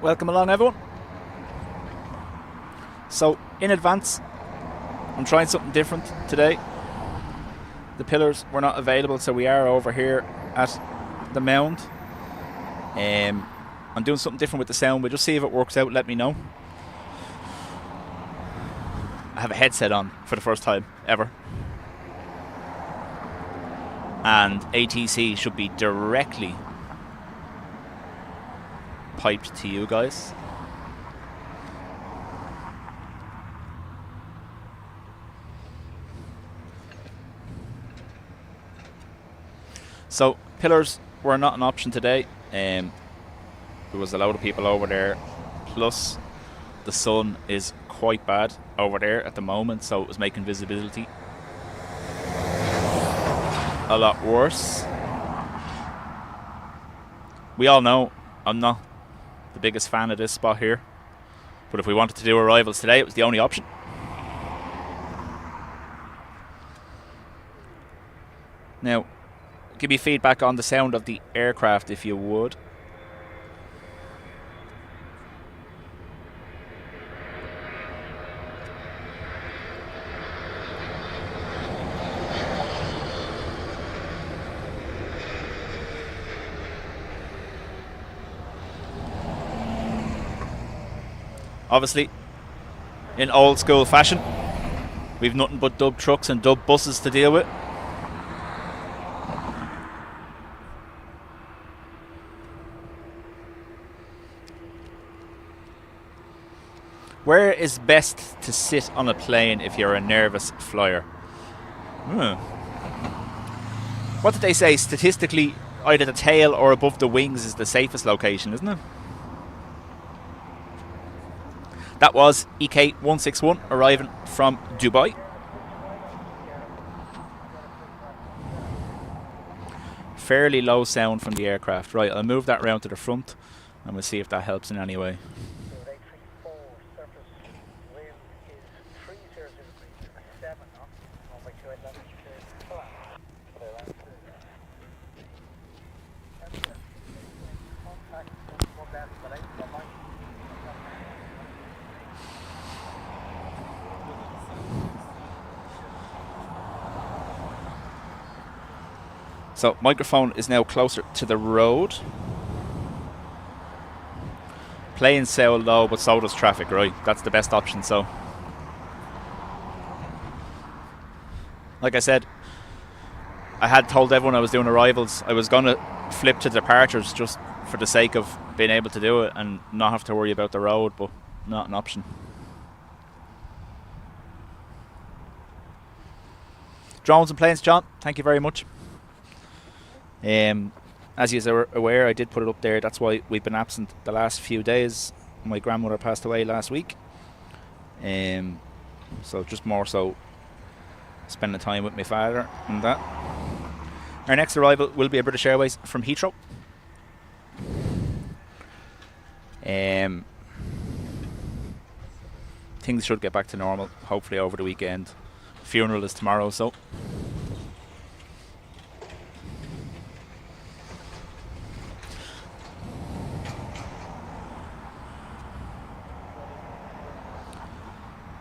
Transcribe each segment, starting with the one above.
Welcome along, everyone. So, in advance, I'm trying something different today. The pillars were not available, so we are over here at the mound. I'm doing something different with the sound. We'll just see if it works out. Let me know. I have a headset on for the first time ever. And ATC should be directly piped to you guys. So pillars were not an option today. There was a load of people over there, plus the sun is quite bad over there at the moment, so it was making visibility a lot worse. We all know I'm not the biggest fan of this spot here, but if we wanted to do arrivals today, it was the only option. Now, give me feedback on the sound of the aircraft if you would. Obviously, in old school fashion, we've nothing but dub trucks and dub buses to deal with. Where is best to sit on a plane if you're a nervous flyer? What did they say? Statistically, either the tail or above the wings is the safest location, isn't it? That was EK161 arriving from Dubai. Fairly low sound from the aircraft. Right, I'll move that round to the front and we'll see if that helps in any way. So microphone is now closer to the road. Planes sail low, but so does traffic, right? That's the best option. So, like I said, I had told everyone I was doing arrivals. I was going to flip to departures just for the sake of being able to do it and not have to worry about the road, but not an option. Drones and planes, John, thank you very much. As you are aware, I did put it up there. That's why we've been absent the last few days. My grandmother passed away last week. So just more so spending time with my father and that. Our next arrival will be a British Airways from Heathrow. Things should get back to normal, hopefully over the weekend. Funeral is tomorrow, so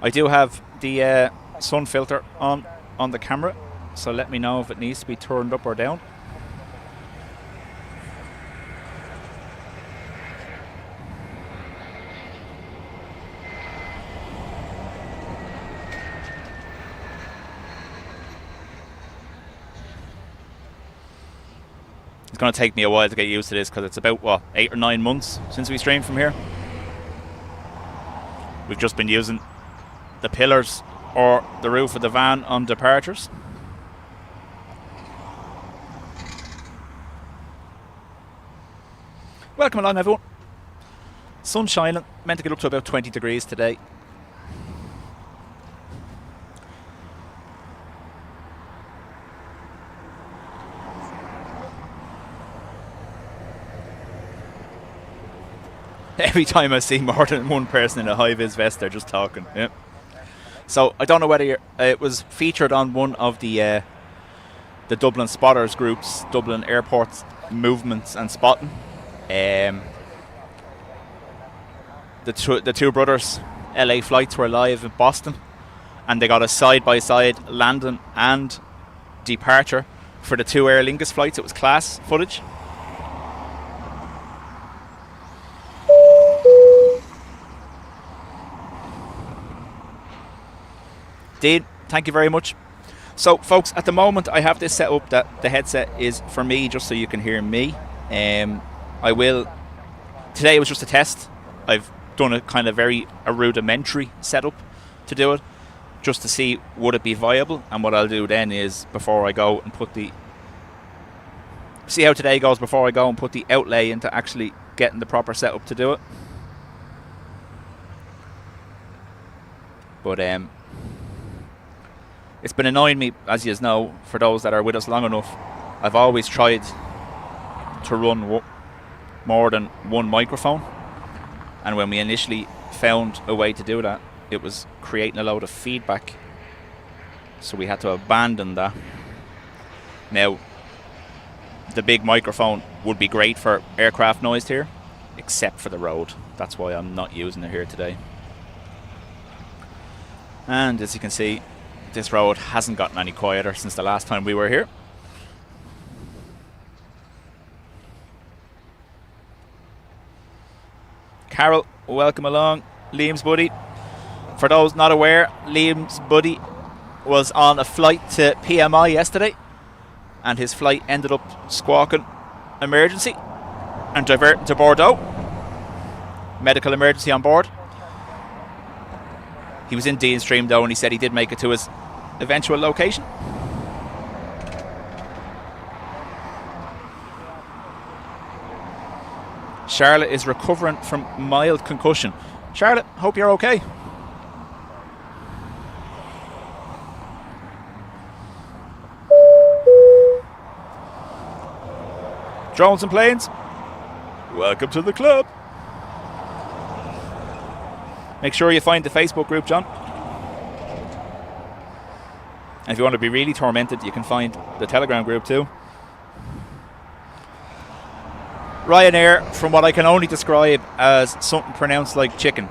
I do have the sun filter on the camera, so let me know if it needs to be turned up or down. It's going to take me a while to get used to this because it's about, what, 8 or 9 months since we streamed from here. We've just been using the pillars or the roof of the van on departures. Welcome along, everyone. Sun shining, meant to get up to about 20 degrees today. Every time I see more than one person in a high-vis vest, they're just talking. Yeah. So I don't know whether it was featured on one of the Dublin spotters groups, Dublin Airport movements and spotting. The two brothers' LA flights were live in Boston, and they got a side-by-side landing and departure for the two Aer Lingus flights. It was class footage. Dean, thank you very much. So, folks, at the moment I have this set up that the headset is for me, just so you can hear me. I will. Today it was just a test. I've done a kind of a rudimentary setup to do it, just to see would it be viable. And what I'll do then is, before I go and see how today goes before I go and put the outlay into actually getting the proper setup to do it. But it's been annoying me, as you know, for those that are with us long enough. I've always tried to run more than one microphone, and when we initially found a way to do that, it was creating a load of feedback, so we had to abandon that. Now, the big microphone would be great for aircraft noise here, except for the road. That's why I'm not using it here today. And as you can see, this road hasn't gotten any quieter since the last time we were here. Carol, welcome along. Liam's buddy. For those not aware, Liam's buddy was on a flight to PMI yesterday, and his flight ended up squawking emergency and diverting to Bordeaux. Medical emergency on board. He was in Dean's stream though, and he said he did make it to his eventual location. Charlotte is recovering from mild concussion. Charlotte, hope you're okay. Drones and planes, welcome to the club. Make sure you find the Facebook group, John. And if you want to be really tormented, you can find the Telegram group too. Ryanair, from what I can only describe as something pronounced like chicken.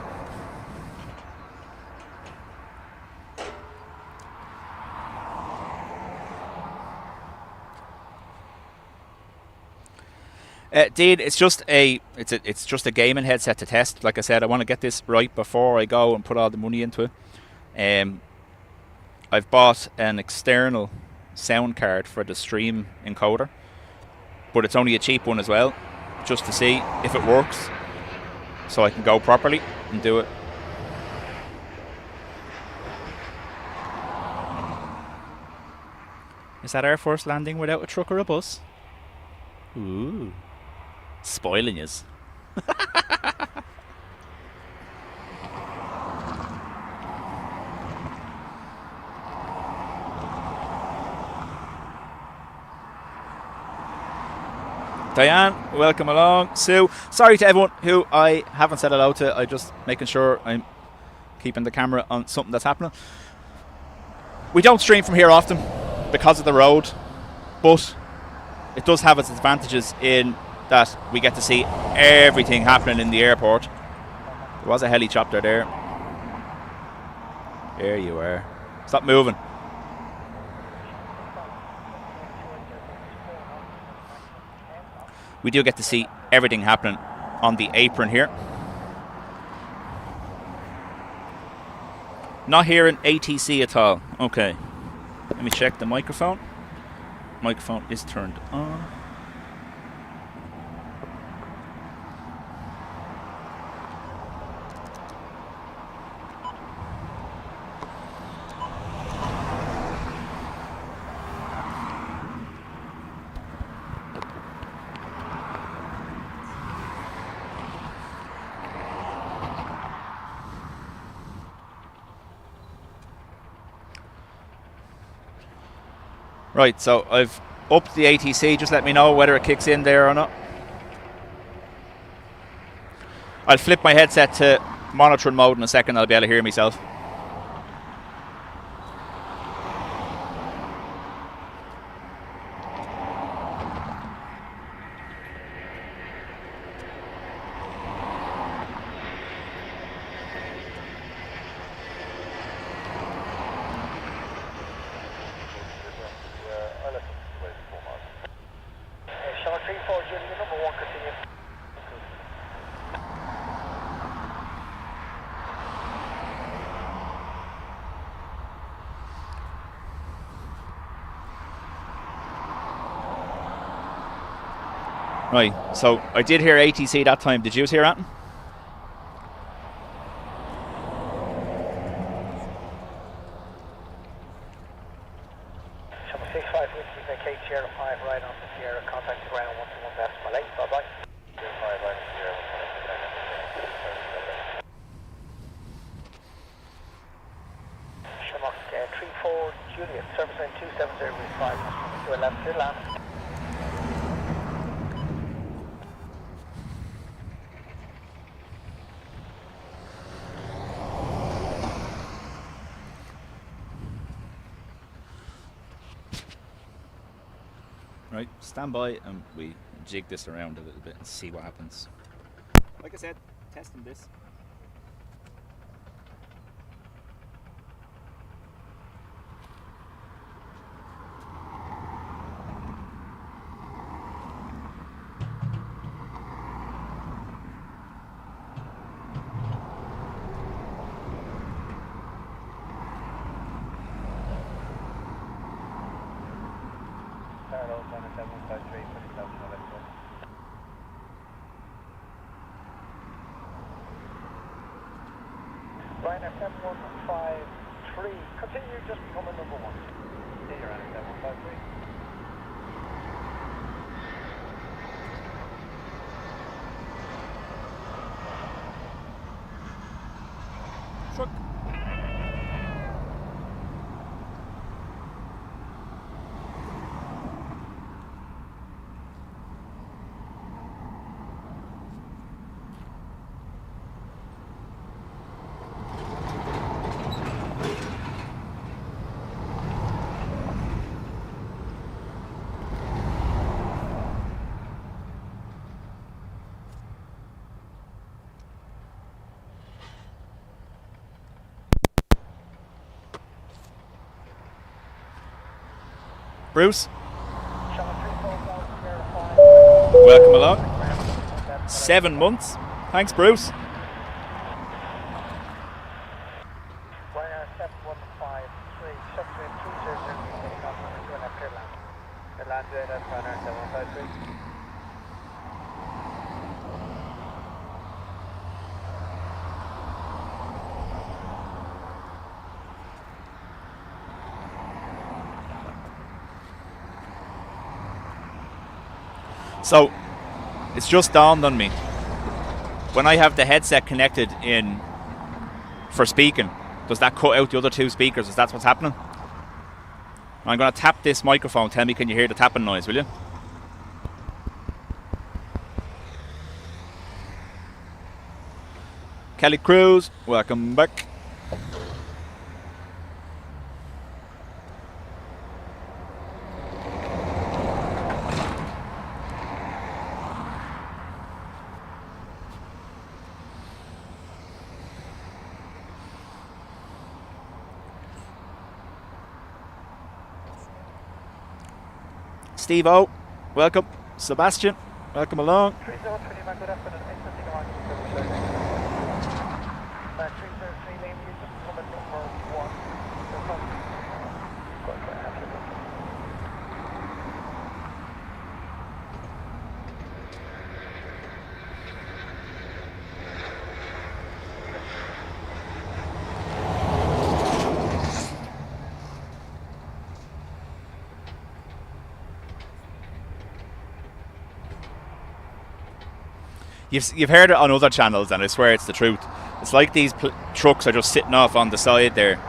Dean, it's just a gaming headset to test. Like I said, I want to get this right before I go and put all the money into it. I've bought an external sound card for the stream encoder, but it's only a cheap one as well, just to see if it works, so I can go properly and do it. Is that our first landing without a truck or a bus? Ooh. Spoiling yous. Diane, welcome along. Sue, sorry to everyone who I haven't said hello to. I'm just making sure I'm keeping the camera on something that's happening. We don't stream from here often because of the road, but it does have its advantages in that we get to see everything happening in the airport. There was a helicopter there. There you are. Stop moving. We do get to see everything happening on the apron here. Not hearing ATC at all. Okay. Let me check the microphone. Microphone is turned on. Right, so I've upped the ATC. Just let me know whether it kicks in there or not. I'll flip my headset to monitoring mode in a second. I'll be able to hear myself. Right, so I did hear ATC that time. Did you hear that? Right, stand by and we jig this around a little bit and see what happens. Like I said, testing this. Ryanair 7153, continue just becoming number one. See you, Ryanair 7153. Truck. Bruce, welcome along. 7 months. Thanks, Bruce. Ryanair 7153, subtrain 200, take off number 2 and left clear land. Clear land, that's Ryanair 7153. So, it's just dawned on me. When I have the headset connected in for speaking, does that cut out the other two speakers? Is that what's happening? I'm going to tap this microphone. Tell me, can you hear the tapping noise, will you? Kelly Cruz, welcome back. Steve O, welcome. Sebastian, welcome along. 3020, man, good afternoon. Instantly go on to 30. 303 lane, you just come at number 1. Go ahead, absolutely. You've heard it on other channels, and I swear it's the truth. It's like these trucks are just sitting off on the side there.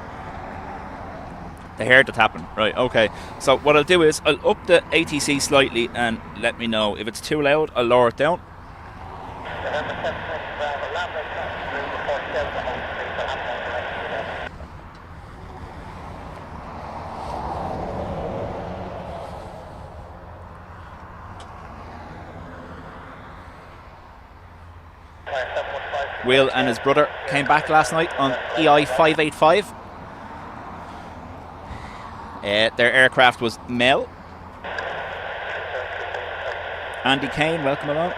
They heard the tapping. Right, okay. So what I'll do is I'll up the ATC slightly and let me know. If it's too loud, I'll lower it down. Will and his brother came back last night on EI 585. Their aircraft was Mel. Andy Kane, welcome along.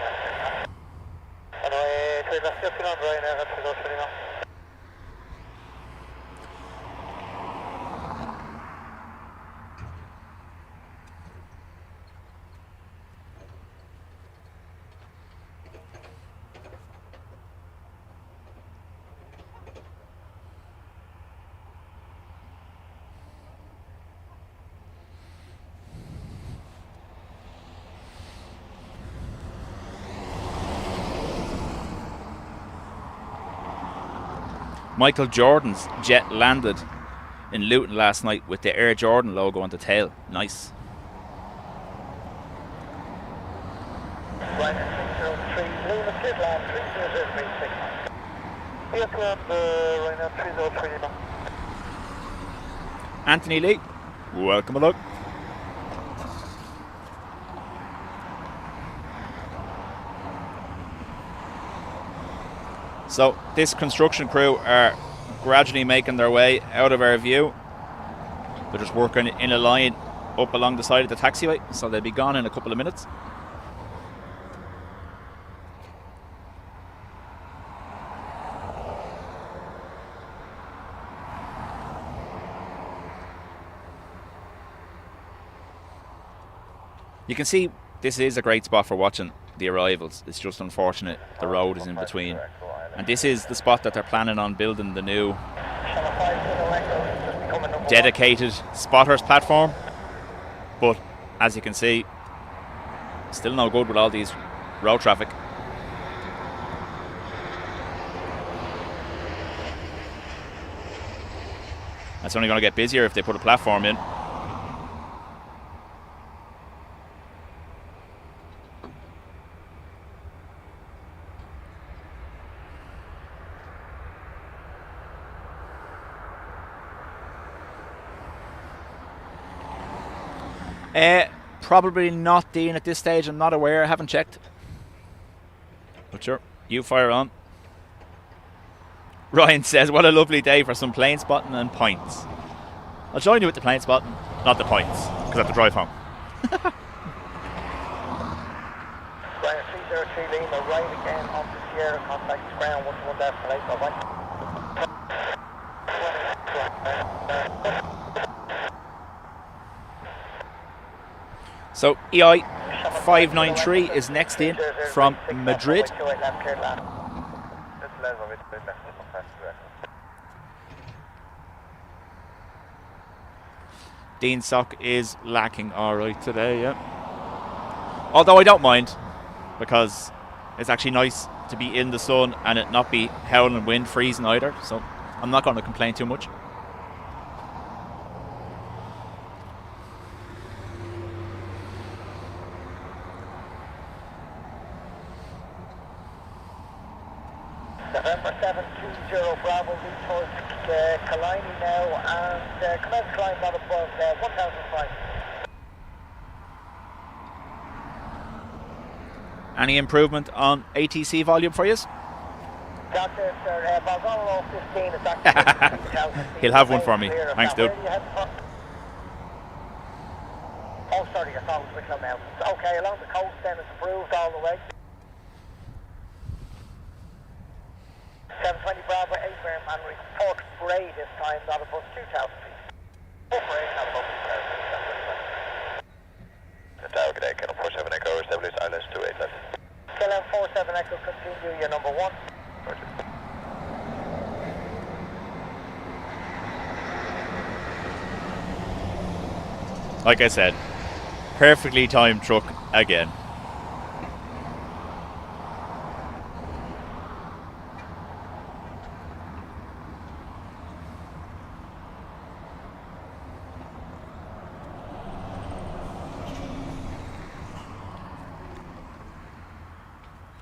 Michael Jordan's jet landed in Luton last night with the Air Jordan logo on the tail. Nice. Anthony Lee, welcome along. So this construction crew are gradually making their way out of our view. They're just working in a line up along the side of the taxiway, so they'll be gone in a couple of minutes. You can see this is a great spot for watching the arrivals. It's just unfortunate the road is in between. And this is the spot that they're planning on building the new dedicated spotters platform. But as you can see, still no good with all these road traffic. It's only going to get busier if they put a platform in. Probably not, Dean, at this stage. I'm not aware. I haven't checked. But sure, you fire on. Ryan says, what a lovely day for some plane spotting and points. I'll join you with the plane spotting, not the points, because I have to drive home. Ryan 303 Lima, right again on the Sierra, contact ground 121 destination, bye. So EI 593 is next in from Madrid. Dean Sock is lacking alright today, yeah. Although I don't mind, because it's actually nice to be in the sun and it not be howling wind, freezing either, so I'm not going to complain too much. November 720 Bravo, lead towards Killiney now, and commence climb not above 1,005. Any improvement on ATC volume for you? Doctor, sir, Balgolo 15 is actually He'll have one for me. Thanks, dude. Oh, sorry, I thought it was Wicklow Mountains. Okay, along the coast then it's improved all the way. 720 Bravo, 8 firm, and report grey this time, not above 2,000 feet. Oh, grey, not above 2,000 feet. Tower, good day, Kilo 47 Echo, establish islands 28 left. Kilo 47 Echo, continue your number 1. Roger. Like I said, perfectly timed truck again.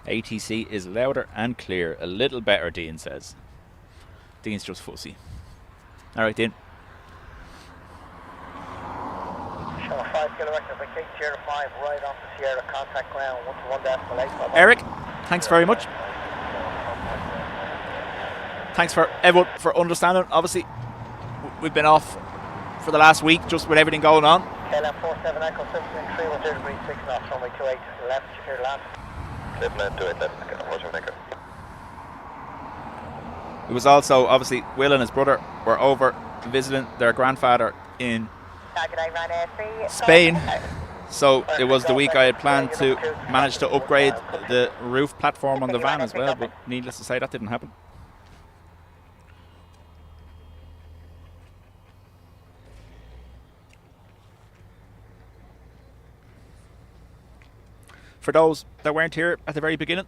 ATC is louder and clear. A little better, Dean says. Dean's just fussy. Alright, Dean. Show 5 kilo rectification, Sierra 5, right off the Sierra, contact ground, 121.8. Eric, thanks very much. Thanks for everyone for understanding. Obviously, we've been off for the last week just with everything going on. KLM 47 Echo 6 degrees 6 knots, runway 28, left, clear land. Clip land 28, left, what's your anchor? It was also, obviously, Will and his brother were over visiting their grandfather in Spain. So it was the week I had planned to manage to upgrade the roof platform on the van as well, but needless to say, that didn't happen. For those that weren't here at the very beginning,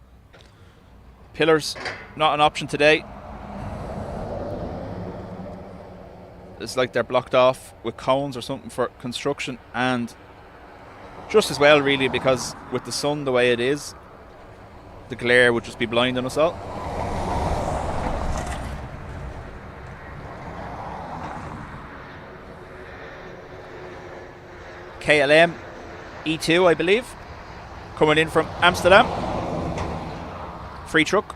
pillars, not an option today. It's like they're blocked off with cones or something for construction, and just as well really, because with the sun the way it is, the glare would just be blinding us all. KLM E2, I believe, coming in from Amsterdam. Free truck.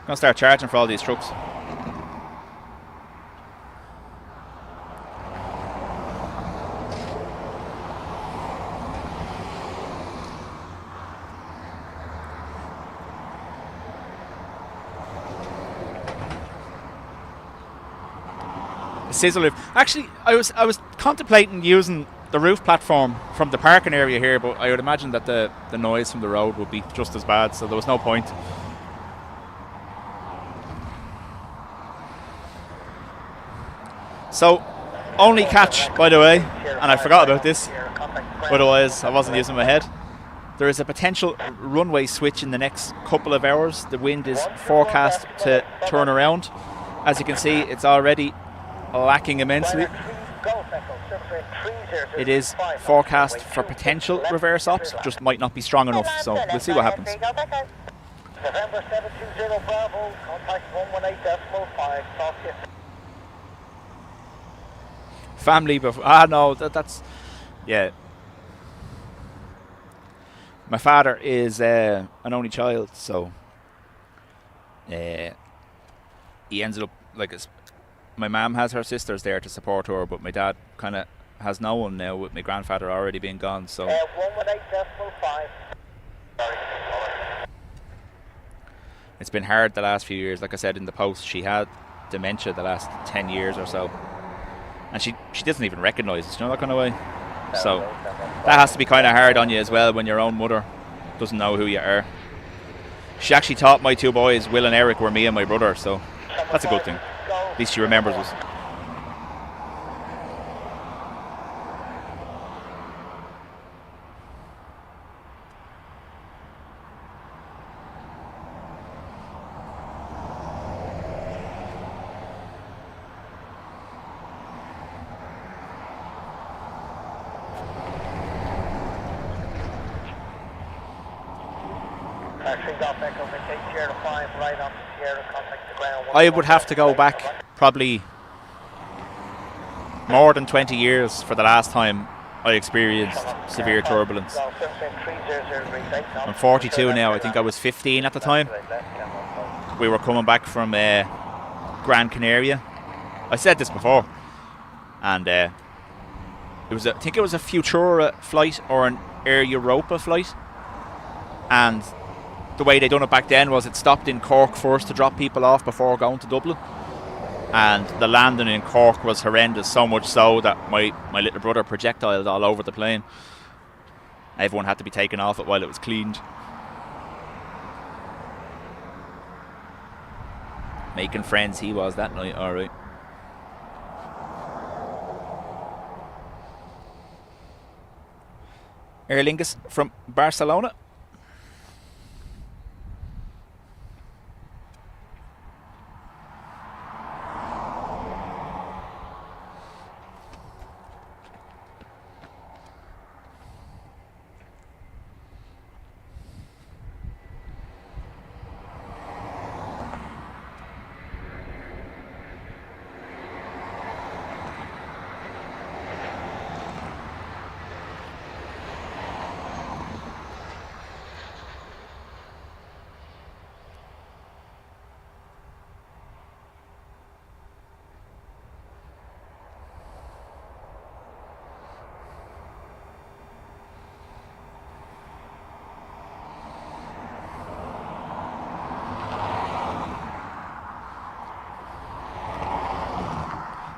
Gonna start charging for all these trucks. Sizzle roof. Actually, I was contemplating using the roof platform from the parking area here, but I would imagine that the noise from the road would be just as bad, so there was no point. So, only catch, by the way, and I forgot about this, otherwise I wasn't using my head. There is a potential runway switch in the next couple of hours. The wind is forecast to turn around. As you can see, it's already lacking immensely. It is forecast for potential reverse ops, just might not be strong enough, so we'll see what happens. November 720 Bravo, contact 118.5, talk to you. Family before, no, that's, yeah. My father is an only child, so he ended up, like, my mum has her sisters there to support her, but my dad kind of has no one now, with my grandfather already being gone, so 118.5. it's been hard the last few years. Like I said in the post, she had dementia the last 10 years or so, and she doesn't even recognise it, you know, that kind of way. So that has to be kind of hard on you as well when your own mother doesn't know who you are. She actually taught my two boys, Will and Eric, were me and my brother, so that's a good thing. At least she remembers us. I would have to go back probably more than 20 years for the last time I experienced severe turbulence. I'm 42 now. I think I was 15 at the time. We were coming back from Gran Canaria. I said this before, and it was I think it was a Futura flight or an Air Europa flight, and the way they done it back then was it stopped in Cork first to drop people off before going to Dublin, and the landing in Cork was horrendous, so much so that my little brother projectiled all over the plane. Everyone had to be taken off it while it was cleaned. Making friends he was that night, alright. Aer Lingus from Barcelona.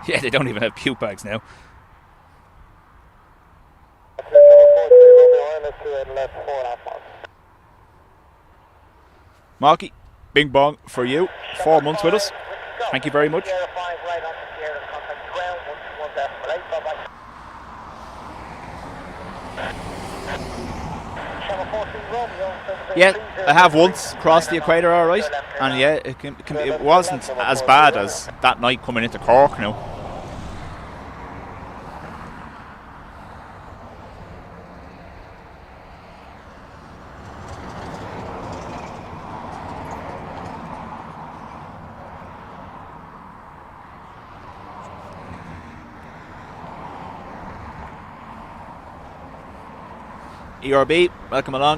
Yeah, they don't even have puke bags now. Marky, bing bong for you. 4 months with us. Thank you very much. Yeah, I have once crossed the equator alright, and yeah, it wasn't as bad as that night coming into Cork now. ERB, welcome along.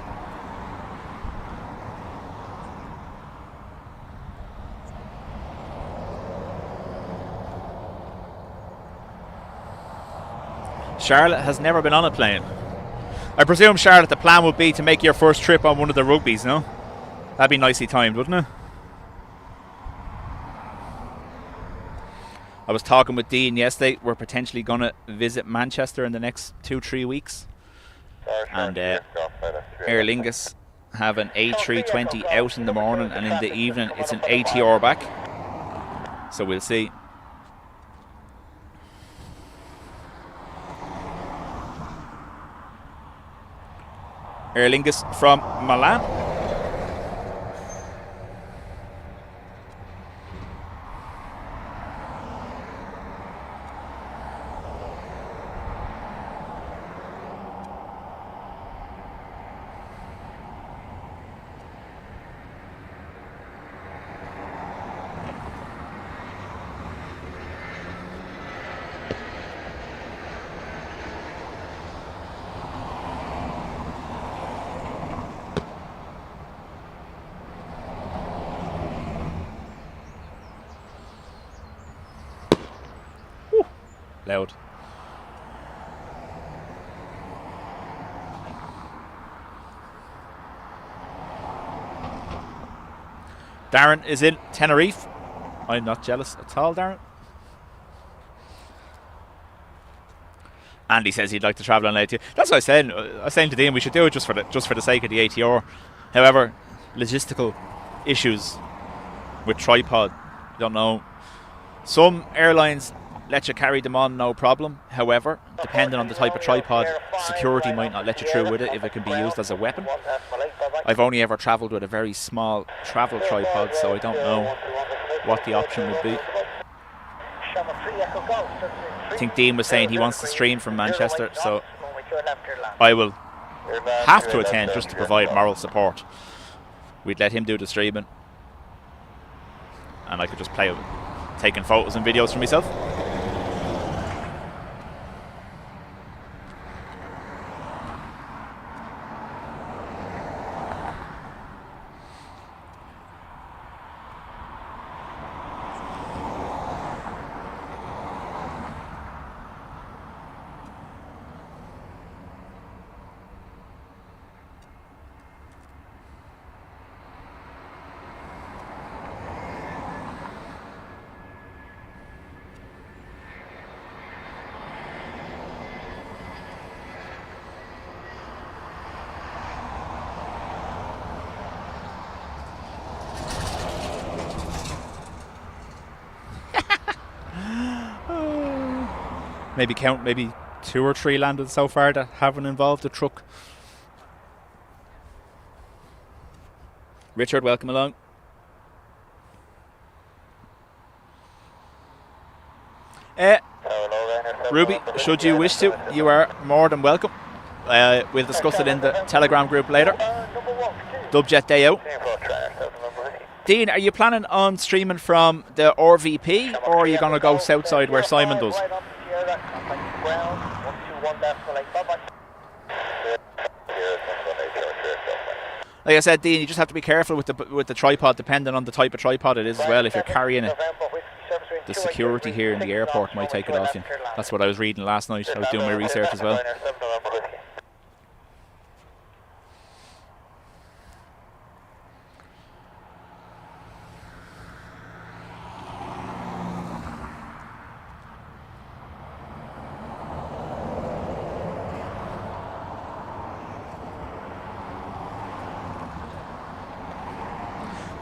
Charlotte has never been on a plane. I presume, Charlotte, the plan would be to make your first trip on one of the rugbies, no? That'd be nicely timed, wouldn't it? I was talking with Dean yesterday. We're potentially going to visit Manchester in the next 2-3 weeks. And Aer Lingus have an A320 out in the morning, and in the evening it's an ATR back. So we'll see. Aer Lingus from Milan. Loud. Darren is in Tenerife. I'm not jealous at all, Darren. Andy says he'd like to travel on ATR. That's what I said. I was saying to Dean we should do it just for the sake of the ATR. However, logistical issues with tripod. Don't know. Some airlines let you carry them on, no problem. However, depending on the type of tripod, security might not let you through with it if it can be used as a weapon. I've only ever travelled with a very small travel tripod, so I don't know what the option would be. I think Dean was saying he wants to stream from Manchester, so I will have to attend just to provide moral support. We'd let him do the streaming, and I could just play with taking photos and videos for myself. Maybe count maybe 2 or 3 landed so far that haven't involved a truck. Richard, welcome along. Ruby, should you wish to, you are more than welcome. We'll discuss it in the Telegram group later. Dubjet day out. Dean, are you planning on streaming from the RVP, or are you going to go southside where Simon does? Like I said, Dean, you just have to be careful with the tripod, depending on the type of tripod it is as well. If you're carrying it, the security here in the airport might take it off you. That's what I was reading last night. I was doing my research as well.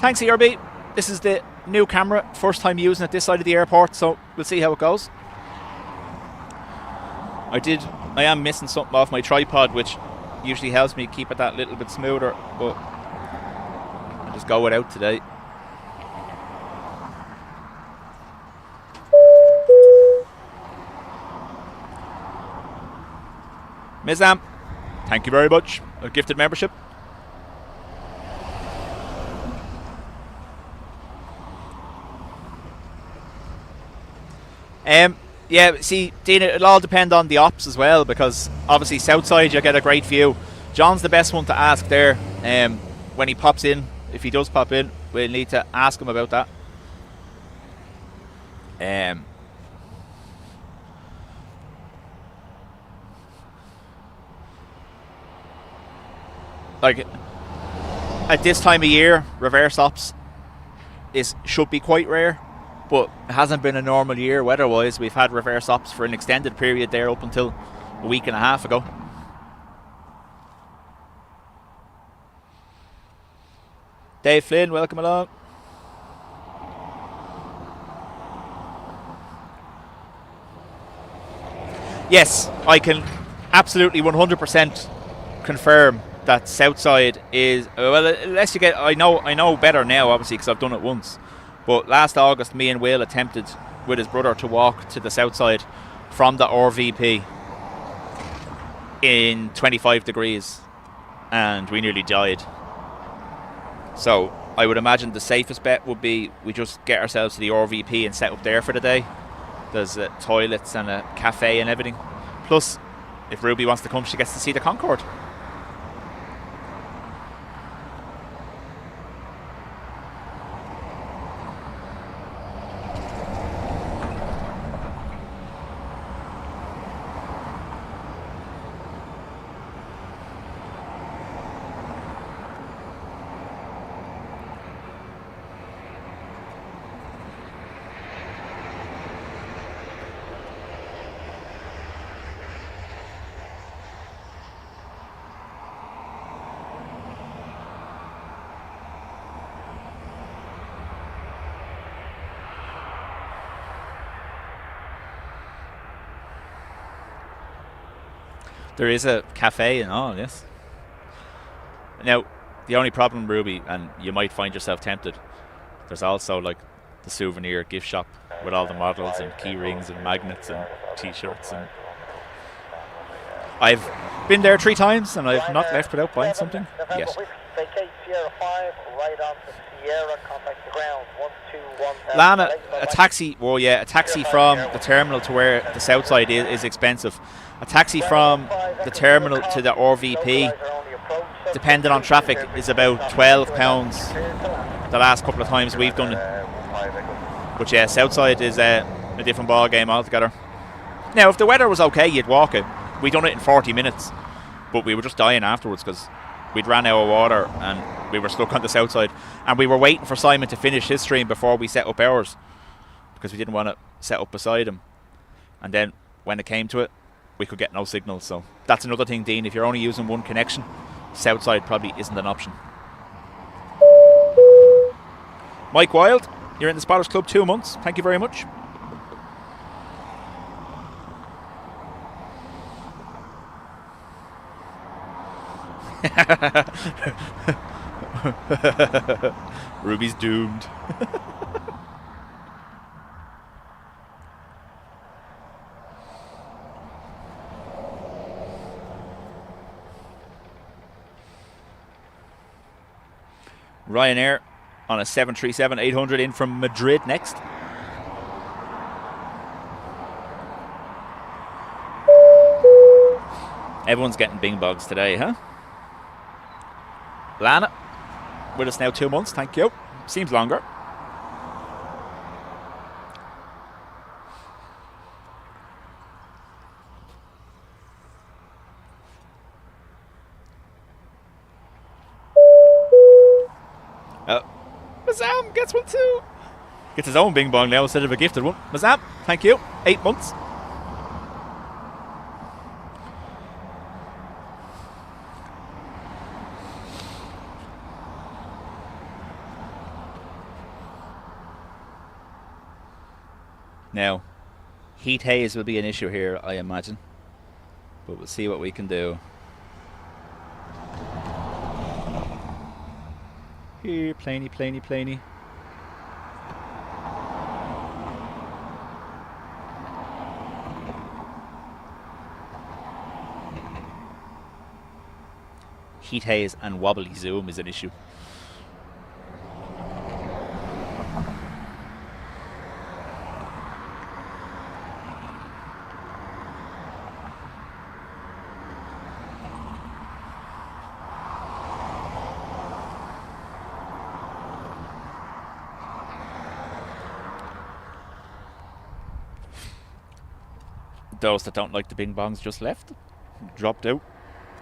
Thanks, ERB. This is the new camera, first time using it this side of the airport, so we'll see how it goes. I am missing something off my tripod, which usually helps me keep it that little bit smoother, but I'll just go without today. Mizam, thank you very much. A gifted membership. Yeah, see, Dean, it'll all depend on the ops as well, because obviously south side you get a great view. John's the best one to ask there. When he pops in, if he does pop in, we'll need to ask him about that. Like, at this time of year, reverse ops should be quite rare, but it hasn't been a normal year weather-wise. We've had reverse ops for an extended period there up until a week and a half ago. Dave Flynn, welcome along. Yes, I can absolutely 100% confirm that south side is, well, unless you get, I know better now obviously because I've done it once, but last August me and Will attempted with his brother to walk to the south side from the RVP in 25 degrees and we nearly died. So I would imagine the safest bet would be we just get ourselves to the RVP and set up there for the day. There's toilets and a cafe and everything, plus if Ruby wants to come she gets to see the Concorde. There is a cafe and all, yes. Now, the only problem, Ruby, and you might find yourself tempted, there's also like the souvenir gift shop with all the models and key rings and magnets and t-shirts. And I've been there 3 times and I've not left without buying something yet. Lana, a taxi from the terminal to where the south side is expensive. A taxi from the terminal to the RVP, depending on traffic, is about £12 the last couple of times we've done it. But yeah, Southside is a different ball game altogether. Now, if the weather was okay, you'd walk it. We done it in 40 minutes, but we were just dying afterwards because we'd ran out of water and we were stuck on the south side. And we were waiting for Simon to finish his stream before we set up ours because we didn't want to set up beside him. And then when it came to it, we could get no signal. So that's another thing, Dean. If you're only using one connection, south side probably isn't an option. Mike Wild, you're in the Spotters Club 2 months. Thank you very much. Ruby's doomed. Ryanair on a 737-800 in from Madrid next. Everyone's getting bing bugs today, huh? Lana, with us now 2 months, thank you. Seems longer. Mazam gets one too. Gets his own bing bong now instead of a gifted one. Mazam, thank you. 8 months. Now, heat haze will be an issue here, I imagine. But we'll see what we can do. Here, planey, planey, planey. Heat haze and wobbly zoom is an issue. Those that don't like the bing bongs just left, dropped out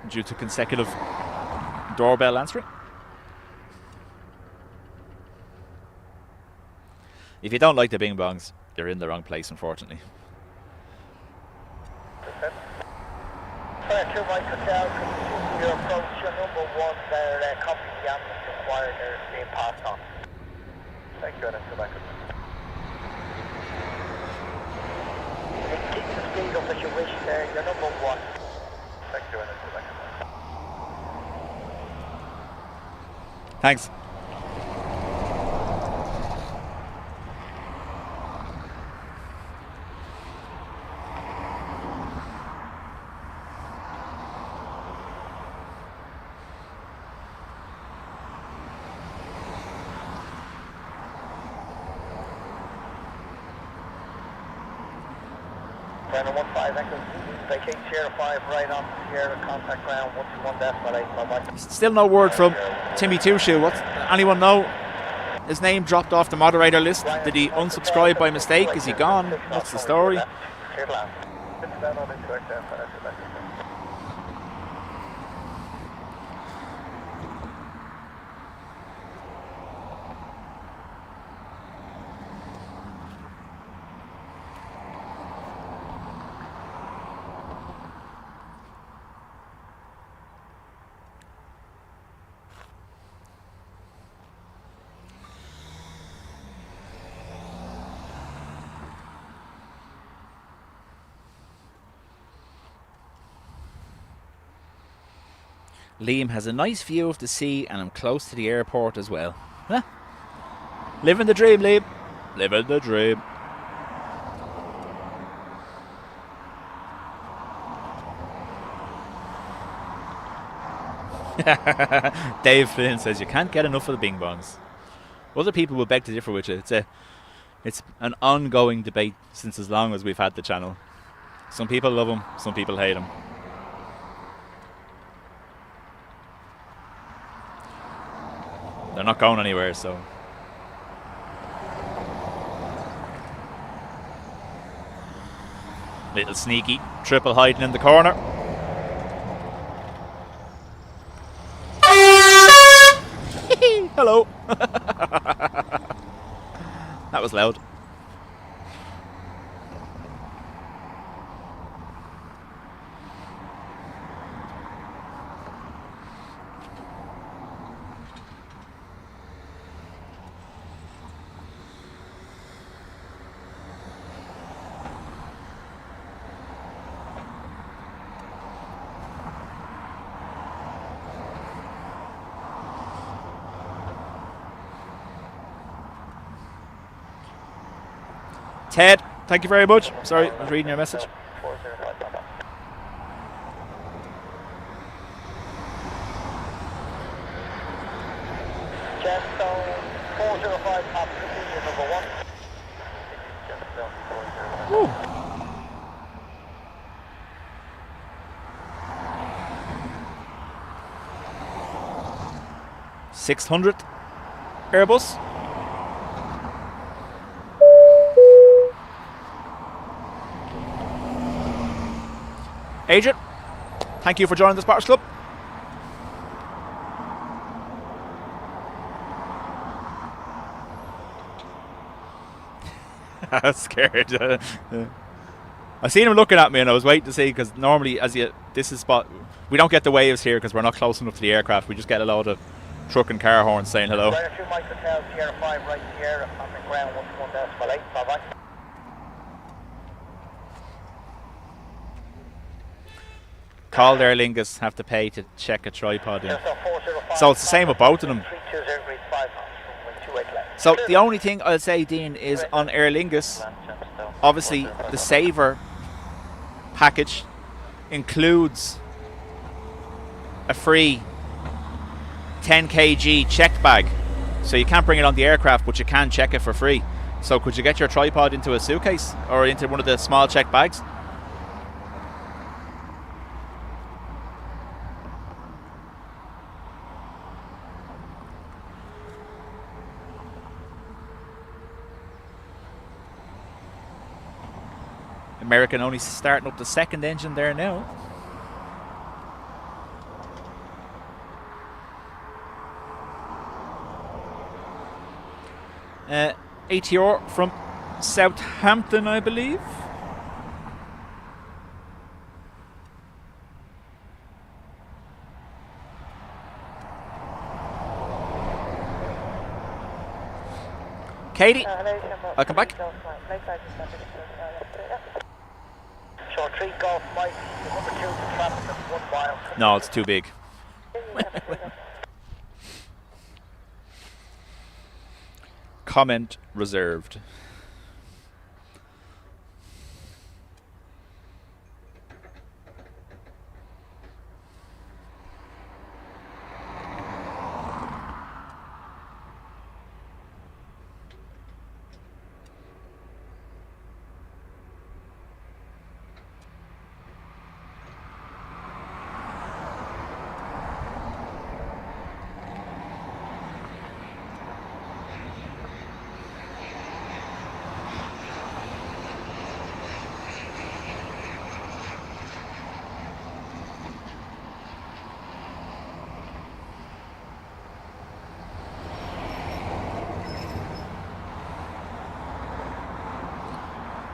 due to consecutive doorbell answering. If you don't like the bing bongs, you're in the wrong place, unfortunately. Fire 2 Mike Hotel, your approach, your number 1 there, copy the ambulance required there is being passed on. Thank you, and 2 Mike Hotel. Keep the speed up as you wish there, your number 1. Thank you, and 2 Mike Hotel. Thanks. Brandon 15 Echo, vacate Sierra 5 right on Sierra, contact ground 121.8, bye-bye. Still no word from Timmy Two Shoe. What's anyone know? His name dropped off the moderator list. Did he unsubscribe by mistake? Is he gone? What's the story? Liam has a nice view of the sea and I'm close to the airport as well. Huh? Living the dream, Liam. Living the dream. Dave Flynn says you can't get enough of the bing bongs. Other people will beg to differ with you. It's an ongoing debate since as long as we've had the channel. Some people love them, some people hate them. They're not going anywhere, so. Little sneaky triple hiding in the corner. Hello. That was loud. Ted, thank you very much. Sorry, I was reading your message. Jetstone 405 top procedure number 1. Woo. .600 Airbus. Adrian, thank you for joining the Spartans Club. I was scared. I seen him looking at me and I was waiting to see, because normally this is spot, we don't get the waves here because we're not close enough to the aircraft. We just get a load of truck and car horns saying hello. Right, 2 Mike Hotel, Sierra 5 right Sierra on the ground 121.8, bye-bye. called Aer Lingus have to pay to check a tripod in. Aircraft 405, So it's the same with both of them. 320 degrees 5 knots, runway 28 left. So the only thing I'll say, Dean, is on Aer Lingus, obviously the Saver package includes a free 10 kg checked bag. So you can't bring it on the aircraft, but you can check it for free. So could you get your tripod into a suitcase or into one of the small checked bags? American only starting up the second engine there now. ATR from Southampton, I believe. Katie, welcome back. Short 3 Golf Mike, number 2 to traffic at 1 mile. No, it's too big. Comment reserved.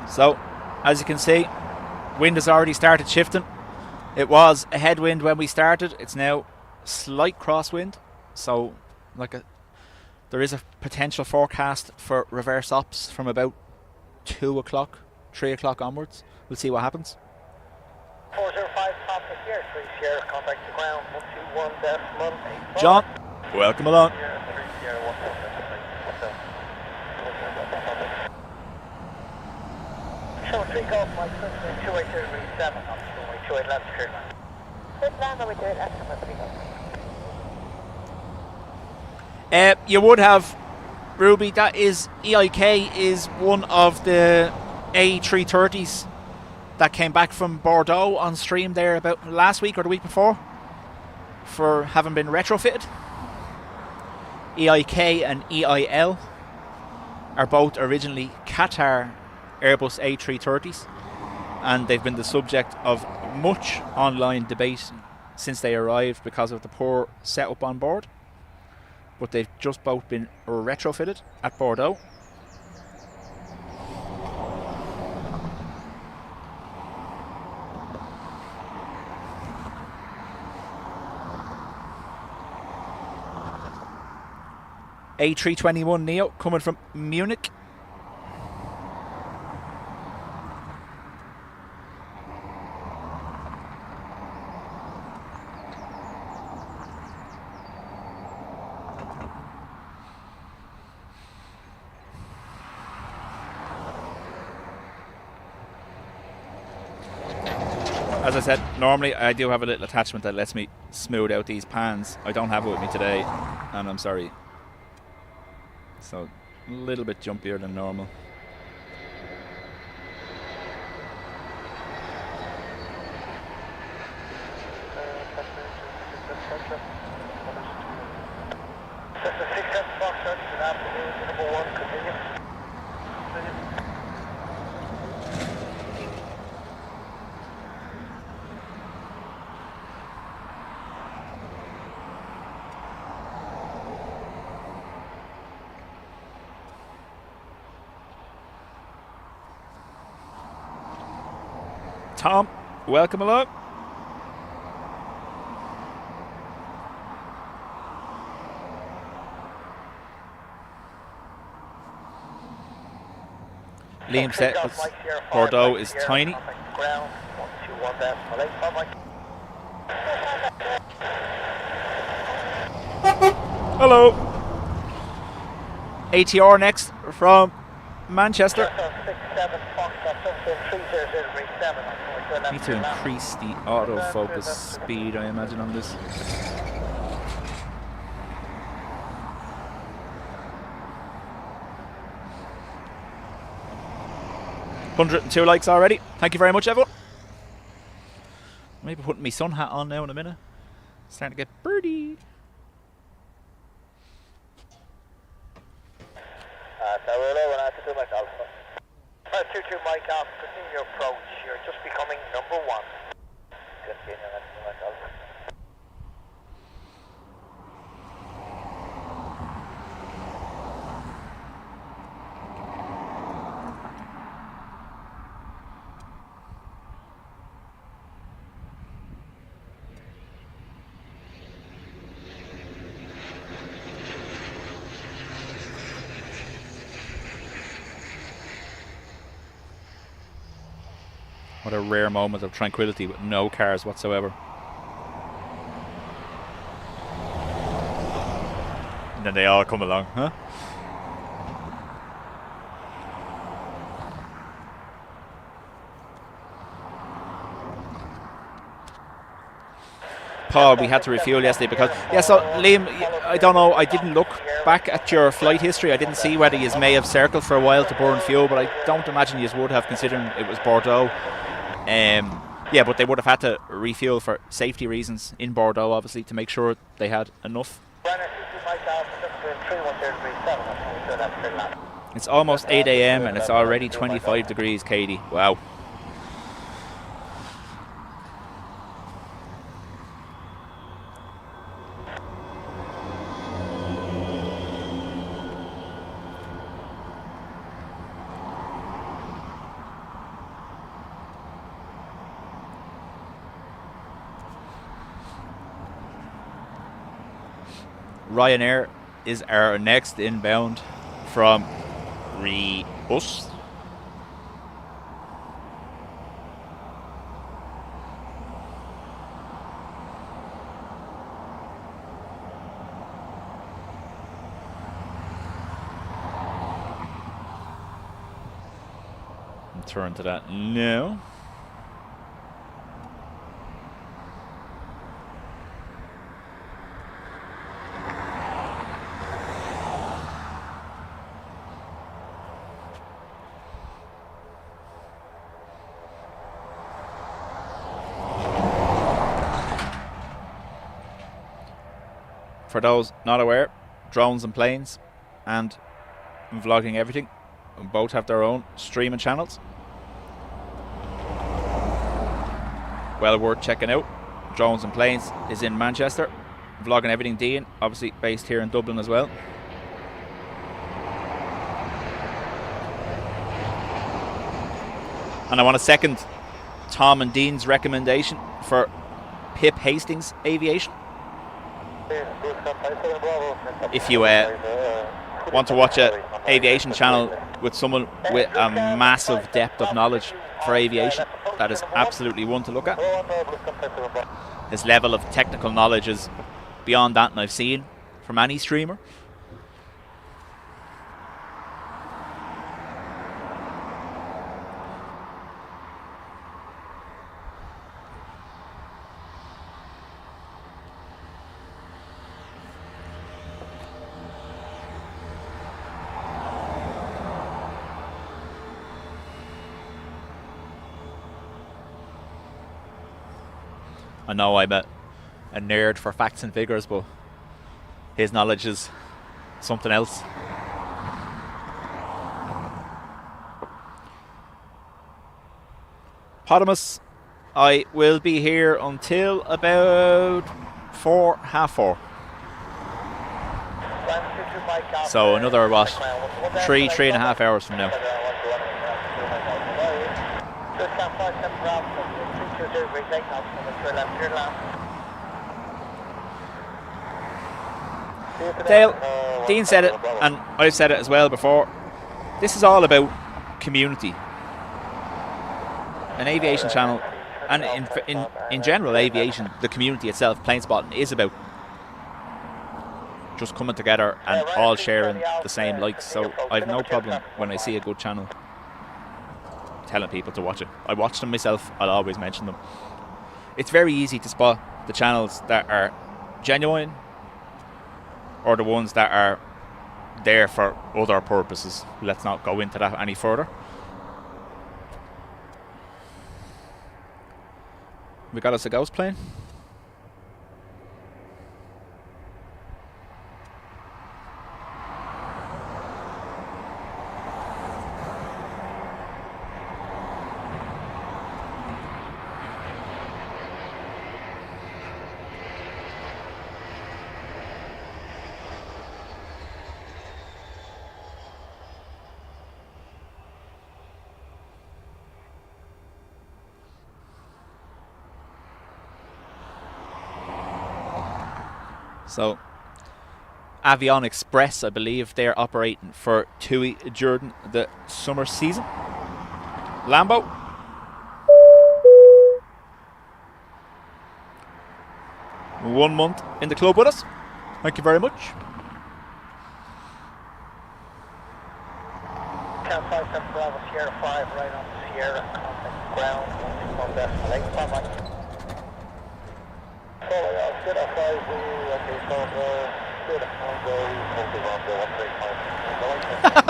So, as you can see, wind has already started shifting. It was a headwind when we started. It's now slight crosswind. So, there is a potential forecast for reverse ops from about 2 o'clock, 3 o'clock onwards. We'll see what happens. 405 traffic here, 3 Sierra, contact the ground, 121.84. John, welcome along. Show 3 Golf Mike, 28 degrees 7 knots, runway 28 left, clear land. Good land, runway 28 left, runway 3 Golf. You would have, Ruby, that is, EIK is one of the A330s that came back from Bordeaux on stream there about last week or the week before for having been retrofitted. EIK and EIL are both originally Qatar Airbus A330s, and they've been the subject of much online debate since they arrived because of the poor setup on board. But they've just both been retrofitted at Bordeaux. A321neo coming from Munich. As I said, normally I do have a little attachment that lets me smooth out these pans. I don't have it with me today, and I'm sorry. So, a little bit jumpier than normal. Tom, welcome along. Liam said Bordeaux is tiny. Hello. ATR next from Manchester. Need to increase the autofocus speed, I imagine, on this. 102 likes already. Thank you very much, everyone. Maybe putting my sun hat on now in a minute. Starting to get birdie. Tower 22 Mike Alpha, continue your approach. You're just becoming number 1. Continue Mike Alpha. What a rare moment of tranquility with no cars whatsoever. And then they all come along, huh? Paul, we had to refuel yesterday because... Yeah, so Liam, I don't know, I didn't look back at your flight history. I didn't see whether you may have circled for a while to burn fuel, but I don't imagine you would have, considering it was Bordeaux. Yeah, but they would have had to refuel for safety reasons in Bordeaux, obviously, to make sure they had enough. It's almost 8 AM and it's already 25 degrees, Katie. Wow. Ryanair is our next inbound from us. Turn to that now. For those not aware, drones and planes and vlogging everything both have their own streaming channels. Well worth checking out. Drones and Planes is in Manchester. Vlogging Everything Dean, obviously based here in Dublin as well. And I want to second Tom and Dean's recommendation for Pip Hastings Aviation. If you want to watch an aviation channel with someone with a massive depth of knowledge for aviation, that is absolutely one to look at. His level of technical knowledge is beyond that I've seen from any streamer. I know I'm a nerd for facts and figures, but his knowledge is something else. Potamus, I will be here until about 4, half 4. So another, what, 3.5 hours from now. Dale, Dean said it, and I've said it as well before. This is all about community. An aviation channel, and in general aviation, the community itself, Planespotting, is about just coming together and all sharing the same likes. So I have no problem when I see a good channel telling people to watch it. I watch them myself. I'll always mention them. It's very easy to spot the channels that are genuine or the ones that are there for other purposes. Let's not go into that any further. We got us a ghost plane. So, Avion Express, I believe they're operating for TUI during the summer season. Lambo. One month in the club with us. Thank you very much. Cat 57 Bravo Sierra 5 right on Sierra, contact ground, 161.8, bye-bye.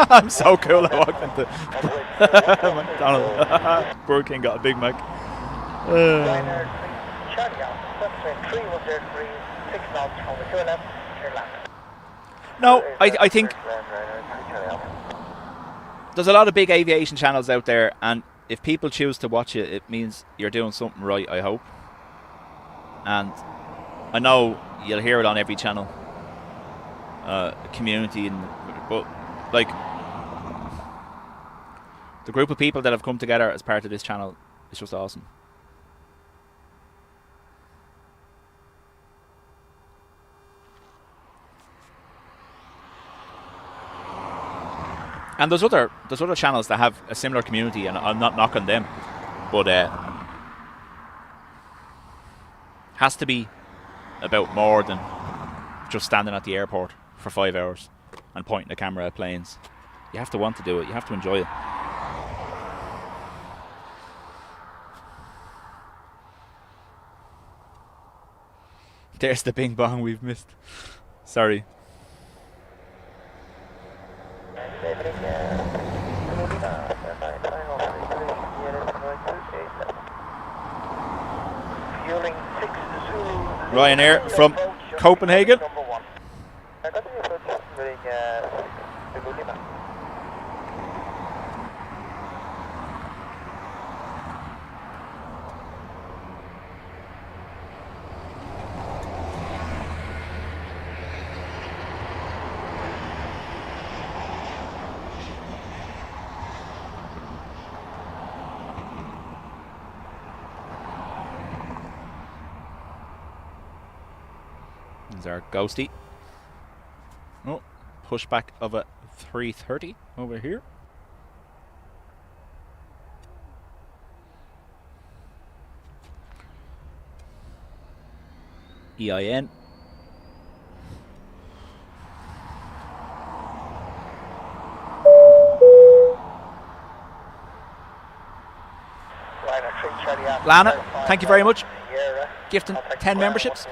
I'm so cool. I walked into McDonald's. Burger King got a Big Mac. No, I think there's a lot of big aviation channels out there, and if people choose to watch it, it means you're doing something right, I hope. And I know you'll hear it on every channel, community, but like the group of people that have come together as part of this channel is just awesome. And there's other channels that have a similar community, and I'm not knocking them, but has to be about more than just standing at the airport for 5 hours and pointing the camera at planes. You have to want to do it. You have to enjoy it. There's the bing bong we've missed. Sorry. Ryanair from Copenhagen. There's our ghosty. Oh, pushback of a 330 over here. EIN. Lana, thank you very much. Gifting 10 memberships.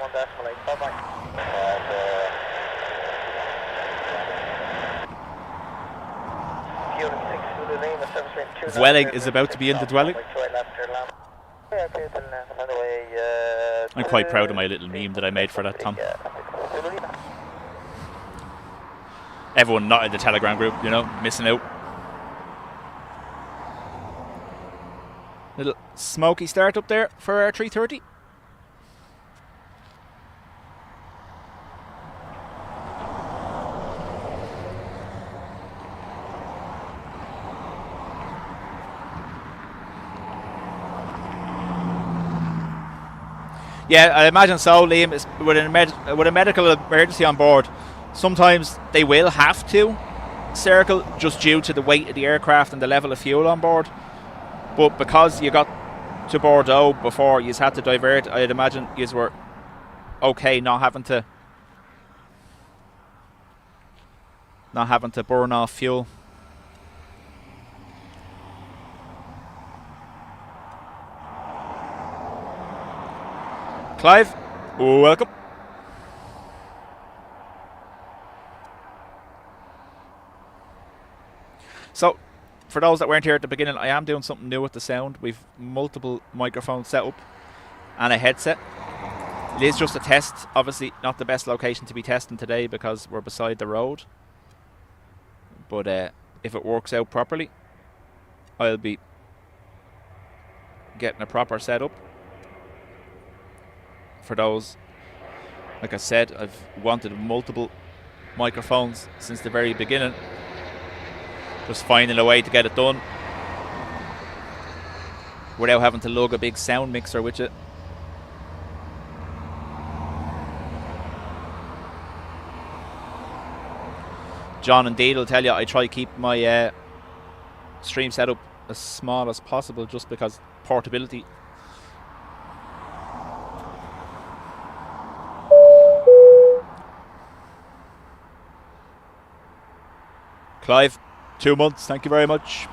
Dwelling is about to be into dwelling. I'm quite proud of my little meme that I made for that, Tom. Everyone not in the Telegram group, you know, missing out. Little smoky start up there for our 330. Yeah, I imagine so, Liam. With a medical emergency on board, sometimes they will have to circle just due to the weight of the aircraft and the level of fuel on board. But because you got to Bordeaux before you had to divert, I'd imagine you were okay not having to not having to burn off fuel. Clive, welcome. So, for those that weren't here at the beginning, I am doing something new with the sound. We've multiple microphones set up and a headset. It is just a test. Obviously, not the best location to be testing today because we're beside the road. But if it works out properly, I'll be getting a proper setup. For those, like I said, I've wanted multiple microphones since the very beginning. Just finding a way to get it done without having to lug a big sound mixer with it. John and Dee will tell you I try to keep my stream setup as small as possible just because portability. Clive, 2 months, thank you very much.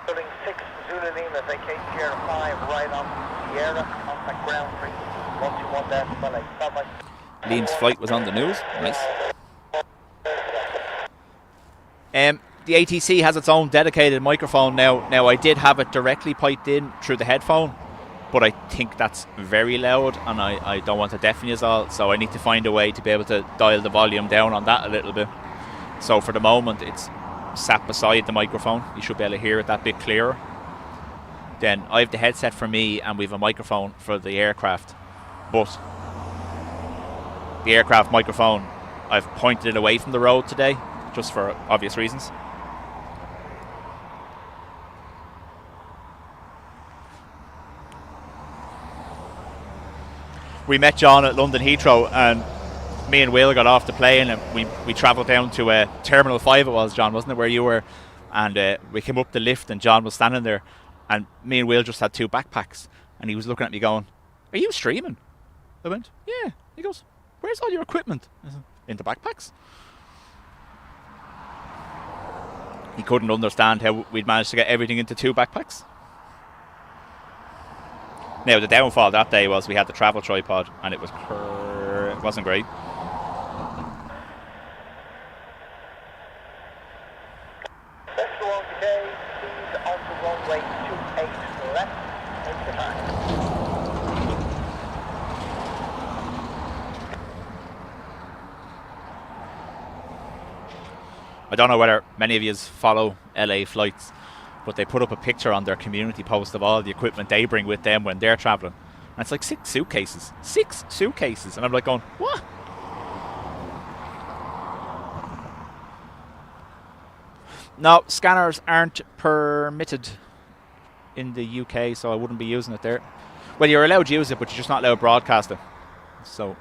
Building 6, Zulu Lima, vacate Sierra 5, right on Sierra, contact ground 3, 121 there, bye-bye. Liam's flight was on the news, nice. The ATC has its own dedicated microphone now. Now, I did have it directly piped in through the headphone, but I think that's very loud and I don't want to deafen you all, so I need to find a way to be able to dial the volume down on that a little bit. So for the moment, it's sat beside the microphone. You should be able to hear it that bit clearer. Then I have the headset for me and we have a microphone for the aircraft. But the aircraft microphone, I've pointed it away from the road today, just for obvious reasons. We met John at London Heathrow and me and Will got off the plane and we travelled down to Terminal 5 it was, John, wasn't it, where you were? And we came up the lift and John was standing there and me and Will just had 2 backpacks and he was looking at me going, "Are you streaming?" I went, "Yeah." He goes, "Where's all your equipment?" I said, "In the backpacks." He couldn't understand how we'd managed to get everything into 2 backpacks. Now, the downfall that day was we had the travel tripod and it wasn't great. Let's go on today, please onto runway 28 left, take the time. I don't know whether many of you follow LA flights, but they put up a picture on their community post of all the equipment they bring with them when they're traveling. And it's like 6 suitcases. 6 suitcases. And I'm like going, what? No, scanners aren't permitted in the UK, so I wouldn't be using it there. Well, you're allowed to use it, but you're just not allowed to broadcast it. So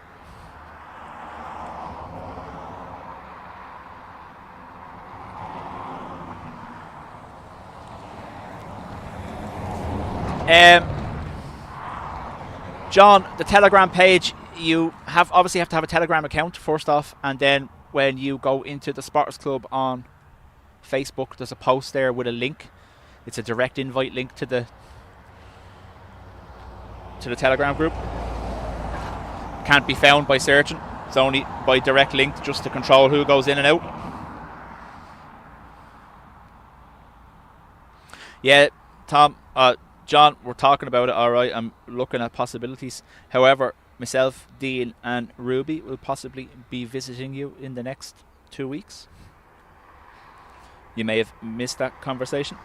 John, the Telegram page, you obviously have to have a Telegram account first off, and then when you go into the Spotters Club on Facebook, there's a post there with a link. It's a direct invite link to the Telegram group. Can't be found by searching. It's only by direct link just to control who goes in and out. Yeah, Tom, John, we're talking about it, alright. I'm looking at possibilities. However, myself, Dean and Ruby will possibly be visiting you in the next 2 weeks. You may have missed that conversation.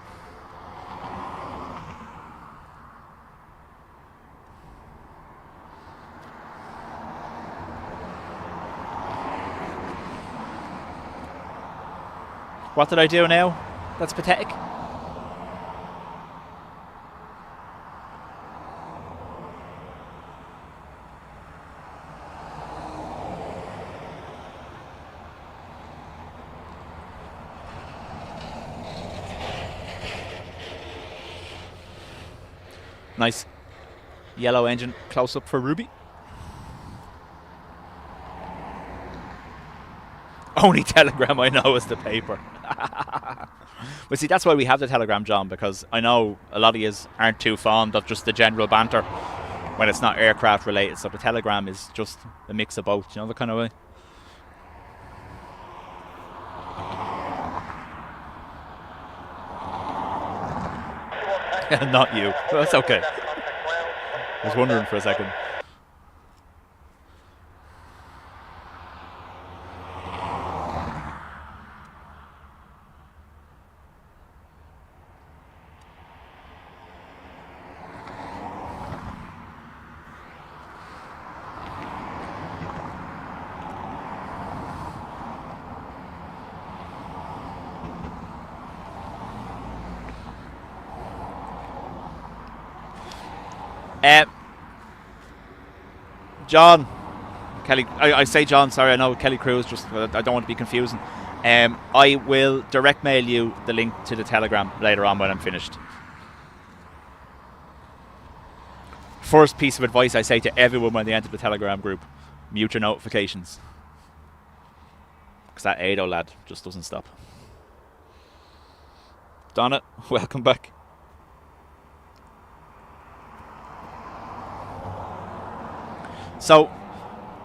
What did I do now? That's pathetic. Nice yellow engine close up for Ruby. Only Telegram I know is the paper. Well, see, that's why we have the Telegram, John, because I know a lot of you aren't too fond of just the general banter when it's not aircraft related. So the Telegram is just a mix of both, you know, the kind of way. Not you. That's okay. I was wondering for a second. John, Kelly, I say John, sorry, I know Kelly Cruz, just I don't want to be confusing. I will direct mail you the link to the Telegram later on when I'm finished. First piece of advice I say to everyone when they enter the Telegram group, mute your notifications. Because that Ado lad just doesn't stop. Donna, welcome back. So,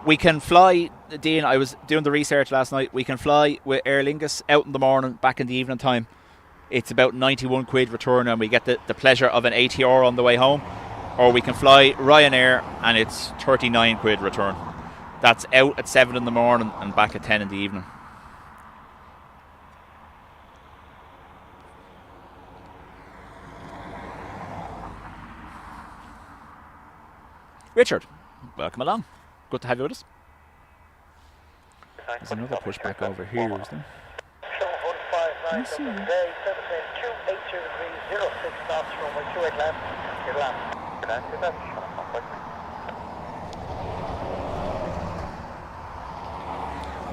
we can fly, Dean, I was doing the research last night, we can fly with Aer Lingus out in the morning, back in the evening time. It's about 91 quid return and we get the pleasure of an ATR on the way home. Or we can fly Ryanair and it's 39 quid return. That's out at 7 in the morning and back at 10 in the evening. Richard, welcome along. Good to have you with us. There's another pushback over here, isn't there? Let's see.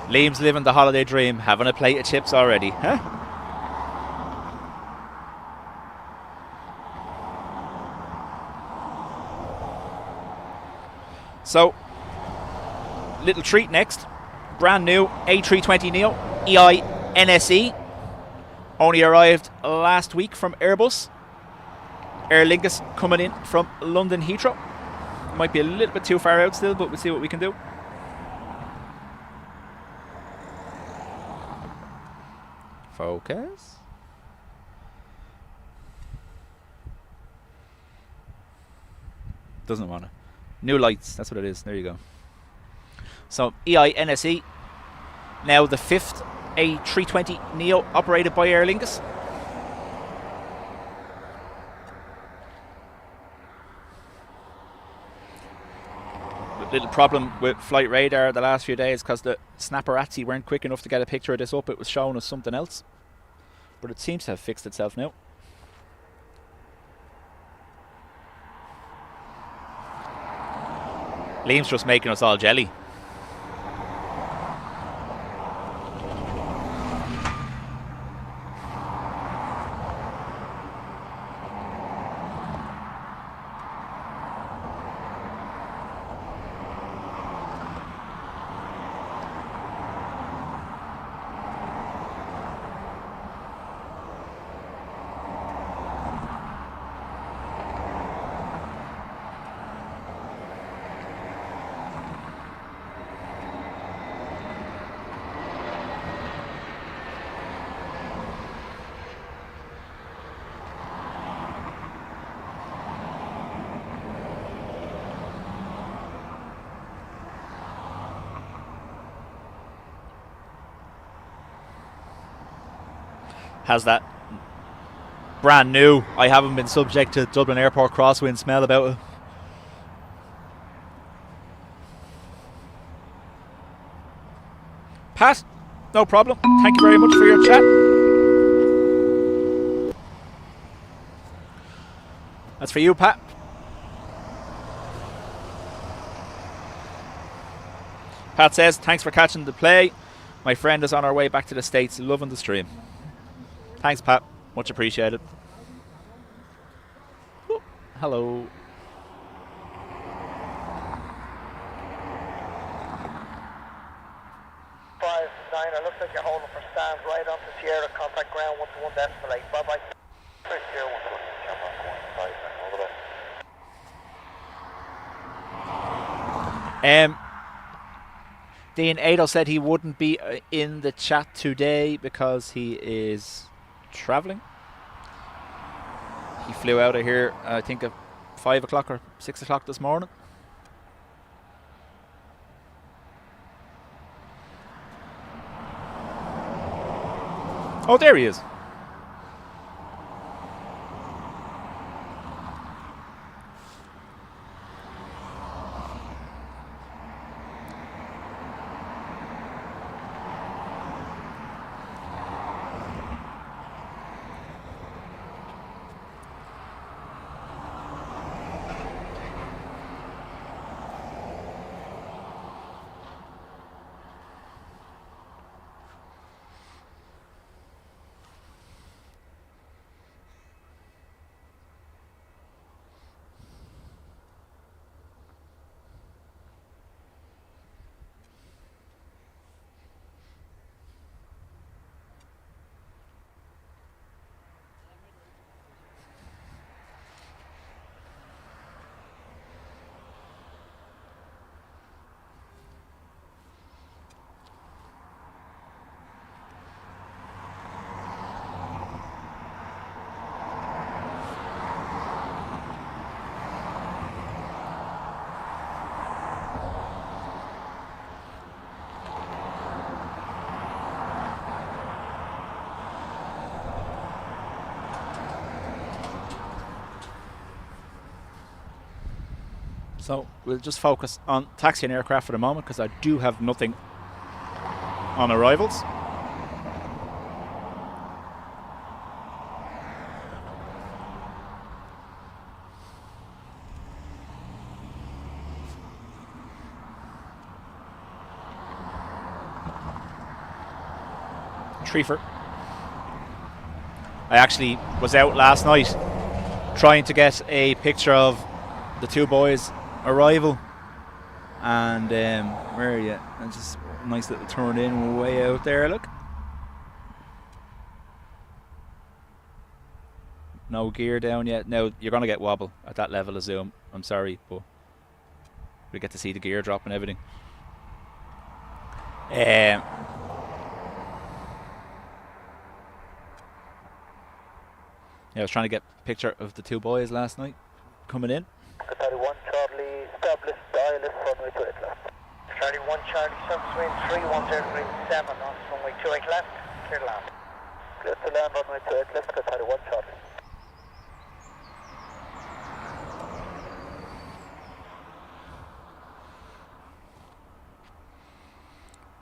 Liam's living the holiday dream, having a plate of chips already, huh? So, little treat next. Brand new A320neo EINSE. Only arrived last week from AIRBUS. Aer Lingus coming in from London Heathrow. Might be a little bit too far out still, but we'll see what we can do. Focus. Doesn't want to. New lights, that's what it is. There you go. So, EINSE, now the 5th A320neo operated by Aer Lingus. The little problem with flight radar the last few days because the snapperazzi weren't quick enough to get a picture of this up. It was showing us something else. But it seems to have fixed itself now. Liam's just making us all jelly. Has that brand new, I haven't been subject to Dublin Airport crosswind smell about it. Pat, no problem. Thank you very much for your chat. That's for you, Pat. Pat says, thanks for catching the play. My friend is on our way back to the States, loving the stream. Thanks, Pat. Much appreciated. Ooh, hello. Niner, looks like you're holding for stands right on the Sierra, contact ground 121.8. Bye-bye. Sierra 121, jump on 159, all the best. Dean Ado said he wouldn't be in the chat today because he is travelling. He flew out of here, I think, at 5 o'clock or 6 o'clock this morning. Oh, there he is. So we'll just focus on taxiing aircraft for the moment because I do have nothing on arrivals. Treefer. I actually was out last night trying to get a picture of the two boys' arrival, and where are you? And just a nice little turn in way out there. Look, no gear down yet. Now you're gonna get wobble at that level of zoom. I'm sorry, but we get to see the gear drop and everything. Yeah, I was trying to get a picture of the two boys last night coming in. 31 Charlie, established ILS runway 28 left. 31 Charlie, subswing 31037 on runway 28 left, clear to land. Clear to land, runway 28 left, 31 Charlie.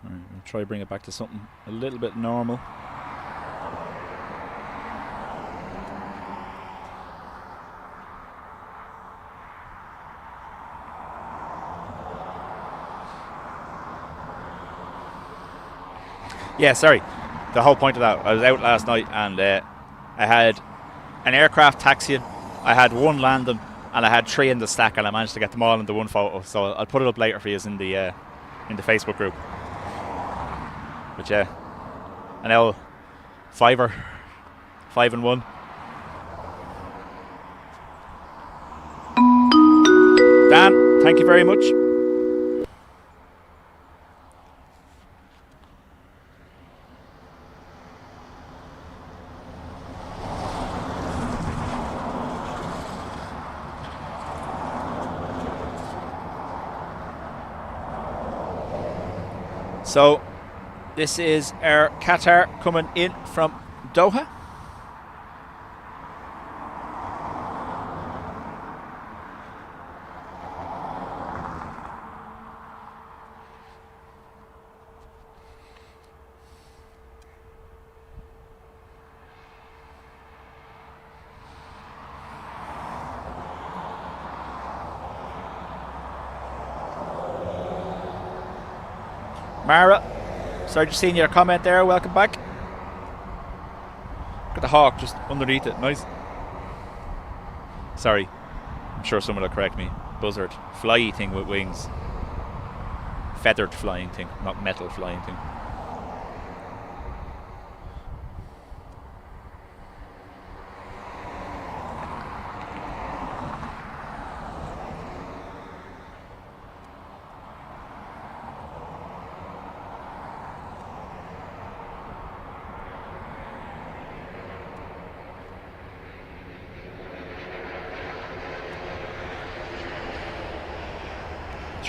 Alright, we'll try to bring it back to something a little bit normal. Yeah, sorry. The whole point of that, I was out last night and I had an aircraft taxiing, I had one landing, and I had three in the stack, and I managed to get them all into one photo. So I'll put it up later for you in the Facebook group. But yeah, an L 5 and 1. Dan, thank you very much. So this is our Qatar coming in from Doha. Mara, sorry, just seeing your comment there. Welcome back. Look at the hawk just underneath it. Nice. Sorry, I'm sure someone will correct me. Buzzard, flyy thing with wings. Feathered flying thing, not metal flying thing.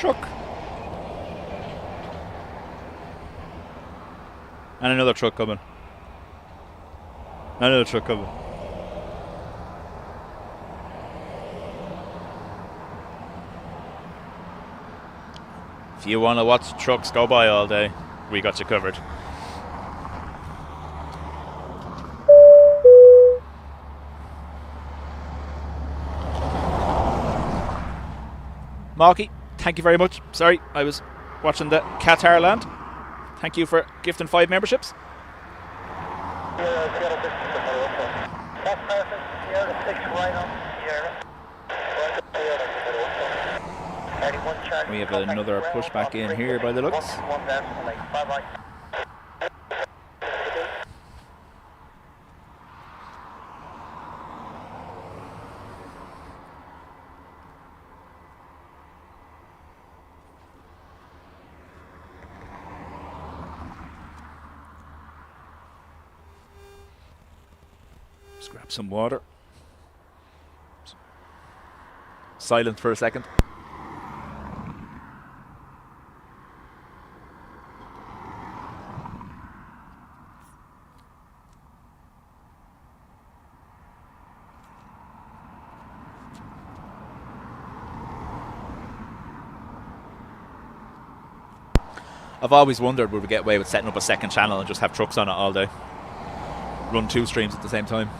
truck. And another truck coming. Another truck coming. If you want to watch trucks go by all day, we got you covered. Marky, thank you very much. Sorry, I was watching the Qatar land. Thank you for gifting 5 memberships. That's perfect. Sierra 6 right on Sierra. We have another pushback in here by the looks. Bye-bye. Just grab some water. Silent for a second. I've always wondered, would we get away with setting up a second channel and just have trucks on it all day? Run 2 streams at the same time.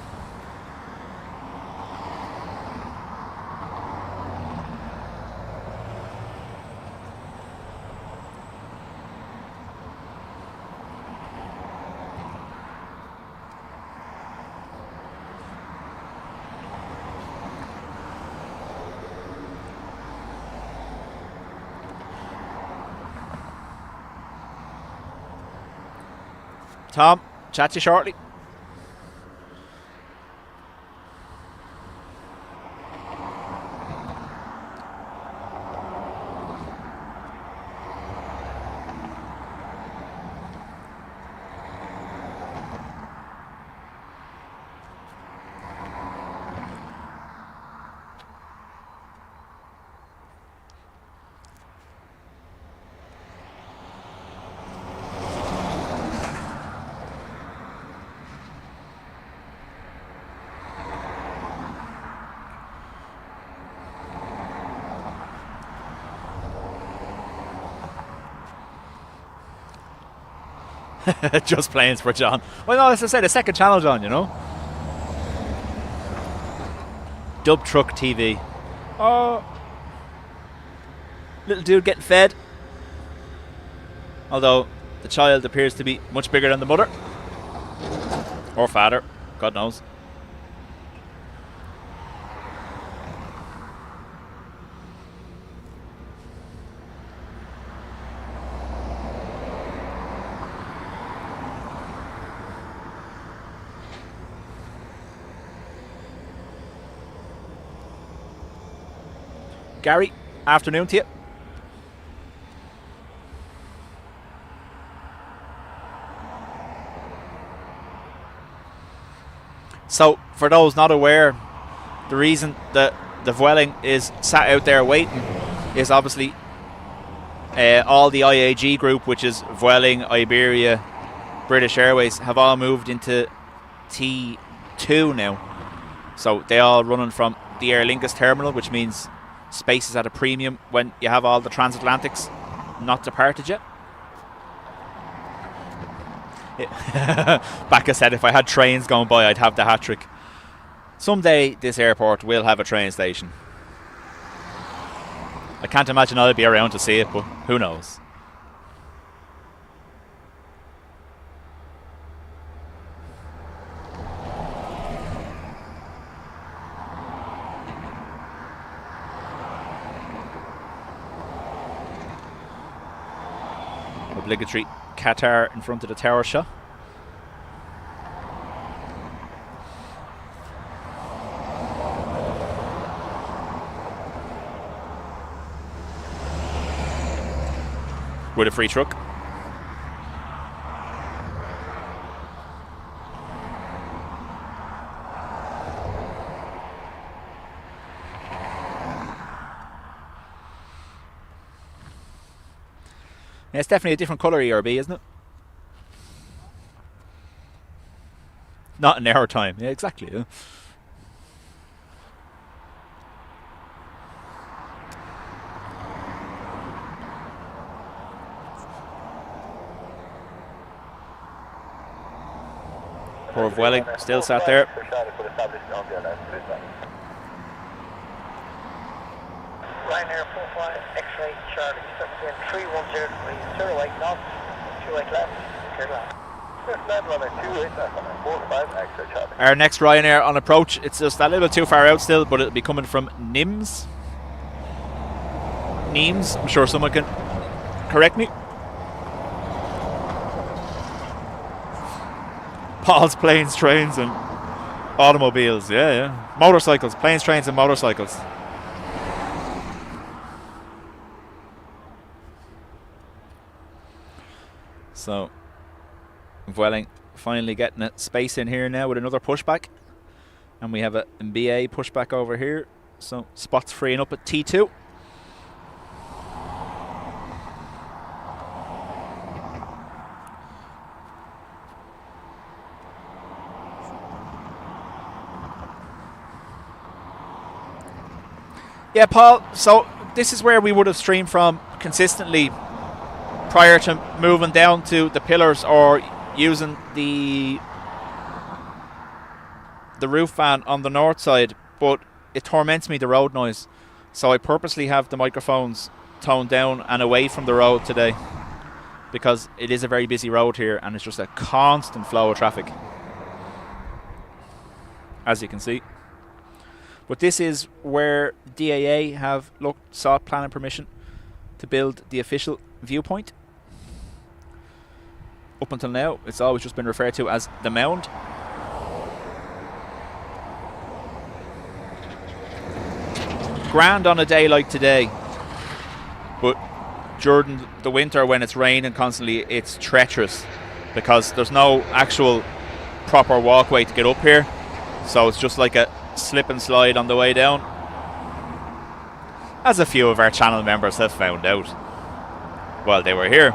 Tom, chat to you shortly. Just planes for John. Well, no, as I said, a second channel, John, you know. Dub Truck TV. Oh. Little dude getting fed. Although the child appears to be much bigger than the mother. Or fatter. God knows. Gary, afternoon to you. So, for those not aware, the reason that the Vueling is sat out there waiting is obviously all the IAG group, which is Vueling, Iberia, British Airways, have all moved into T2 now. So they all running from the Aer Lingus terminal, which means space is at a premium when you have all the transatlantics not departed yet. Bacca said if I had trains going by, I'd have the hat trick. Someday this airport will have a train station. I can't imagine I'll be around to see it, but who knows. Obligatory Qatar in front of the tower shot. With a free truck. Yeah, it's definitely a different colour ERB, isn't it? Not in our time. Yeah, exactly. Yeah. Poor Welling still sat there. Ryanair 45 X-ray Charlie, subwind 310 degrees, 08 knots, 28 left, clear left. Our next Ryanair on approach, it's just a little too far out still, but it'll be coming from Nims. Nimes, I'm sure someone can correct me. Paul's planes, trains and automobiles, yeah. Motorcycles, planes, trains and motorcycles. So, Vueling finally getting a space in here now with another pushback. And we have a BA pushback over here. So, spots freeing up at T2. Yeah, Paul, so this is where we would have streamed from consistently prior to moving down to the pillars or using the roof fan on the north side, but it torments me, the road noise. So I purposely have the microphones toned down and away from the road today because it is a very busy road here and it's just a constant flow of traffic, as you can see. But this is where DAA have sought planning permission to build the official viewpoint. Up until now, it's always just been referred to as the Mound. Grand on a day like today, but during the winter when it's raining constantly, it's treacherous because there's no actual proper walkway to get up here. So it's just like a slip and slide on the way down, as a few of our channel members have found out while they were here.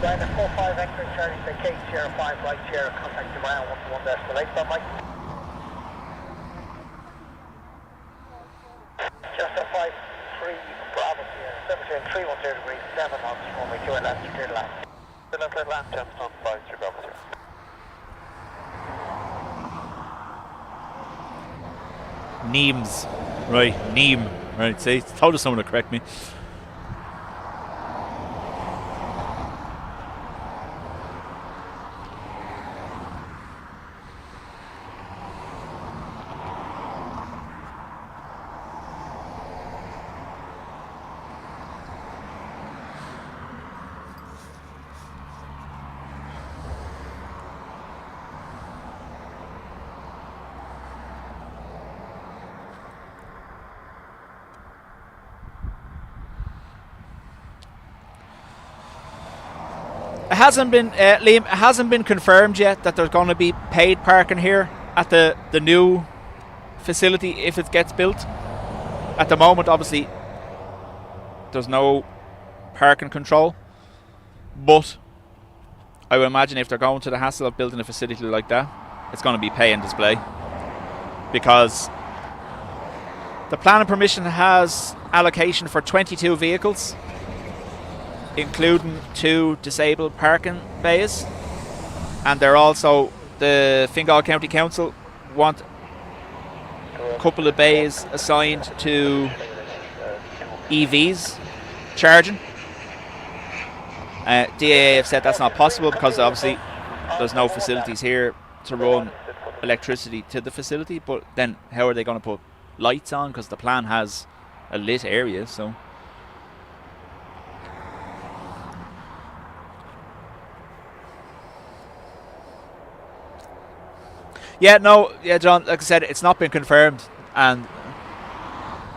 Ryanair 45 X-ray Charlie, say K chair 5 right chair, contact the ground 121.8, that Mike. Just a 5-3 Bravo here, 7 310 degrees, 7 knots, runway 2 left, clear to land. Clear to land, Jamestown 5-3 Bravo here. Neems, right, Neem, right, see, told us someone to correct me. It hasn't been, Liam, it hasn't been confirmed yet that there's going to be paid parking here at the new facility if it gets built. At the moment, obviously, there's no parking control. But I would imagine if they're going to the hassle of building a facility like that, it's going to be pay and display. Because the planning permission has allocation for 22 vehicles, including 2 disabled parking bays, and they're also, the Fingal County Council want a couple of bays assigned to EVs charging. DAA have said that's not possible because obviously there's no facilities here to run electricity to the facility, but then how are they going to put lights on, because the plan has a lit area. So Yeah, no, yeah, John, like I said, it's not been confirmed, and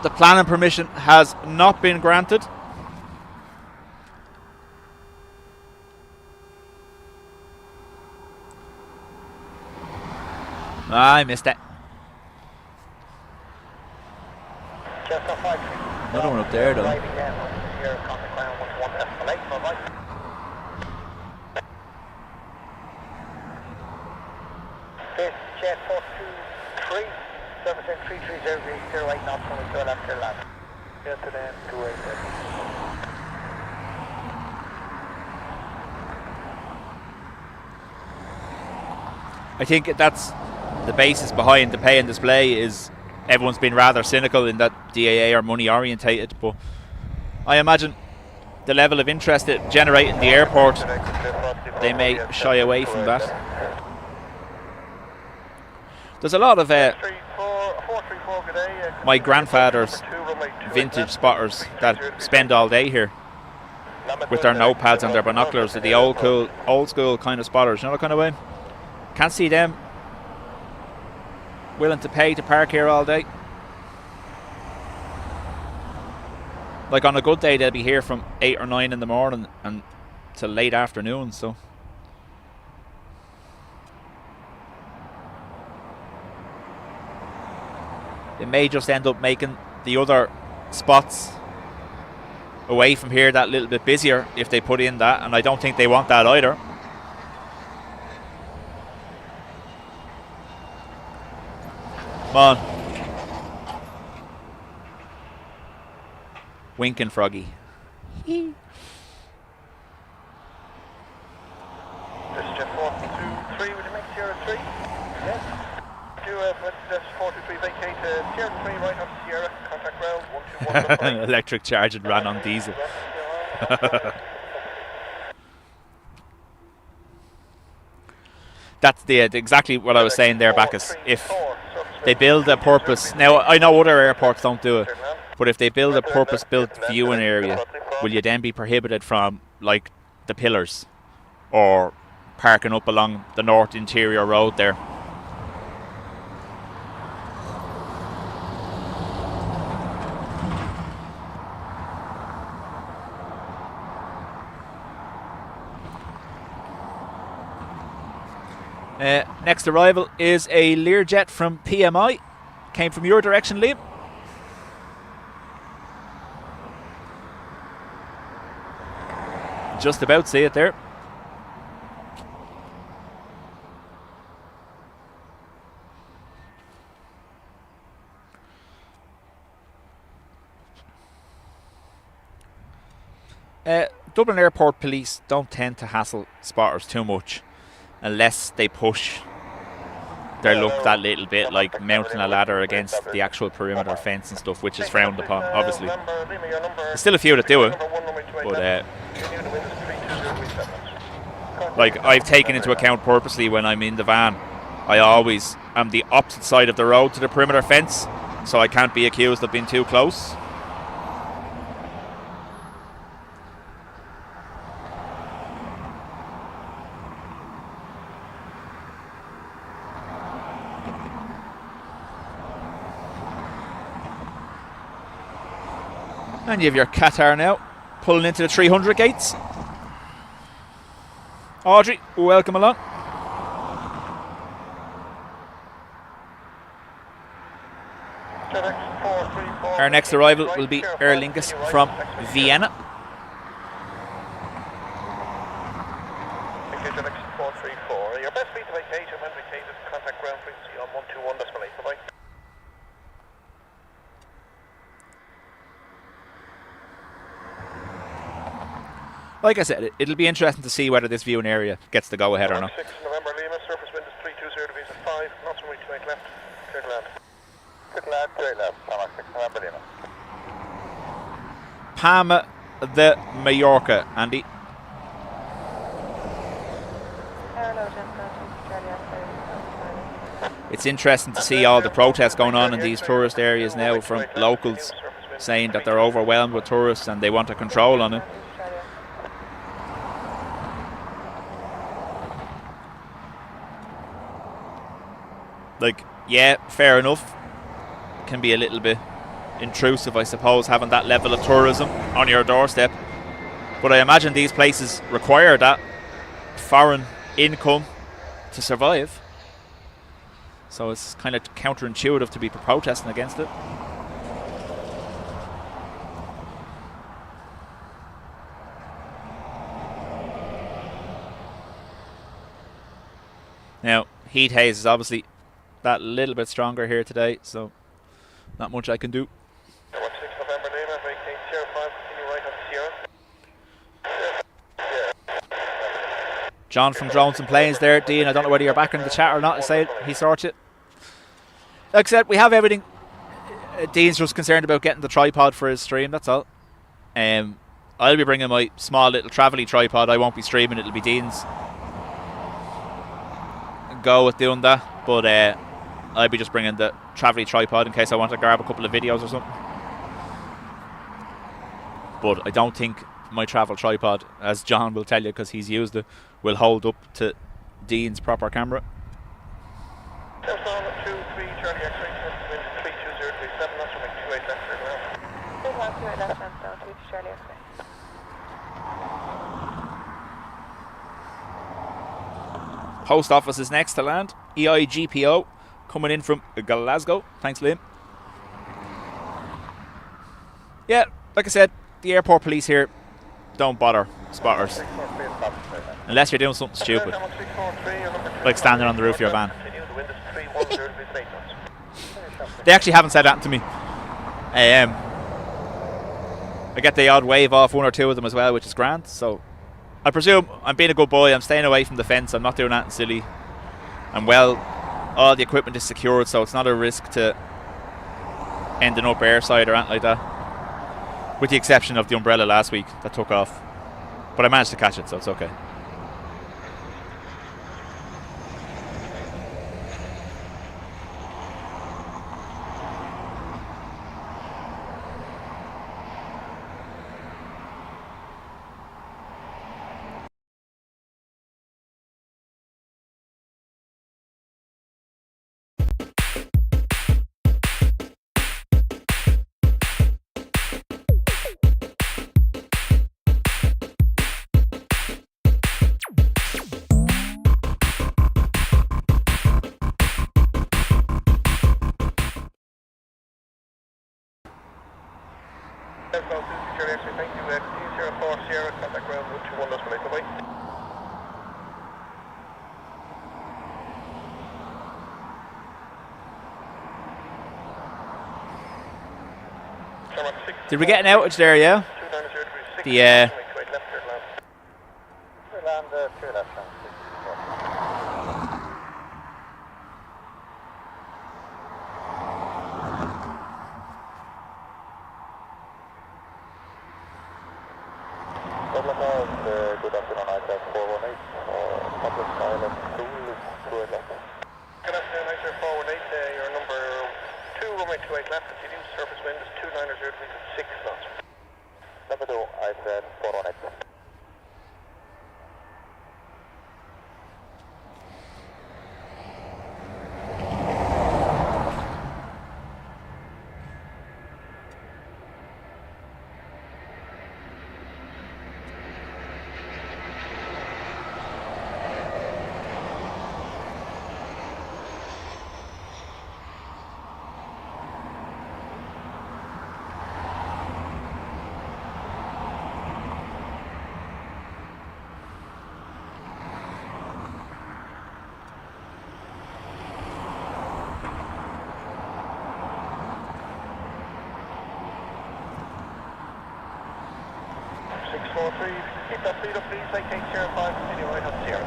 the planning permission has not been granted. I missed it. Another one up there, though. Jet 423, servicing 33008 knots from the left here, land. Get to them, 287. I think that's the basis behind the pay and display. Is everyone's been rather cynical in that DAA are money orientated, but I imagine the level of interest it generates in the airport, they may shy away from that. There's a lot of my grandfather's vintage spotters that spend all day here with their notepads and their binoculars, the old school kind of spotters, you know, that kind of way. Can't see them willing to pay to park here all day. Like on a good day, they'll be here from 8 or 9 in the morning and till late afternoon. So it may just end up making the other spots away from here that little bit busier if they put in that, and I don't think they want that either. Come on. Winking Froggy. This is Jet 423, would you make Sierra 3? Yes. That's 423, vacate Sierra 3, right up Sierra, contact ground 121. Electric charge and ran on diesel. That's exactly what I was saying there, Bacchus. If they build a purpose, now I know other airports don't do it, but if they build a purpose-built viewing area, will you then be prohibited from, like, the pillars or parking up along the north interior road there? Next arrival is a Learjet from PMI. Came from your direction, Liam. Just about see it there. Dublin Airport police don't tend to hassle spotters too much unless they push their luck that little bit, like mounting a ladder against the actual perimeter fence and stuff, which is frowned upon, obviously. There's still a few that do it, but like, I've taken into account purposely when I'm in the van, I always am the opposite side of the road to the perimeter fence, so I can't be accused of being too close. And you have your Qatar now, pulling into the 300 gates. Audrey, welcome along. Our next arrival will be Aer Lingus from Vienna. Your best speed to vacate and when vacated, contact ground frequency on 121 decimal 8. Bye-bye. Like I said, it'll be interesting to see whether this viewing area gets the go-ahead or not. 6 November Lima, surface wind is 320 degrees at 5, knots from 28 left, clear to land. Clear to land, clear left, Palma 6 November Lima. Palma de Mallorca, Andy. It's interesting to see all the protests going on in these tourist areas now from locals saying that they're overwhelmed with tourists and they want a control on it. Like, yeah, fair enough. Can be a little bit intrusive, I suppose, having that level of tourism on your doorstep. But I imagine these places require that foreign income to survive. So it's kind of counterintuitive to be protesting against it. Now, heat haze is obviously that little bit stronger here today, so not much I can do. John from Drones and Planes there. Dean, I don't know whether you're back in the chat or not. I say he sorts it. Like I said, we have everything. Dean's just concerned about getting the tripod for his stream, that's all. I'll be bringing my small little travel-y tripod. I won't be streaming, it'll be Dean's go with doing that. But I'll be just bringing the travel-y tripod in case I want to grab a couple of videos or something. But I don't think my travel tripod, as John will tell you because he's used it, will hold up to Dean's proper camera. Post office is next to land. EIGPO coming in from Glasgow. Thanks, Liam. Yeah, like I said, the airport police here don't bother spotters unless you're doing something stupid, like standing on the roof of your van. They actually haven't said that to me. I get the odd wave off one or two of them as well, which is grand. So I presume I'm being a good boy. I'm staying away from the fence. I'm not doing anything silly. And well, all the equipment is secured, so it's not a risk to ending up airside or anything like that. With the exception of the umbrella last week that took off. But I managed to catch it, so it's okay. Did we get an outage there, yeah? The good afternoon, ICAS 418, public pilot 2 left. Good afternoon, ICAS 418, your number 2, runway 28 left, continuous surface wind is 290 degrees at 6 knots. Number 2, ICAS 418. Keep that speed up, please. Vacate 05, continue right on 0.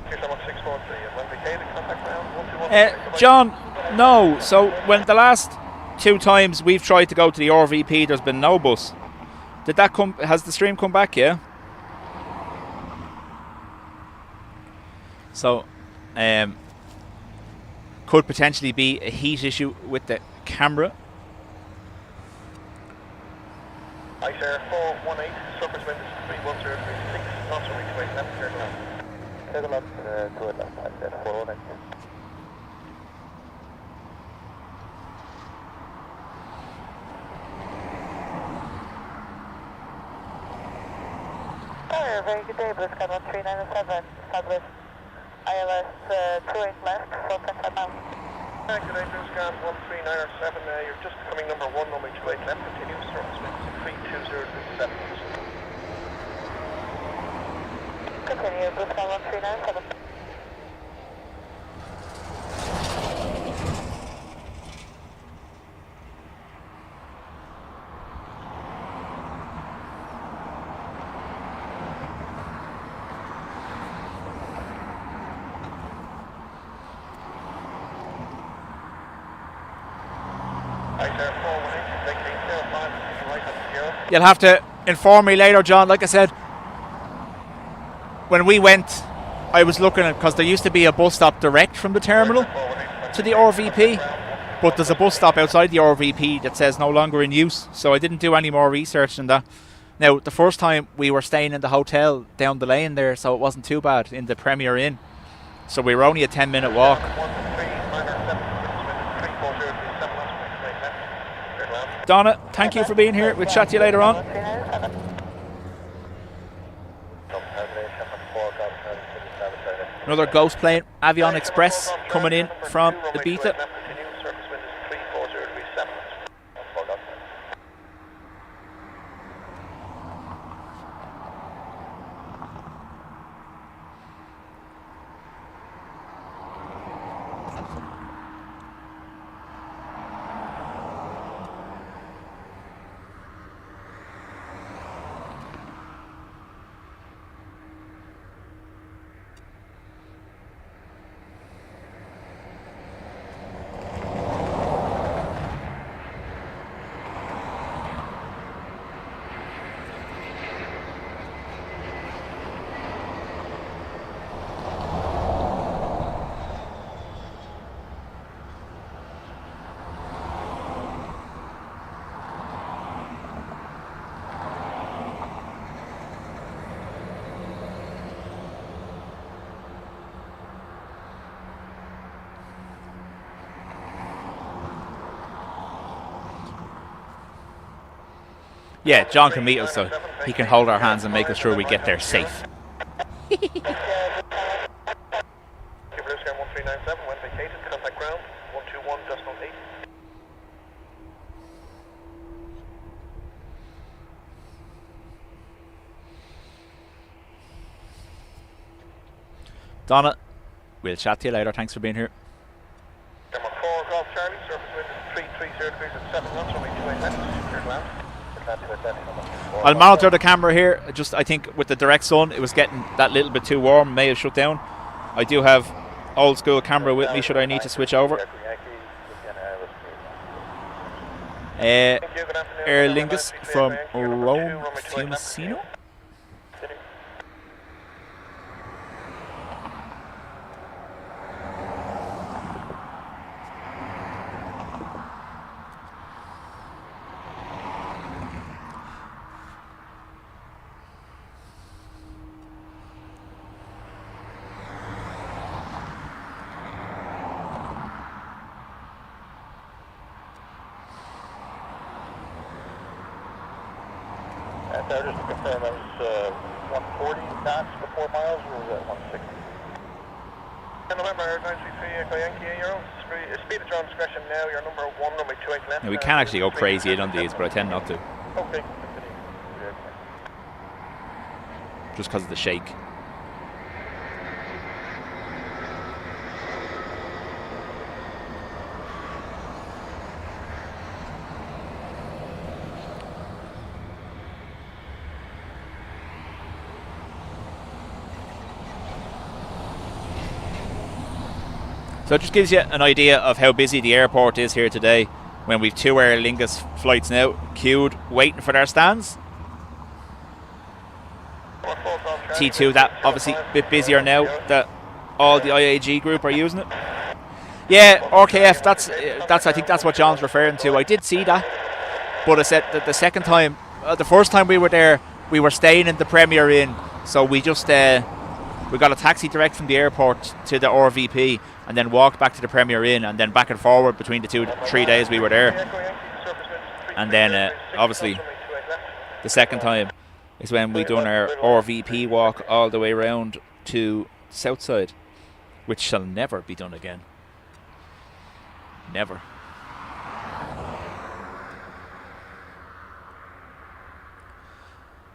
Here's 643, and when vacated, contact ground 121. John, no. So when the last 2 times we've tried to go to the RVP, there's been no bus. Did that come? Has the stream come back? Yeah. So, could potentially be a heat issue with the camera. ICAR 418, surface wind is 31036, knots, runway 28 left, turn left. Take a left, 2 at left, I said 418. Very good day, Blue Sky 1397, Southwest ILS 28 left, 4.5 miles. Good day, Blue Sky 1397, you're just coming number 1, runway 28 left, continue service with 320 Continue, Blue Sky 1397. You'll have to inform me later, John. Like I said, when we went, I was looking at, because there used to be a bus stop direct from the terminal to the RVP, but there's a bus stop outside the RVP that says no longer in use, so I didn't do any more research than that. Now, the first time we were staying in the hotel down the lane there, so it wasn't too bad, in the Premier Inn, so we were only a 10-minute walk. Donna, thank you for being here. We'll chat to you later on. Another ghost plane, Avion Express, coming in from Ibiza. Yeah, John can meet us, so he can hold our hands and make us sure we get there safe. Donna, we'll chat to you later. Thanks for being here. Number 4, Golf Charlie, surface wind is 330 degrees at 7 knots, runway 28 left, clear to land. I'll monitor the camera here. I think with the direct sun, it was getting that little bit too warm. May have shut down. I do have old school camera with me should I need to switch over. Aer Lingus from Rome Fiumicino. Just to confirm, that was 140 knots for 4 miles, or was that 160? November 933 Echo Yankee, Euro. Speed at your own discretion now. You're number 1, runway 28 left. Now we can actually go crazy in on these, but I tend not to. Okay. Just because of the shake. So it just gives you an idea of how busy the airport is here today when we've 2 Aer Lingus flights now queued waiting for their stands. T2, that obviously a bit busier now that all the IAG group are using it. Yeah, RKF, that's I think that's what John's referring to. I did see that, but I said that the second time, the first time we were there, we were staying in the Premier Inn, so we just We got a taxi direct from the airport to the RVP, and then walked back to the Premier Inn, and then back and forward between the 3 days we were there. And then obviously the second time is when we done our RVP walk all the way around to Southside, which shall never be done again. Never.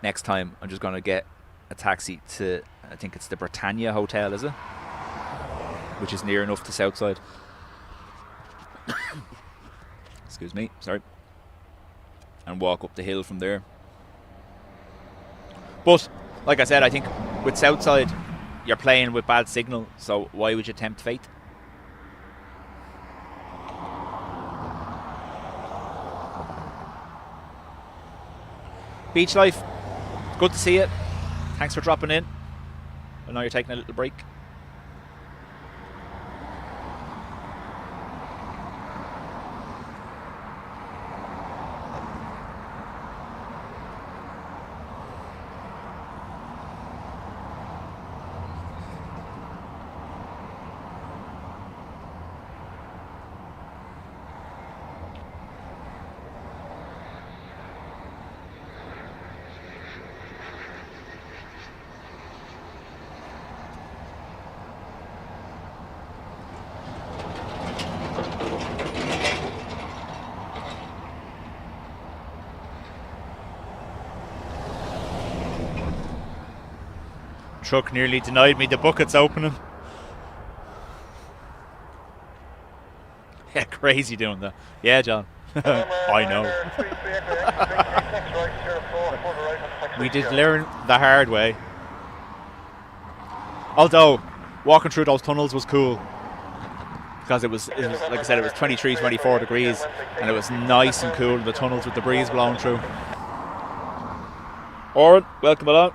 Next time I'm just going to get a taxi to, I think it's the Britannia Hotel, is it? Which is near enough to Southside. Excuse me, sorry. And walk up the hill from there. But, like I said, I think with Southside, you're playing with bad signal, so why would you tempt fate? Beach life, good to see you. Thanks for dropping in. I know you're taking a little break. Truck nearly denied me the buckets opening. Yeah, crazy doing that. Yeah, John. I know. We did learn the hard way. Although, walking through those tunnels was cool. Because it was, like I said, it was 23, 24 degrees. And it was nice and cool in the tunnels with the breeze blowing through. Oren, welcome along.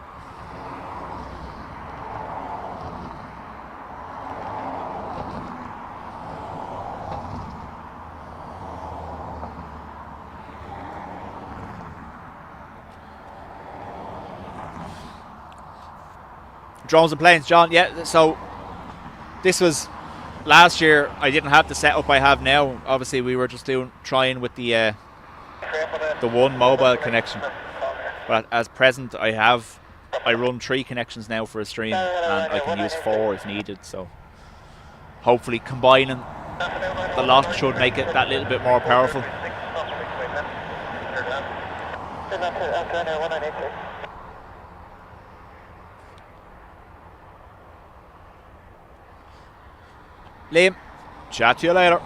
Drones and planes, John. Yeah, so this was last year. I didn't have the setup I have now. Obviously, we were just trying with the one mobile connection. But as present, I run 3 connections now for a stream, and I can use 4 if needed. So hopefully, combining the lot should make it that little bit more powerful. Liam, chat to you later.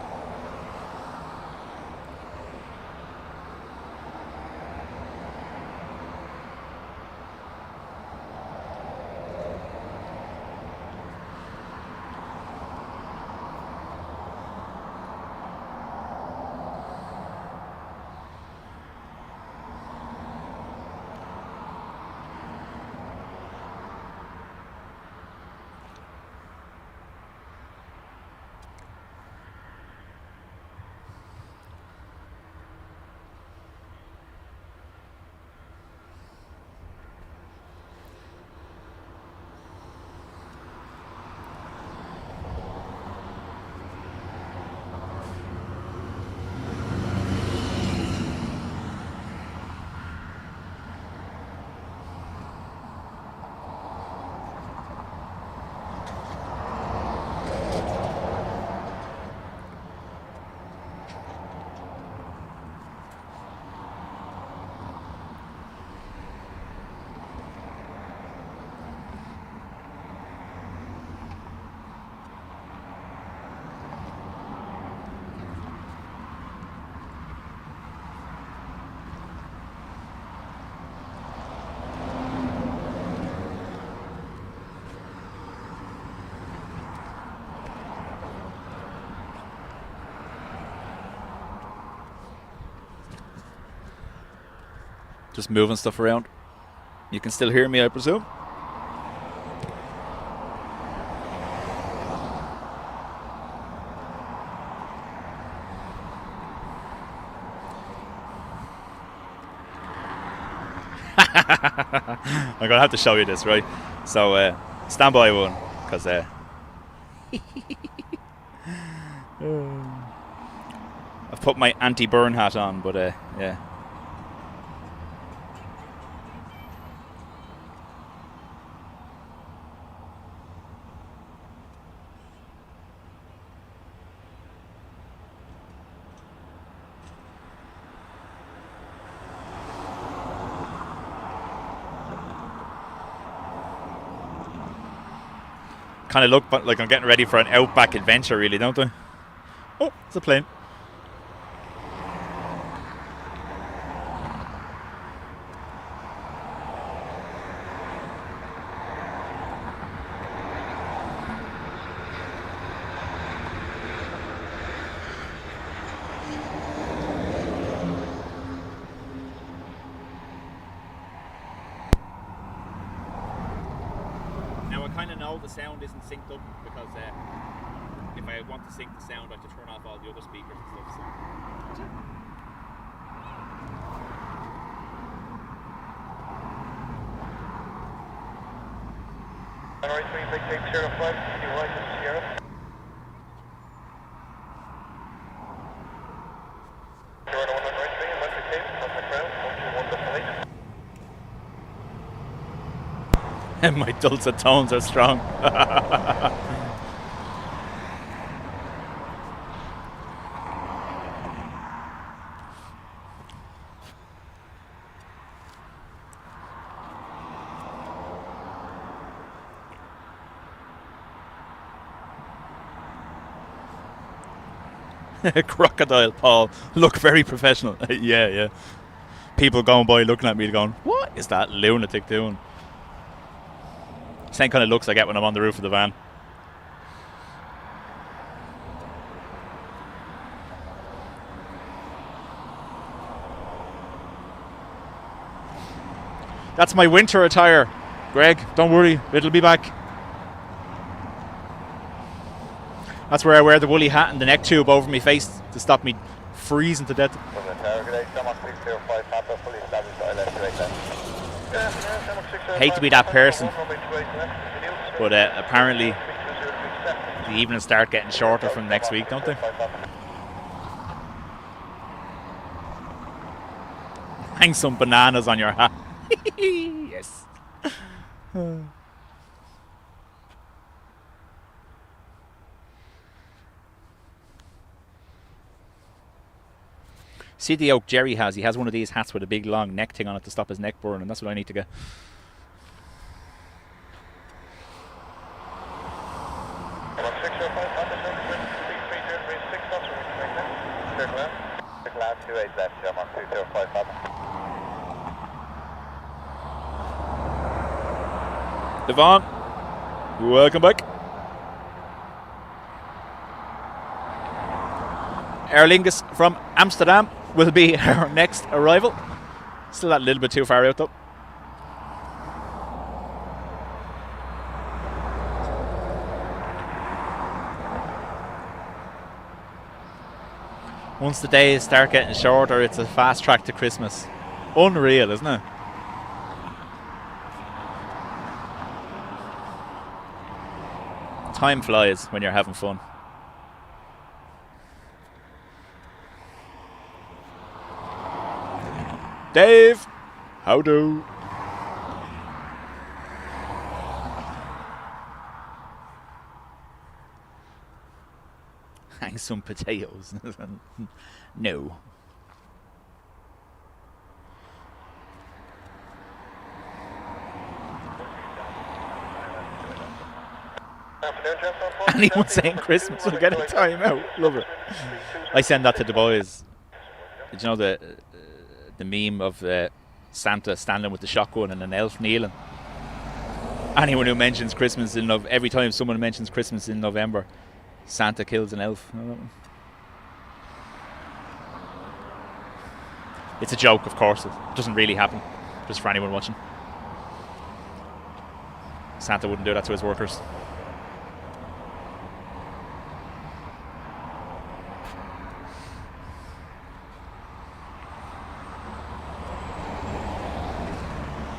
Just moving stuff around. You can still hear me, I presume? I'm going to have to show you this, right? So Standby one, because I've put my anti-burn hat on, but yeah. Kind of look like I'm getting ready for an outback adventure, really, don't I? Oh, it's a plane. The sound isn't synced up because if I want to sync the sound, I have to turn off all the other speakers and stuff. Alright, 3 big tape 05, you right in Sierra. You're on 1 right 3, and 1 big tape, contact ground, 121.8. And my dulcet tones are strong. Crocodile Paul, look very professional. Yeah. People going by looking at me going, what is that lunatic doing? Same kind of looks I get when I'm on the roof of the van. That's my winter attire, Greg. Don't worry, it'll be back. That's where I wear the woolly hat and the neck tube over my face to stop me freezing to death. Hate to be that person, but apparently the evenings start getting shorter from next week, don't they? Hang some bananas on your hat. Yes. See the oak Jerry has. He has one of these hats with a big long neck thing on it to stop his neck burn, and that's what I need to get. Devon, welcome back. Aer Lingus from Amsterdam will be our next arrival. Still a little bit too far out though. Once the days start getting shorter, it's a fast track to Christmas. Unreal, isn't it? Time flies when you're having fun. Dave, how do? Hang some potatoes. No. Anyone saying Christmas will get a time out. Love it. I send that to the boys. Did you know the meme of Santa standing with the shotgun and an elf kneeling? Anyone who mentions Christmas in every time someone mentions Christmas in November, Santa kills an elf. You know that one? It's a joke, of course. It doesn't really happen. Just for anyone watching. Santa wouldn't do that to his workers.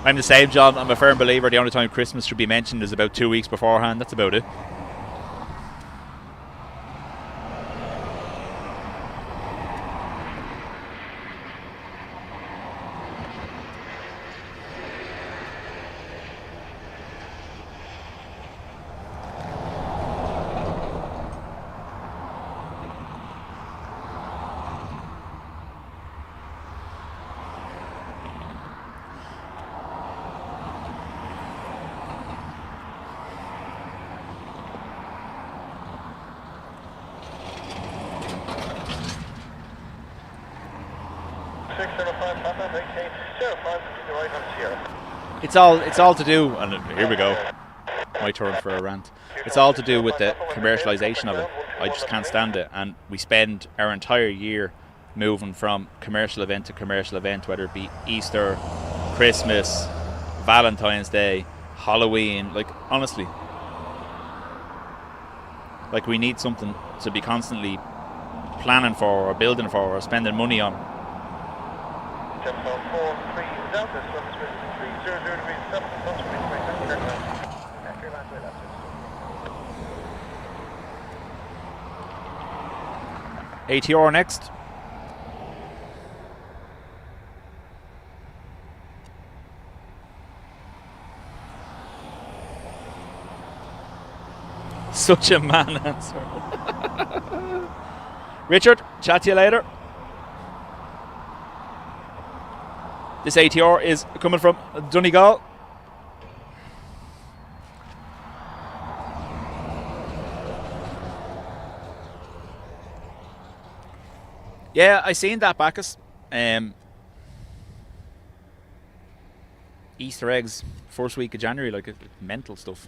I'm the same, John. I'm a firm believer the only time Christmas should be mentioned is about 2 weeks beforehand. That's about it. It's all to do, and here we go. My turn for a rant. It's all to do with the commercialisation of it. I just can't stand it, and we spend our entire year moving from commercial event to commercial event, whether it be Easter, Christmas, Valentine's Day, Halloween. Like, honestly, like, we need something to be constantly planning for or building for or spending money on. ATR next. Such a man answer. Richard, chat to you later. This ATR is coming from Donegal. Yeah, I seen that, Bacchus. Easter eggs, first week of January, like, mental stuff.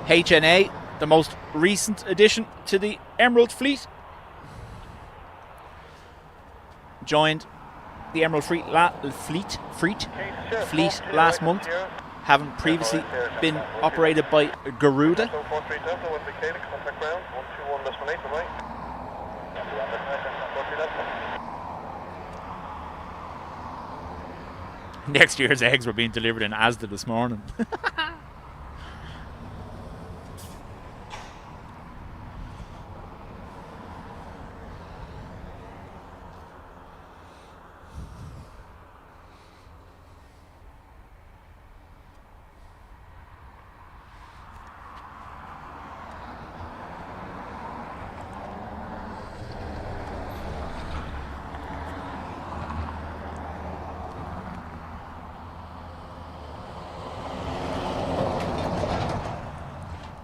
HNA, the most recent addition to the Emerald Fleet, joined the Emerald Fleet last month, having previously been operated by Garuda. Next year's eggs were being delivered in Asda this morning.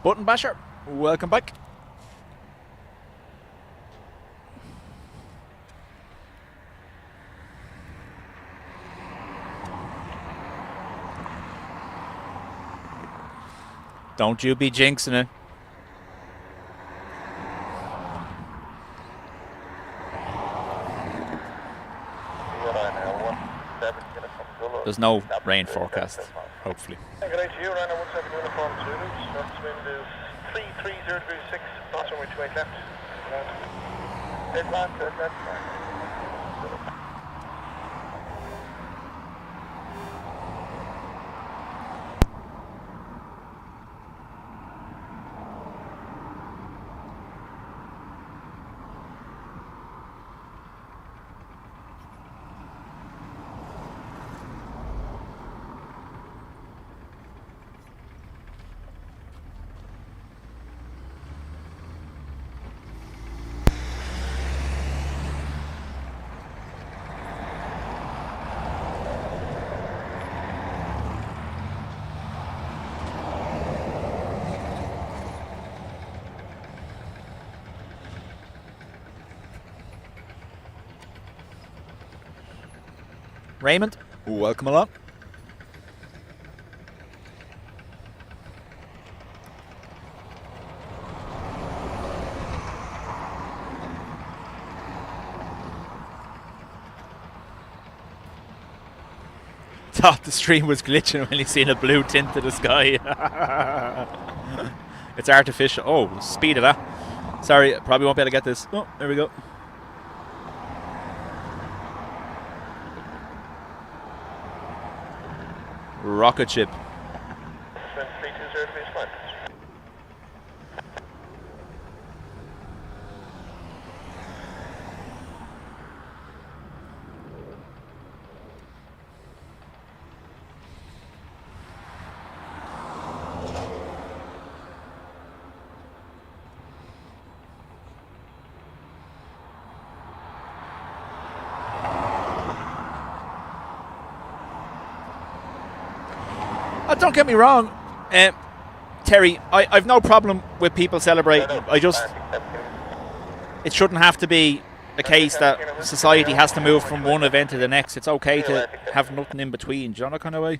Button Basher, welcome back. Don't you be jinxing it. There's no rain forecast, hopefully. Raymond, welcome along. Thought the stream was glitching when you seen a blue tint to the sky. It's artificial. Oh, speed of that. Sorry, probably won't be able to get this. Oh, there we go. Rocket ship. Don't get me wrong, Terry, I've no problem with people celebrating. It shouldn't have to be a case that society has to move from one event to the next. It's okay to have nothing in between. Do you know that kind of way?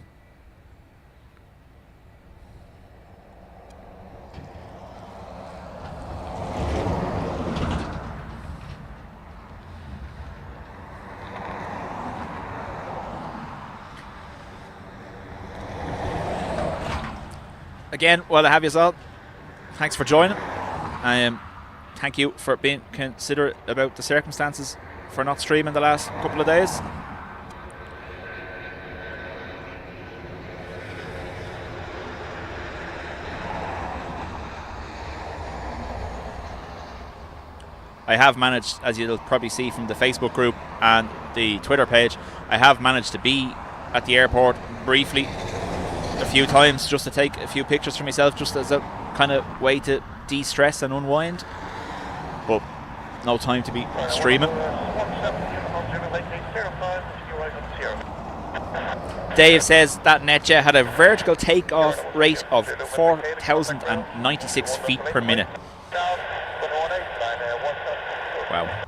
Again, while I have you all, thanks for joining. Thank you for being considerate about the circumstances for not streaming the last couple of days. I have managed, as you'll probably see from the Facebook group and the Twitter page, I have managed to be at the airport briefly a few times just to take a few pictures for myself, just as a kind of way to de-stress and unwind, but no time to be streaming. Dave says that NetJet had a vertical takeoff rate of 4,096 feet per minute. Wow.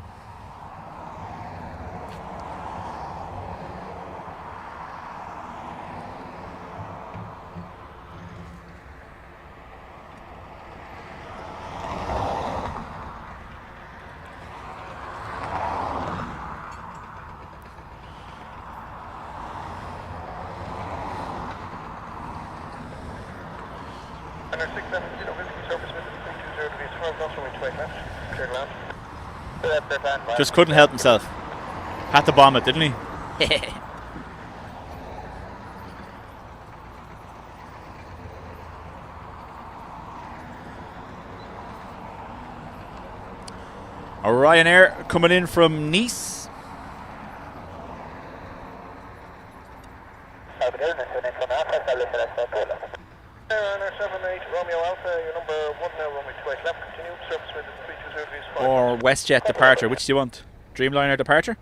Just couldn't help himself. Had to bomb it, didn't he? A Ryanair coming in from Nice. Or WestJet departure, which do you want? Dreamliner departure?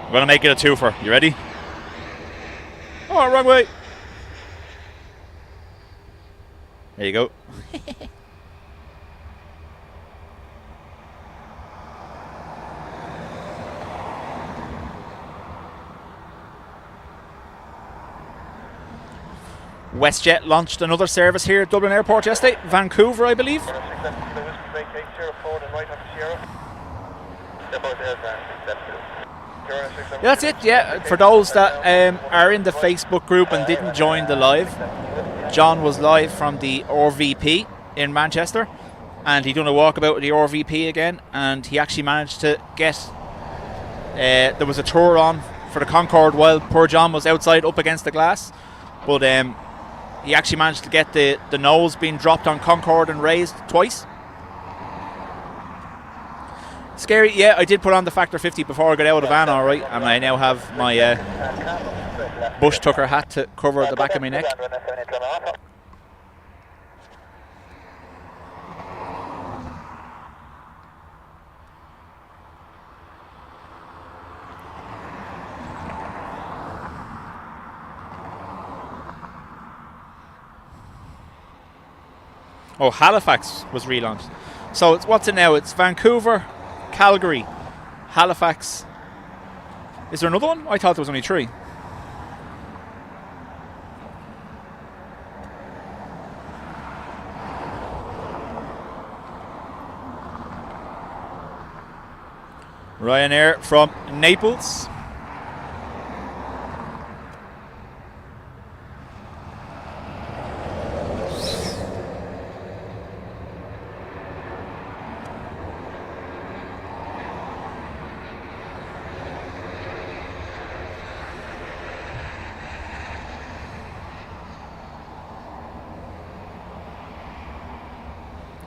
I'm going to make it a twofer. You ready? Oh, wrong way. There you go. WestJet launched another service here at Dublin Airport yesterday. Vancouver, I believe. Yeah, that's it, yeah. For those that are in the Facebook group and didn't join the live, John was live from the RVP in Manchester, and he done a walkabout with the RVP again, and he actually managed to get there was a tour on for the Concorde while poor John was outside up against the glass, but he actually managed to get the nose being dropped on Concorde and raised twice. Scary, yeah, I did put on the Factor 50 before I got out of the van, alright, and I now have my bush tucker hat to cover the back of my neck. Oh, Halifax was relaunched. So what's it now? It's Vancouver, Calgary, Halifax. Is there another one? I thought there was only 3. Ryanair from Naples.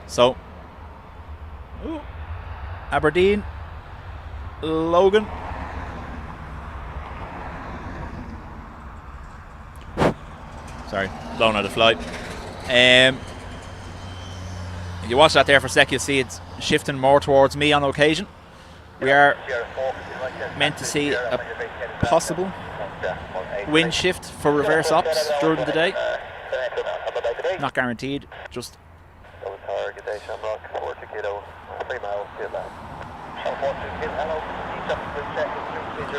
So, Aberdeen, Logan. Sorry, blown out of flight. You watch that there for a sec, you'll see it's shifting more towards me on occasion. We are meant to see a possible wind shift for reverse ops during the day. Not guaranteed, just.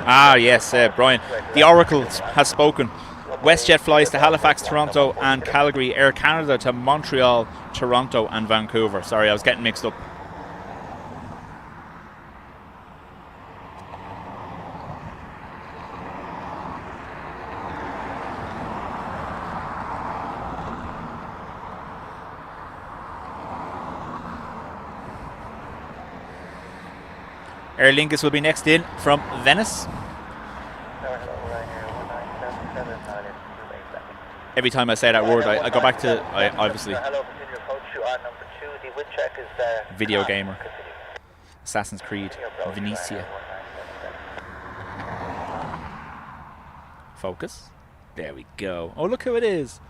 Ah, yes, Brian. The Oracle has spoken. WestJet flies to Halifax, Toronto, and Calgary. Air Canada to Montreal, Toronto, and Vancouver. Sorry, I was getting mixed up. Aer Lingus will be next in from Venice. Every time I say that word, I go back to, obviously, video gamer, Assassin's Creed, Venetia. Focus. There we go. Oh, look who it is.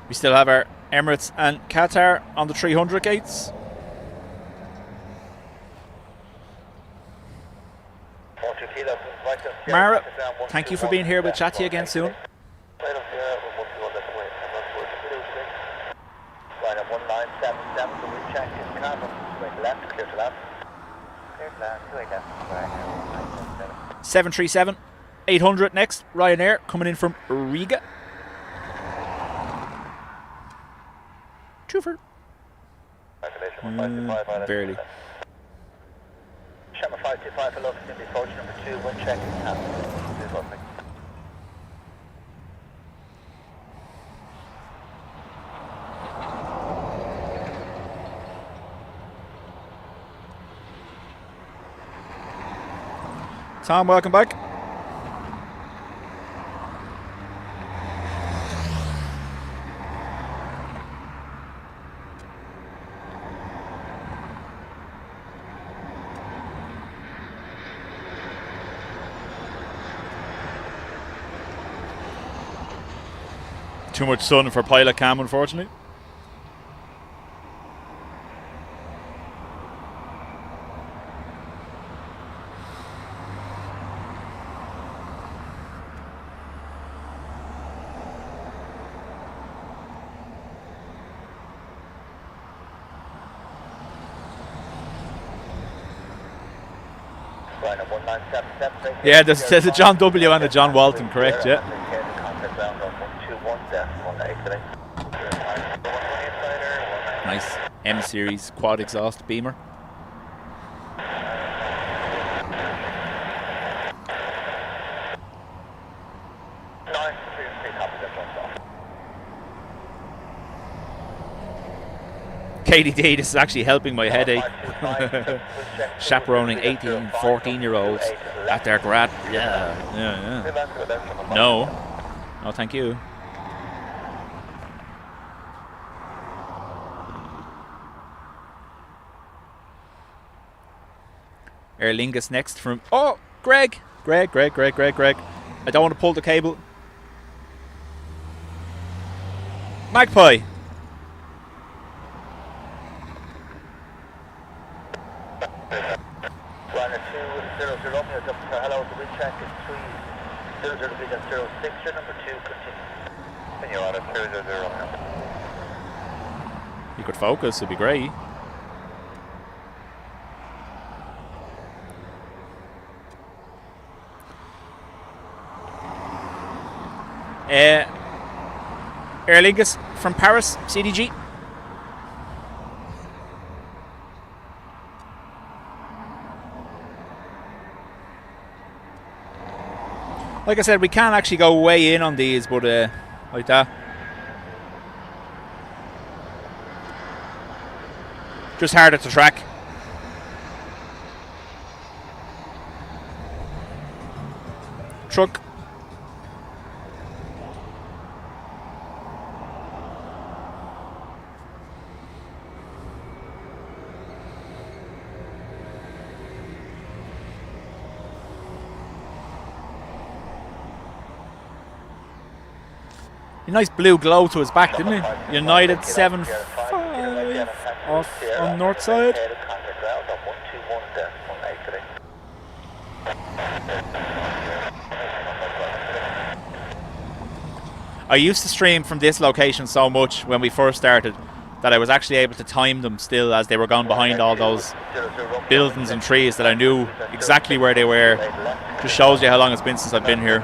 We still have our Emirates and Qatar on the 300 gates. Mara, thank you for being here. We'll chat to you again soon. Line up 1977, so we check is Carbon, straight left, clear to left. Clear to left, straight left, right. 737, 800 next, Ryanair coming in from Riga. Twofer. Barely. Shammer 525 for Lux, in approach number 2, wind check is Carbon. This is lovely. Tom, welcome back. Too much sun for pilot cam, unfortunately. Yeah, there's a John W and a John Walton, correct? Yeah. Nice M series quad exhaust Beamer. KDD, this is actually helping my headache. Chaperoning 18, 14-year-olds at their grad. Yeah. No, thank you. Aer Lingus next from... Oh, Greg. I don't want to pull the cable. Magpie. Hello, the wind check is 300 feet at 06, your number 2, continue. And you're on at 300 now. You could focus, it'd be great. Aer Lingus from Paris, CDG. Like I said, we can actually go way in on these, but like that. Just harder to track. Truck. A nice blue glow to his back, didn't he? United 7-5 off on north side. I used to stream from this location so much when we first started that I was actually able to time them still as they were gone behind all those buildings and trees, that I knew exactly where they were. Just shows you how long it's been since I've been here.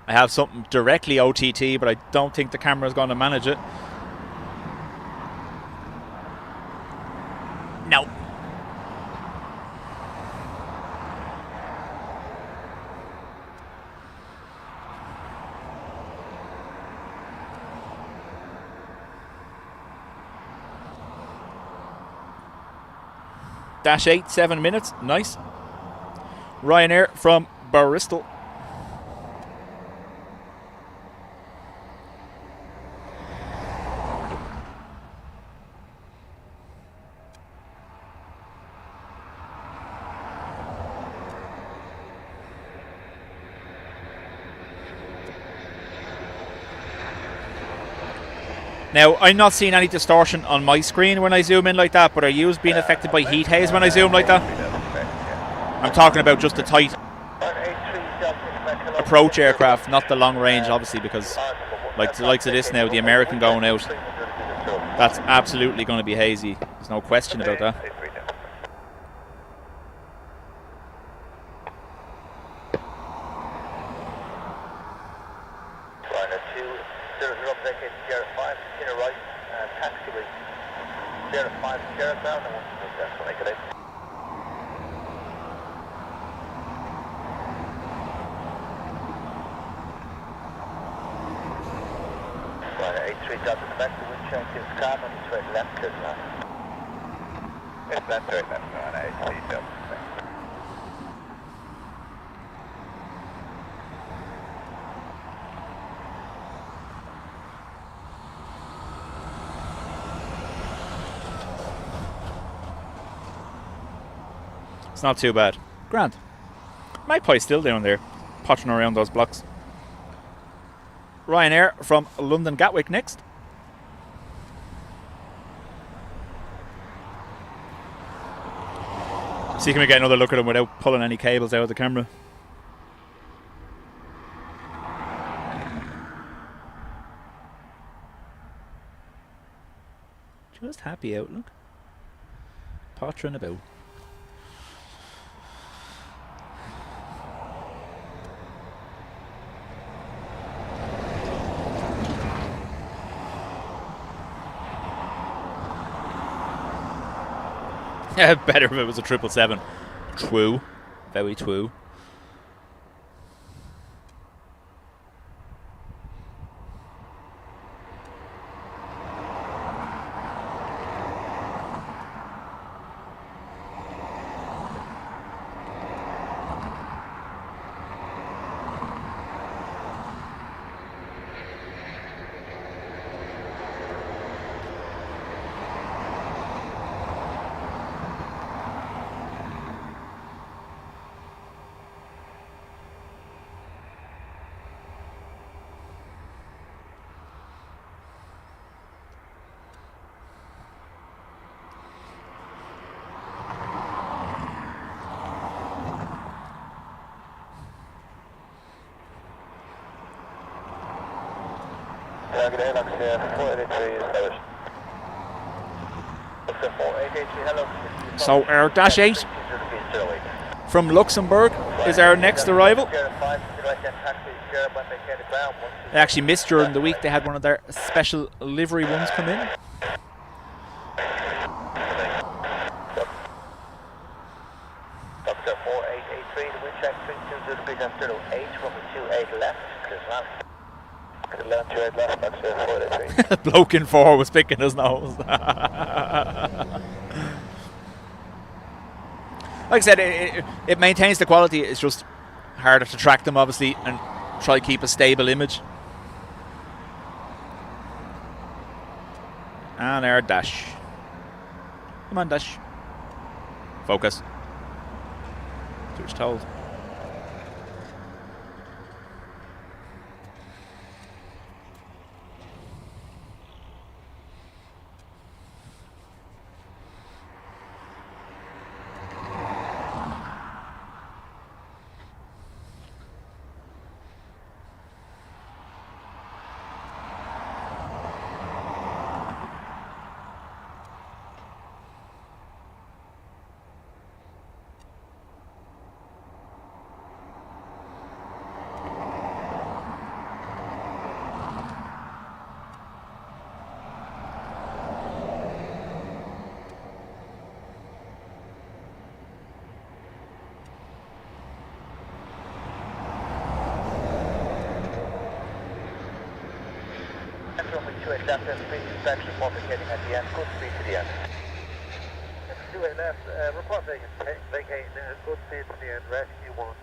I have something directly OTT, but I don't think the camera is going to manage it. No. Dash 8, 7 minutes. Nice. Ryanair from Bristol. Now, I'm not seeing any distortion on my screen when I zoom in like that, but are you being affected by heat haze when I zoom like that? I'm talking about just the tight approach aircraft, not the long range, obviously, because like the likes of this now, the American going out, that's absolutely going to be hazy. There's no question about that. It's not too bad. Grand. Magpie's still down there, pottering around those blocks. Ryanair from London Gatwick next. See, can we get another look at him without pulling any cables out of the camera? happy out, look. Pottering about. Yeah, better if it was a 777. True. Very true. Target ALAX 483 is established. 483, hello. So our Dash 8 from Luxembourg is our next arrival. They actually missed during the week. They had one of their special livery ones come in. Doctor 4883, the wind check 320 big after 8 from 28 left, clear to land. Clear to land 28 left, Doctor 483. Bloke in 4 was picking his nose. Like I said, it maintains the quality. It's just harder to track them, obviously, and try to keep a stable image. And our Dash. Come on, Dash. Focus. That's what you're told. Left and speed inspection, vacating at the end, good speed to the end. 28 left, report vacating, good speed to the end, rescue 1.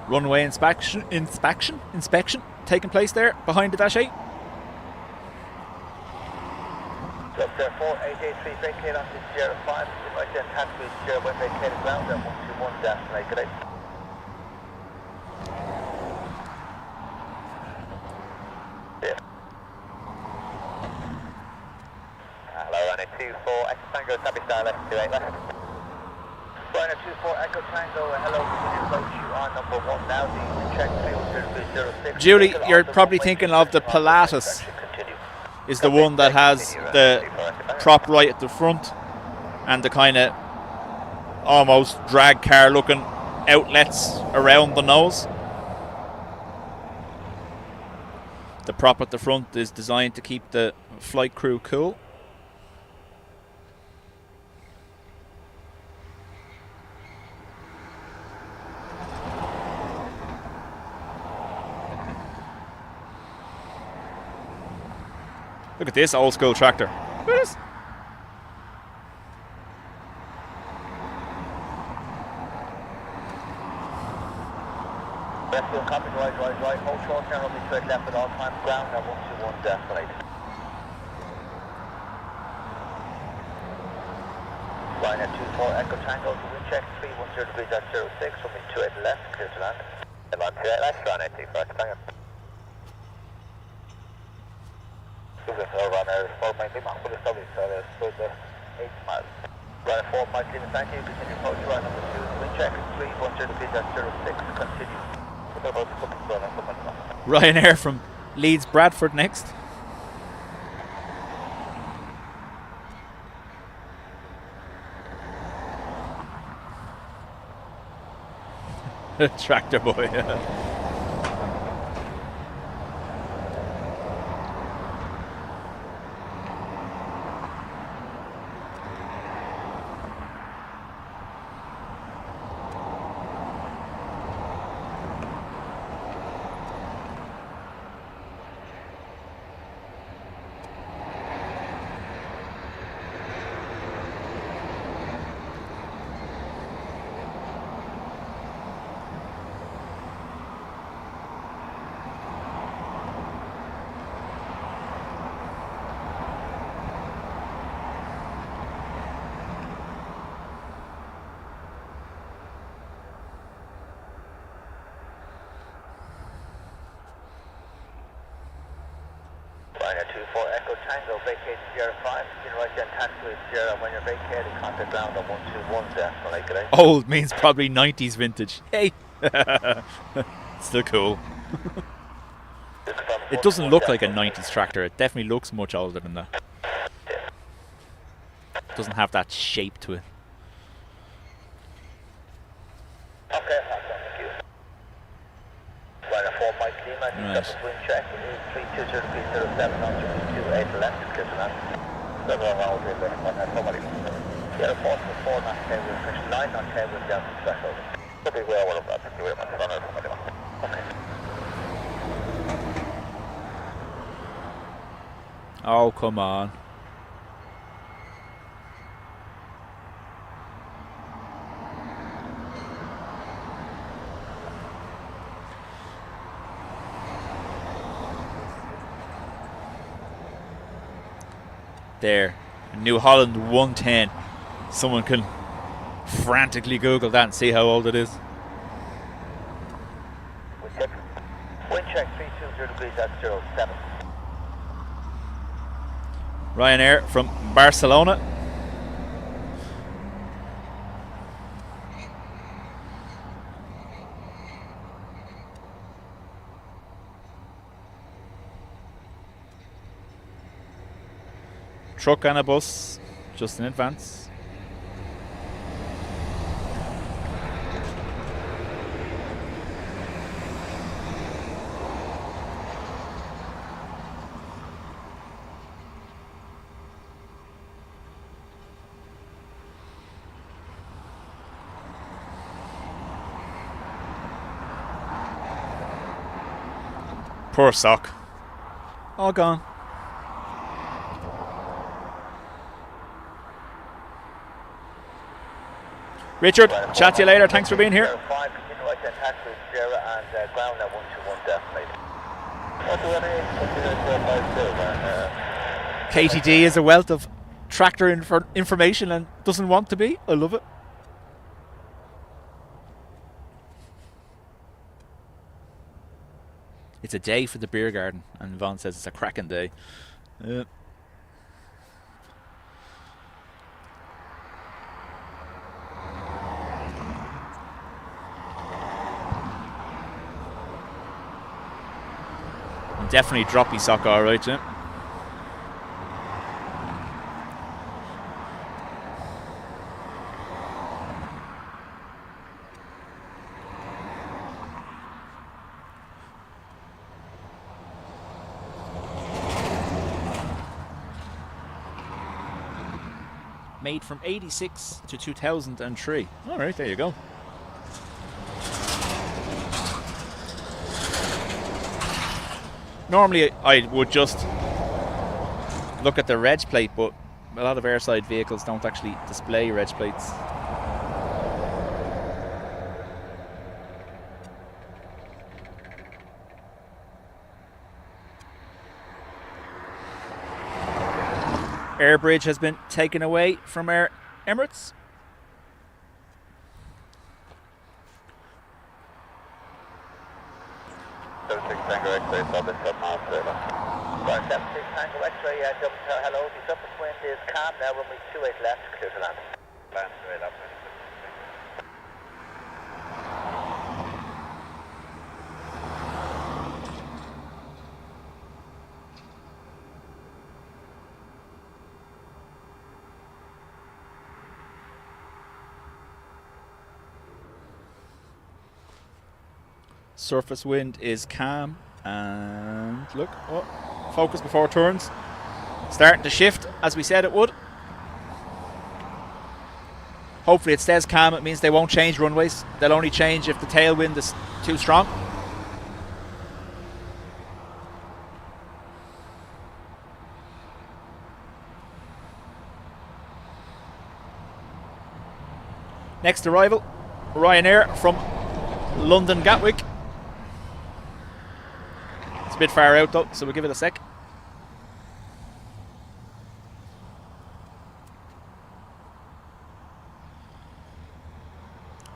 Runway inspection taking place there behind the Dash 8. Doctor 4883, vacate onto 05, right then taxi 0, when vacated ground at 121 dash, make it 8. Yeah. Hello, running 24, Echo Tango, establish dialect 28 left. Running 24, Echo Tango, hello, we can approach you on number 1 now, the check 30306. Julie, you're probably thinking of the Pilatus. Is the one that has the prop right at the front and the kind of almost drag car looking outlets around the nose. The prop at the front is designed to keep the flight crew cool. Look at this old school tractor. Look at this. Rescue copy, right, hold short turn, runway 28 left at all times, ground at 121 destinate. Line at 24, Echo Tango, to wind check 310 degrees at 06, runway 28 left, clear to land. Line 28 left, run 80 for Echo Tango. Run 4 maybe, Mahmoud establish, 8 miles. Right 4, Mike Lima, thank you. Continue approach right number 2. Wind check 310 degrees at 06. Continue. Ryanair from Leeds Bradford next. Tractor boy. Ryanair 24 Echo Tango, vacate Sierra 5. You can right down taxiway Sierra. When you're vacating, contact ground on 121 there. Like it. Old means probably 90s vintage. Hey! Still cool. It doesn't look like a 90s tractor. It definitely looks much older than that. It doesn't have that shape to it. Okay, thank you. Ryanair 4 Mike Lima, Right. wind check 320.07 on 28 left, clear to land. 7 around Sierra 4 to 4 knot 10 with fish 9 knot 10 with down to threshold. Could be well, well, thank you very much. Okay. Oh, come on. There. New Holland 110. Someone can frantically Google that and see how old it is. Wind check 320 degrees at 07. Ryanair from Barcelona. Truck and a bus just in advance. Poor sock. All gone. Richard, chat to you later. Thanks for being here. KTD is a wealth of tractor information and doesn't want to be. I love it. It's a day for the beer garden, and Yvonne says it's a cracking day. Definitely droppy sock, alright, yeah. Made from 86 to 2003. Alright, there you go. Normally I would just look at the reg plate, but a lot of airside vehicles don't actually display reg plates. Air bridge has been taken away from Air Emirates. Right, 76 Tango X-ray, Dublin Tower, hello. The surface wind is calm now, runway 28 left, clear to land. land straight up. Surface wind is calm, and look, oh, focus before turns. Starting to shift as we said it would. Hopefully it stays calm. It means they won't change runways. They'll only change if the tailwind is too strong. Next arrival, Ryanair from London Gatwick. It's a bit far out though, so we'll give it a sec.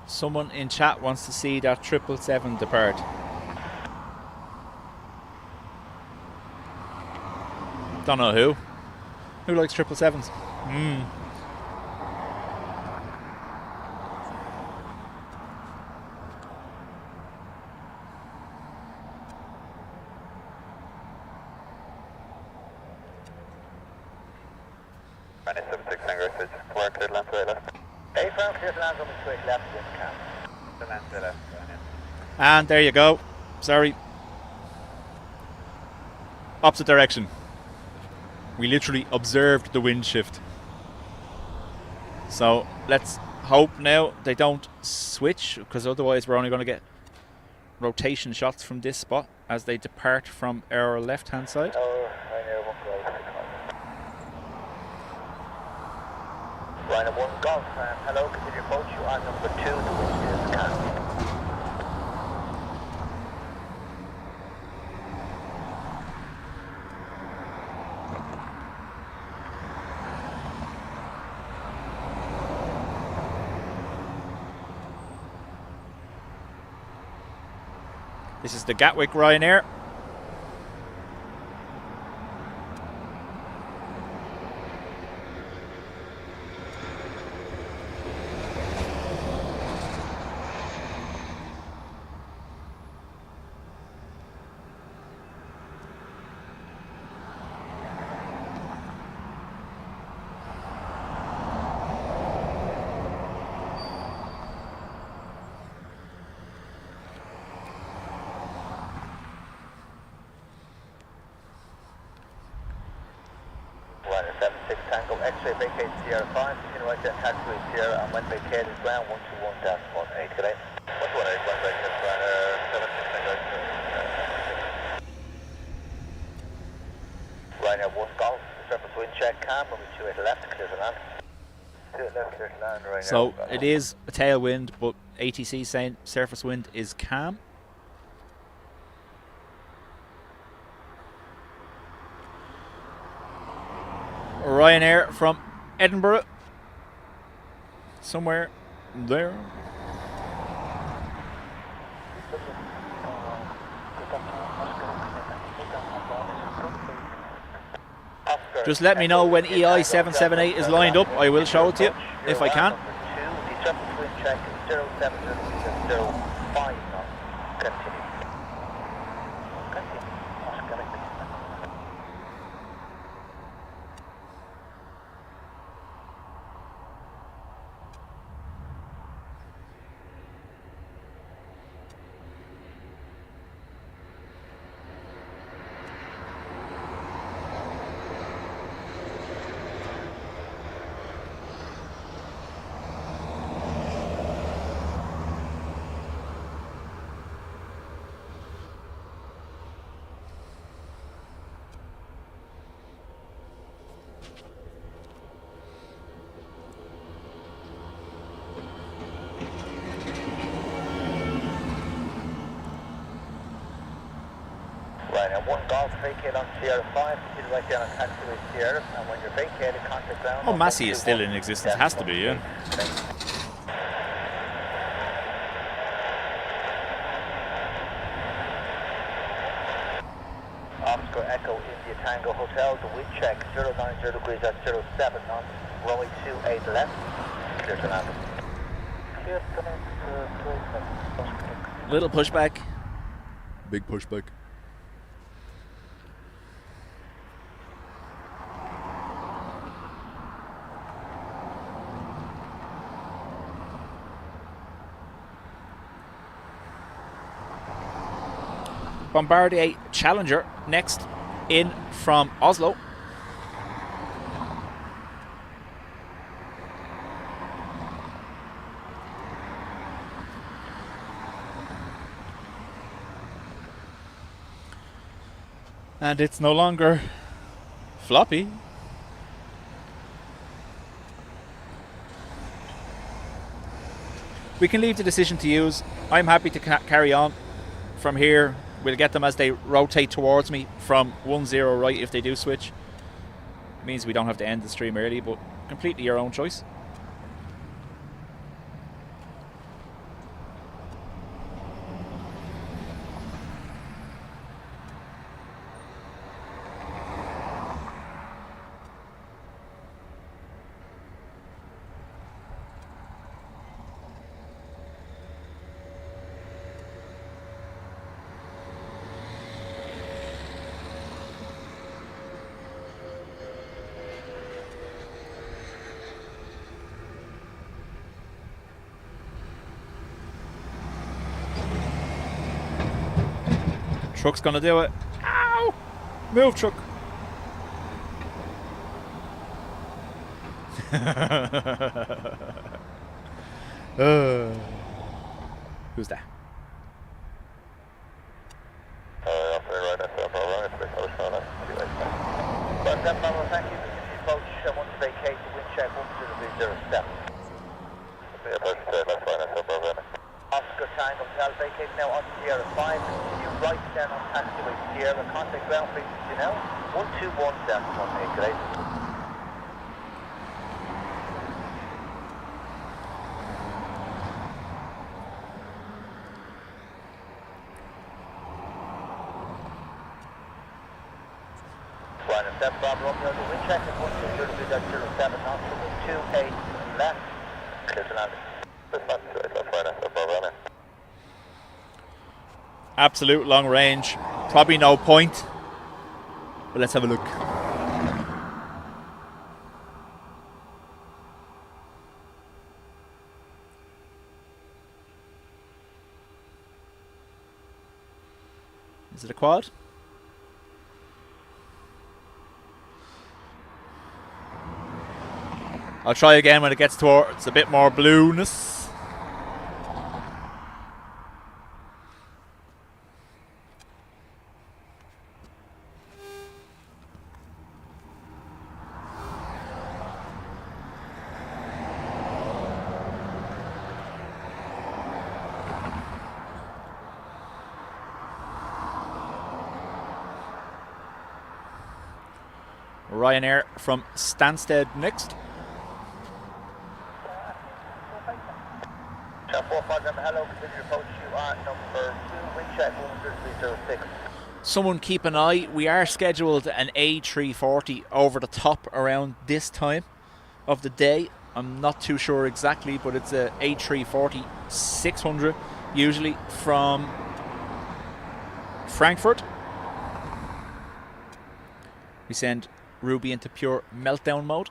Someone in chat wants to see that 777 depart. Don't know who. Who likes 777s? And there you go. Sorry. Opposite direction. We literally observed the wind shift. So let's hope now they don't switch, because otherwise we're only going to get rotation shots from this spot as they depart from our left hand side. Ryanair 1 Golf, hello, continue approach, you are number 2, the wind is calm. This is the Gatwick Ryanair. So it is a tailwind, but ATC saying surface wind is calm. Ryanair from Edinburgh, somewhere there. Just let me know when EI 778 is lined up. I will show it to you if I can. Ryanair 1 Golf, vacate on Sierra 5, continue right down on taxiway Sierra, and when you're vacated, contact ground. Oh, Massey is still in existence, has to be, yeah. Oscar Echo India Tango Hotel, the wind check 090 degrees at 07 knots, runway 28 left, Clear to land. Clear to land. Little pushback. Big pushback. Bombardier Challenger next in from Oslo. And it's no longer floppy. We can leave the decision to use. I'm happy to carry on from here. We'll get them as they rotate towards me from 1-0 right if they do switch. It means we don't have to end the stream early, but completely your own choice. Truck's gonna do it. Ow! Move, truck. Who's that? Thank you. Approach, I want to vacate the wind check 12307. Oscar Tango, Hotel, vacate now on Sierra 5. Continue right down on taxiway Sierra. Contact ground frequency now. 121.18 today. Step Bravo Romeo, the wind check is 123.07 knots, 28 left. Clear to land. Absolute long range. Probably no point. But let's have a look. Is it a quad? I'll try again when it gets towards a bit more blueness. Ryanair from Stansted next. Hello, continue approach. You are number 2, wind check 12306. Someone keep an eye. We are scheduled an A340 over the top around this time of the day. I'm not too sure exactly, but it's a A340 600 usually from Frankfurt. We send Ruby into pure meltdown mode.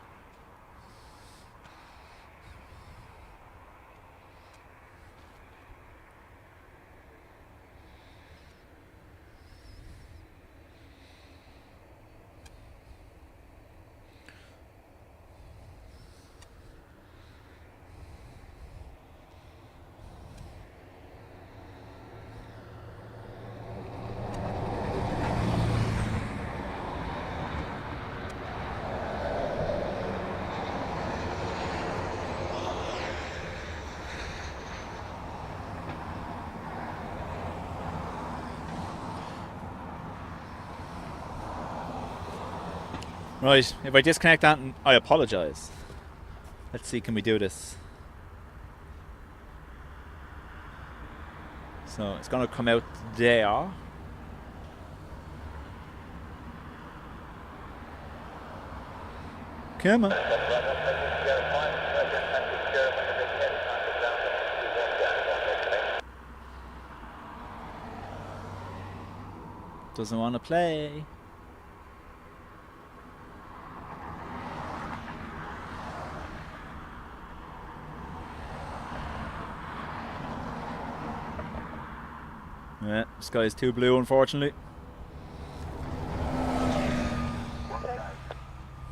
Right, if I disconnect that, I apologise. Let's see, can we do this? So it's going to come out there. Come on. Doesn't want to play. Yeah, sky is too blue, unfortunately.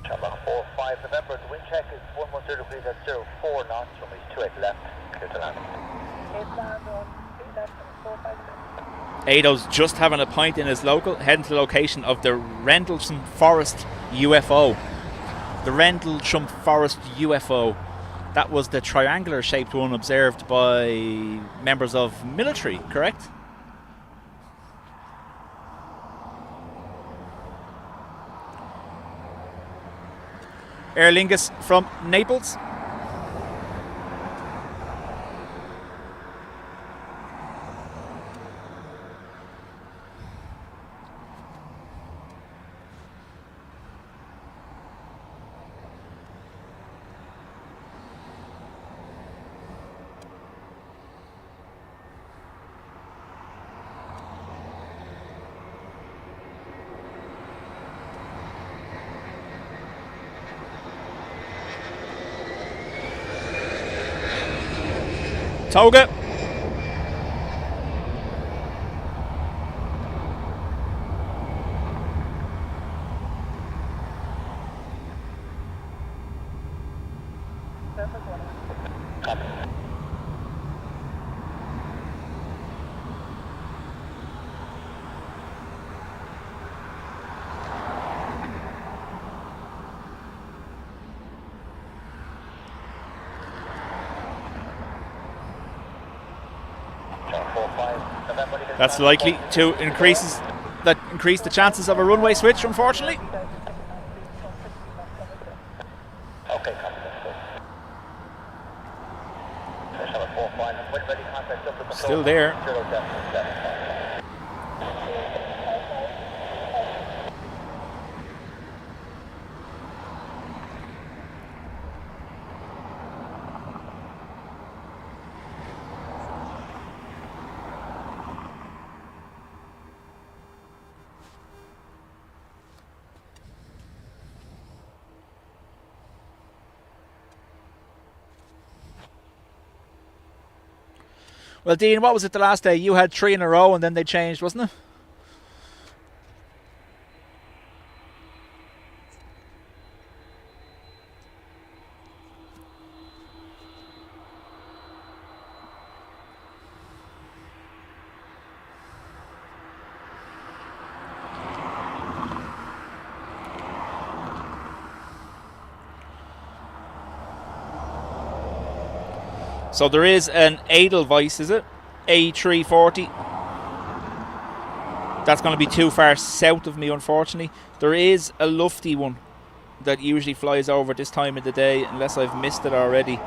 Shamrock 45 November, the wind check is 110 degrees at 04 knots, runway 28 left, clear to land. Ado's just having a pint in his local, heading to the location of the Rendlesham Forest UFO. The Rendlesham Forest UFO. That was the triangular shaped one observed by members of military, correct? Aer Lingus from Naples. Toga. That's likely to increase the chances of a runway switch, unfortunately. Okay, Still there. Well, Dean, what was it the last day? You had 3 in a row and then they changed, wasn't it? So there is an Edelweiss, is it? A340. That's going to be too far south of me, unfortunately. There is a lofty one that usually flies over this time of the day, unless I've missed it already.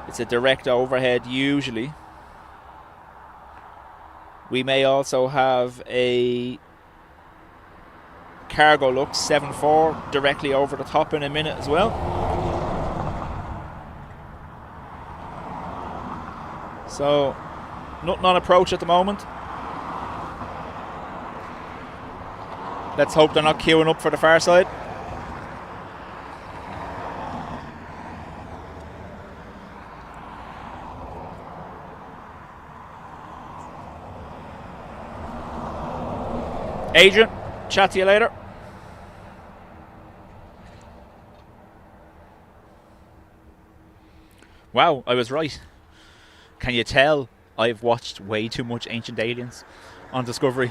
It's a direct overhead, usually. We may also have a Cargo Lux 7.4 directly over the top in a minute as well. So, nothing on approach at the moment. Let's hope they're not queuing up for the far side. Adrian, chat to you later. Wow, I was right. Can you tell I've watched way too much Ancient Aliens on Discovery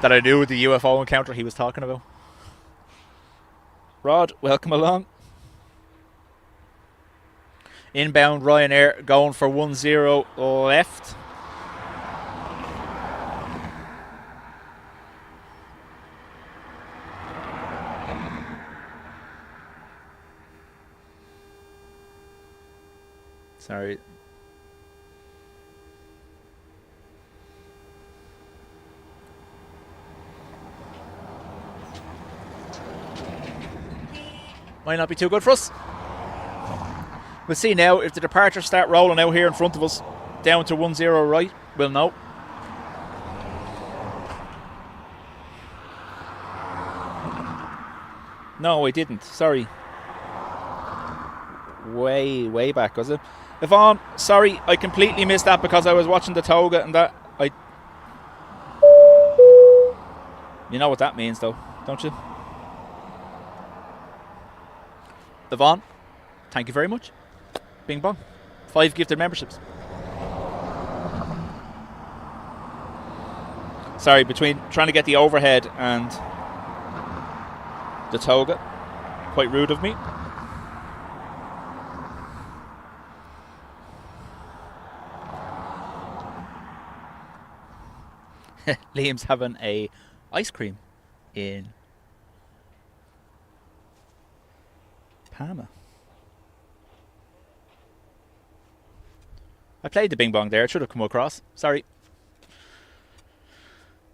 that I knew the UFO encounter he was talking about? Rod, welcome along. Inbound Ryanair going for 10 left. Sorry. Might not be too good for us. We'll see now if the departures start rolling out here in front of us, down to 10 right, we'll know. No, I didn't. Sorry. Way back, was it? Yvonne, sorry, I completely missed that because I was watching the toga and that. You know what that means, though, don't you? Yvonne, thank you very much. Bing bong. 5 gifted memberships. Sorry, between trying to get the overhead and the toga. Quite rude of me. Liam's having a ice cream in Palma. I played the bing bong there. It should have come across. Sorry.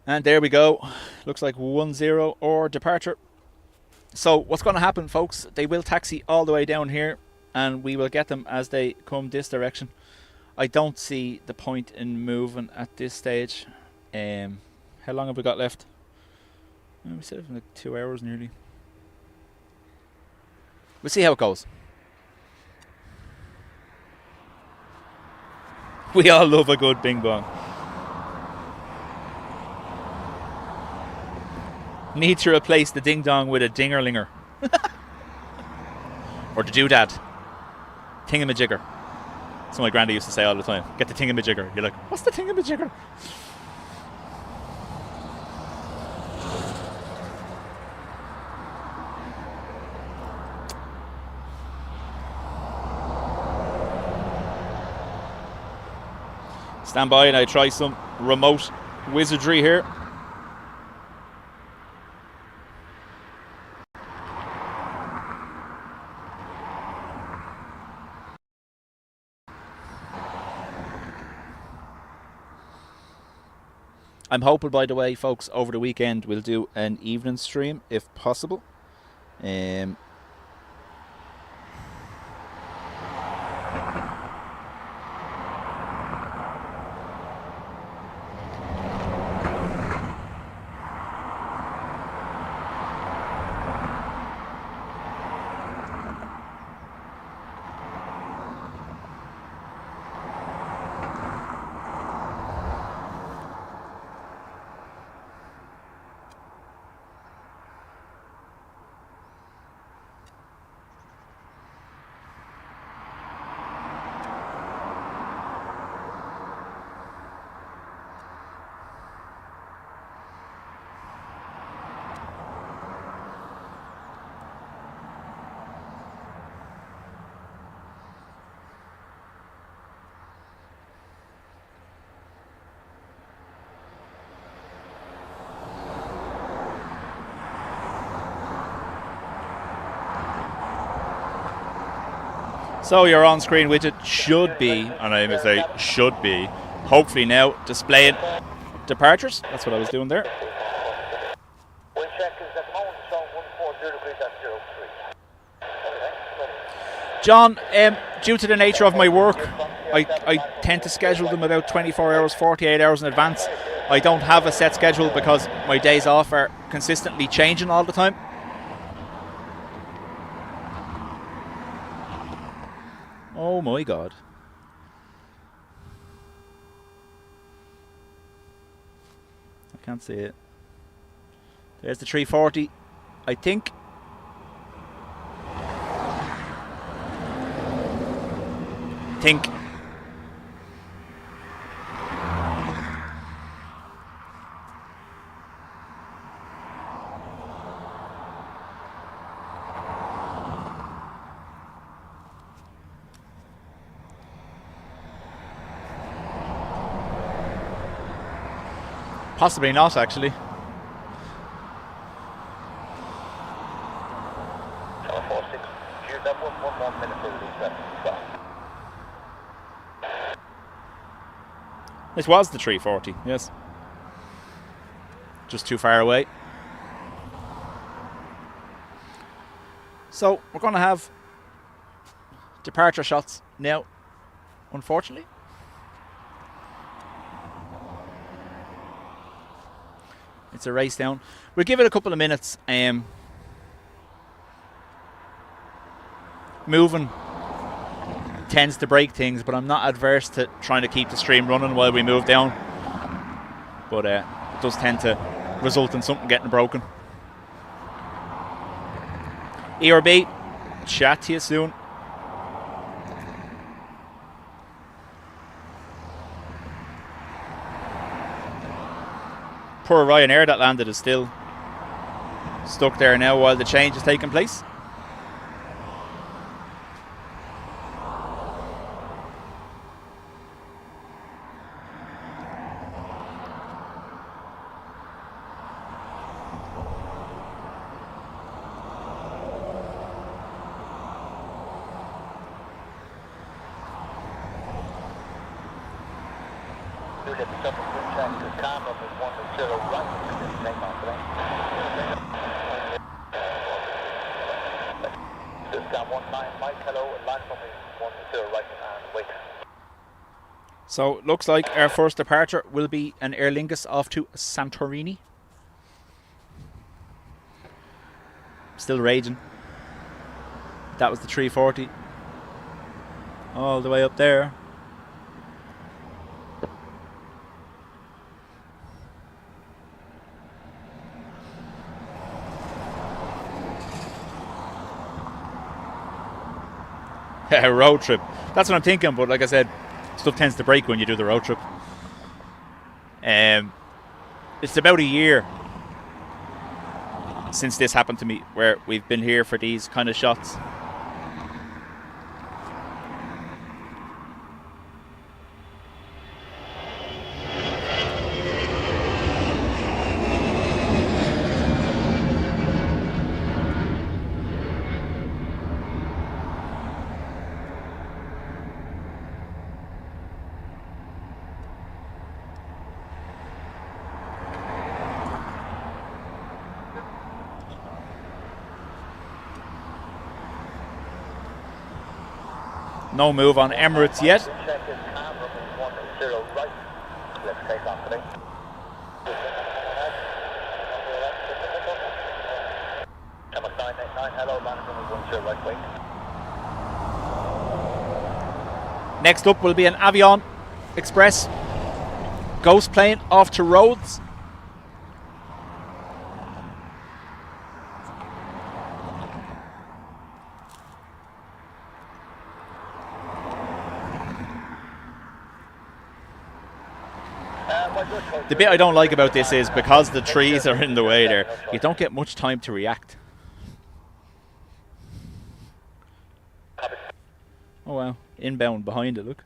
And there we go. Looks like 1-0 or departure. So what's going to happen, folks? They will taxi all the way down here, and we will get them as they come this direction. I don't see the point in moving at this stage. How long have we got left? We said like 2 hours nearly. We'll see how it goes. We all love a good bing bong. Need to replace the ding dong with a dingerlinger. Or the doodad. Tingamajigger. That's what my granddad used to say all the time. Get the tingamajigger. You're like, what's the tingamajigger? Stand by and I try some remote wizardry here. I'm hoping, by the way, folks, over the weekend we'll do an evening stream if possible. So your on-screen widget should be, and I may say should be, hopefully now displaying departures. That's what I was doing there. Wind check is at the moment showing 140 degrees at 03. John, due to the nature of my work, I tend to schedule them about 24 hours, 48 hours in advance. I don't have a set schedule because my days off are consistently changing all the time. Oh my God. I can't see it. There's the 340. I think. Possibly not, actually. This was the 340, yes. Just too far away. So we're going to have departure shots now, unfortunately. It's a race down. We'll give it a couple of minutes. moving tends to break things, but I'm not adverse to trying to keep the stream running while we move down. But it does tend to result in something getting broken. ERB, chat to you soon. Poor Ryanair that landed is still stuck there now while the change is taking place. So looks like our first departure will be an Aer Lingus off to Santorini. Still raging. That was the 340. All the way up there. A road trip. That's what I'm thinking, but like I said, stuff tends to break when you do the road trip. It's about a year since this happened to me, where we've been here for these kind of shots. No move on Emirates yet. Next up will be an Avion Express ghost plane off to Rhodes. The bit I don't like about this is because the trees are in the way there, you don't get much time to react. Oh wow, inbound behind it, look.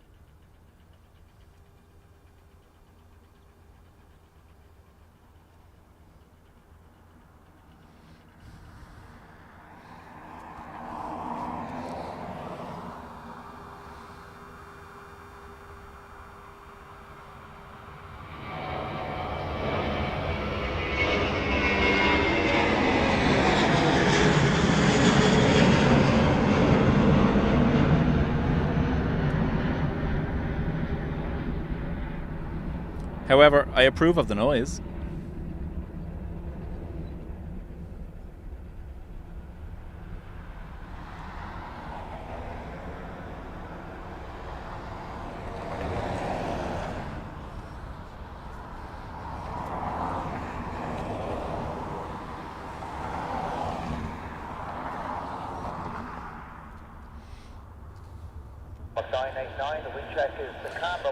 However, I approve of the noise.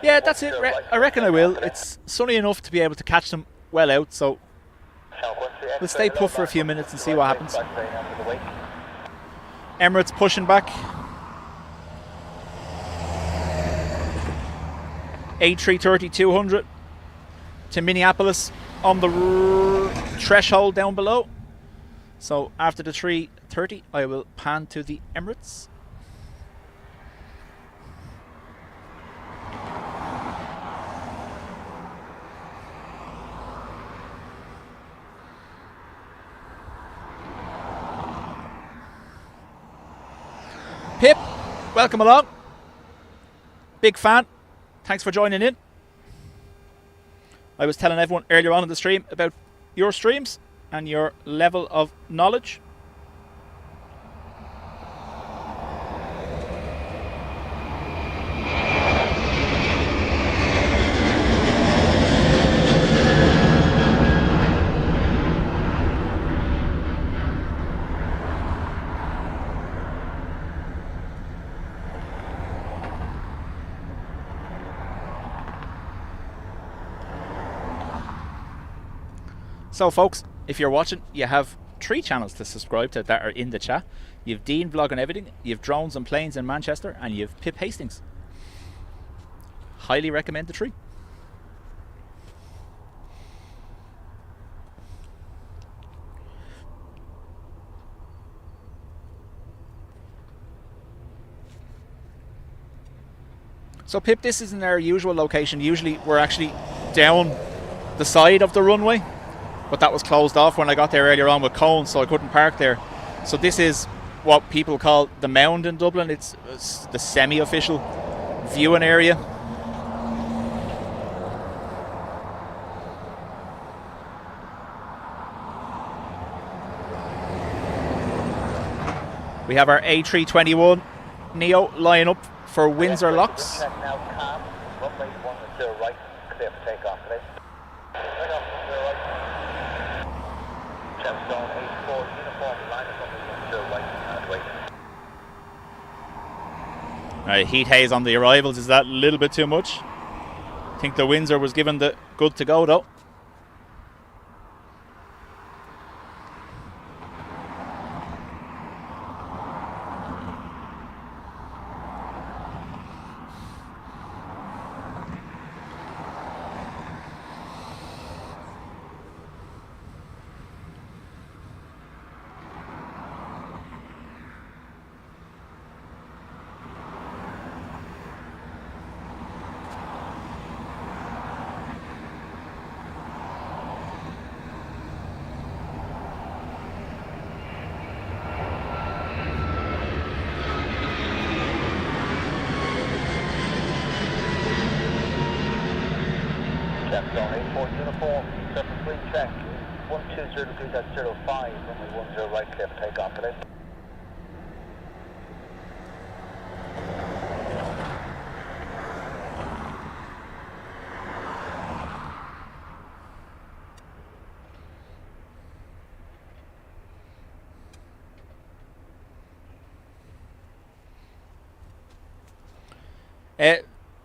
Yeah, that's it. I reckon I will. It's sunny enough to be able to catch them well out, so we'll stay put for a few minutes and see what happens. Emirates pushing back. A330-200 to Minneapolis on the threshold down below. So after the 330, I will pan to the Emirates. Pip, welcome along. Big fan. Thanks for joining in. I was telling everyone earlier on in the stream about your streams and your level of knowledge. So folks, if you're watching, you have 3 channels to subscribe to that are in the chat. You've Dean vlogging everything, you've Drones and Planes in Manchester, and you've Pip Hastings. Highly recommend the 3. So Pip, this isn't our usual location. Usually we're actually down the side of the runway, but that was closed off when I got there earlier on with cones, so I couldn't park there. So this is what people call the Mound in Dublin. It's the semi-official viewing area. We have our A321 Neo lying up for Windsor locks. Now calm, runway 10 right, clear for takeoff, please. Right off, 10 right. Gemstone 84, uniform, line of runway 10 right, and wait. Heat haze on the arrivals, is that a little bit too much? I think the Windsor was given the good to go though. Gemstone 84, uniform, surface wind check, 120 degrees at 05, runway 10 right, clear for takeoff, please.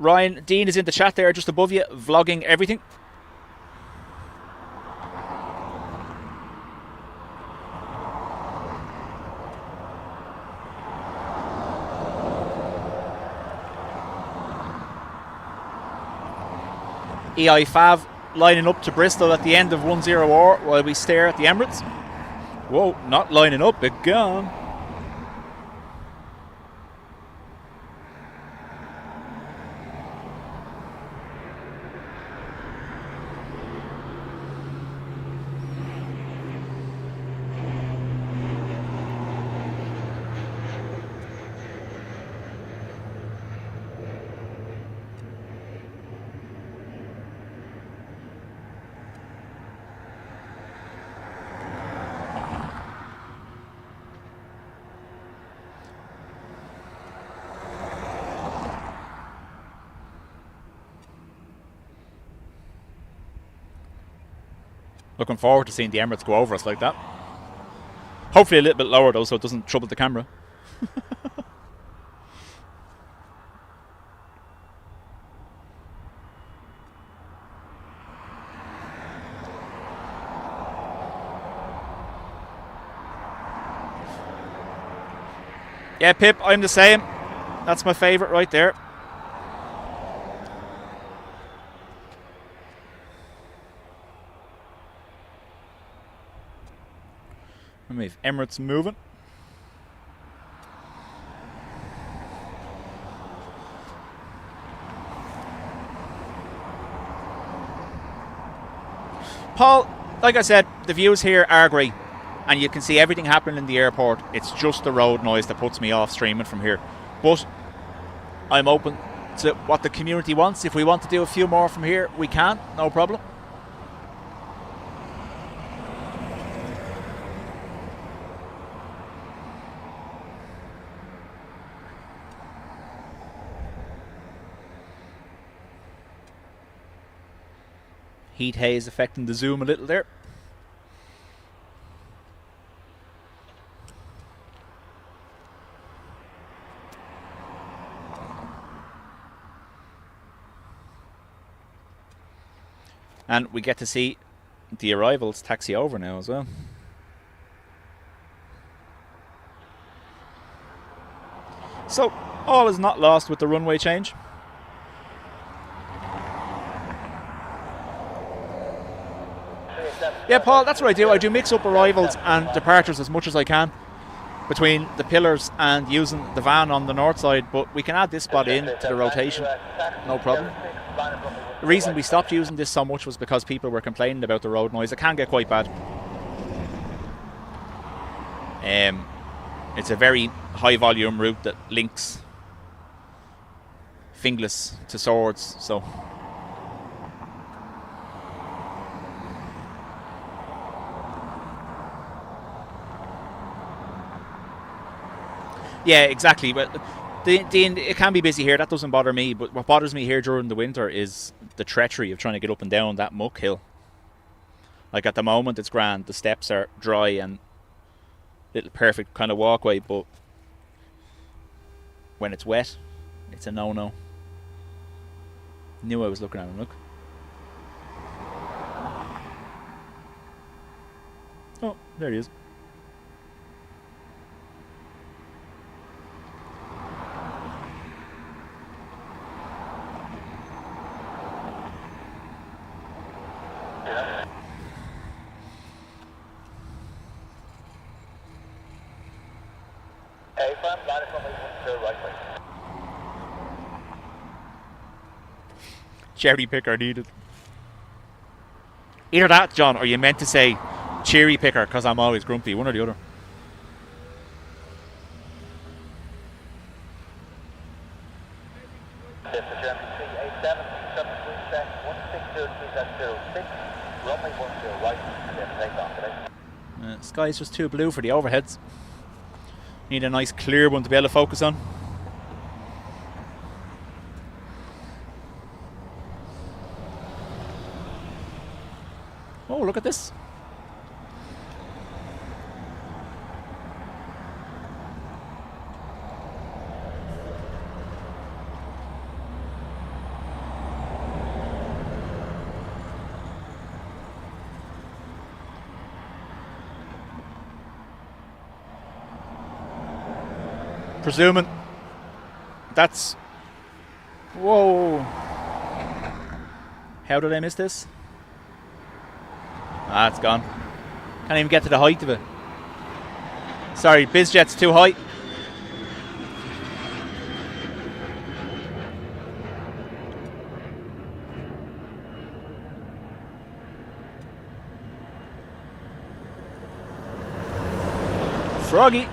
Ryan, Dean is in the chat there just above you, vlogging everything. EI5 lining up to Bristol at the end of 10R while we stare at the Emirates. Whoa, not lining up, it gone. Looking forward to seeing the Emirates go over us like that. Hopefully a little bit lower though, so it doesn't trouble the camera. Yeah, Pip, I'm the same. That's my favourite right there. And we have Emirates moving. Paul, like I said, the views here are great. And you can see everything happening in the airport. It's just the road noise that puts me off streaming from here. But I'm open to what the community wants. If we want to do a few more from here, we can, no problem. Heat haze affecting the zoom a little there. And we get to see the arrivals taxi over now as well. So, all is not lost with the runway change. Yeah, Paul, that's what I do. I do mix up arrivals and departures as much as I can between the pillars and using the van on the north side, but we can add this spot in to the rotation, no problem. The reason we stopped using this so much was because people were complaining about the road noise. It can get quite bad. It's a very high volume route that links Finglas to Swords, so yeah, exactly. But it can be busy here. That doesn't bother me. But what bothers me here during the winter is the treachery of trying to get up and down that muck hill. Like at the moment, it's grand. The steps are dry and little perfect kind of walkway. But when it's wet, it's a no-no. Knew I was looking at him. Look. Oh, there he is. Cherry picker needed. Either that, John, or you meant to say cherry picker because I'm always grumpy. One or the other. Sky's just too blue for the overheads. Need a nice clear one to be able to focus on. Oh, look at this. Presuming that's... Whoa. How did I miss this? Ah, it's gone. Can't even get to the height of it. Sorry, BizJet's too high. Froggy.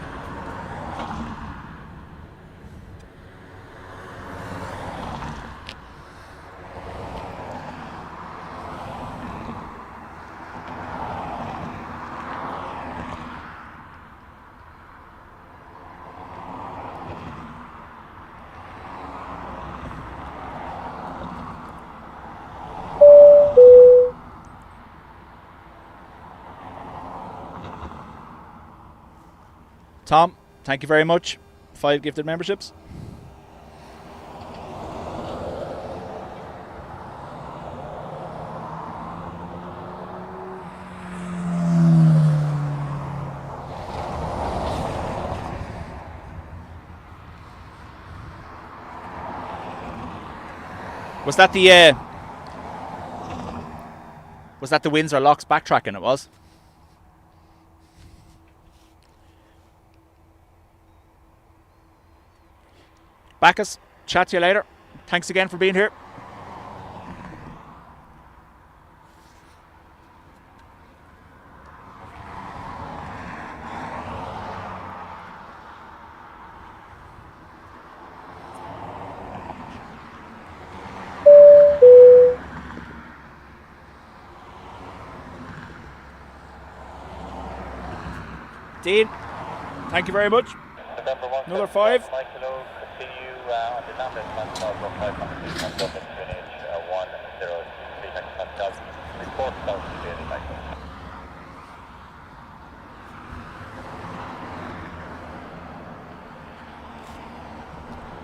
Tom, thank you very much. 5 gifted memberships. Was that the Windsor Locks backtracking? It was. Bacchus, chat to you later. Thanks again for being here. Dean, thank you very much. Another 5.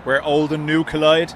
Where old and new collide.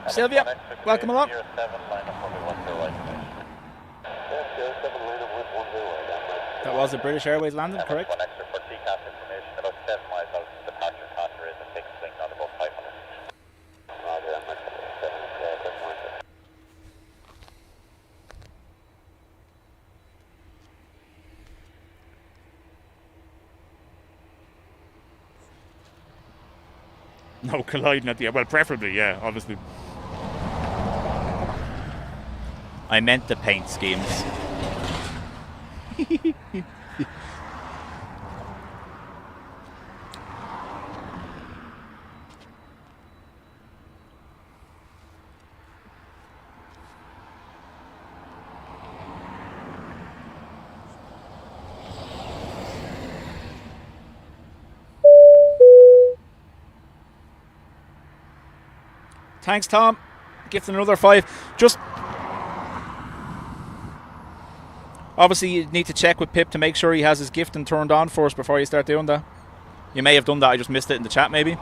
Sylvia, welcome along. That was a British Airways landing, correct? One extra for TCAS information, about 7 miles out of the departure path there is a fixed wing, not above 500. Roger, I'm at 7, No colliding at the... Well, preferably, yeah, obviously. I meant the paint schemes. Thanks, Tom. Gets another 5. Just obviously you need to check with Pip to make sure he has his gifting turned on first before you start doing that. You may have done that, I just missed it in the chat maybe.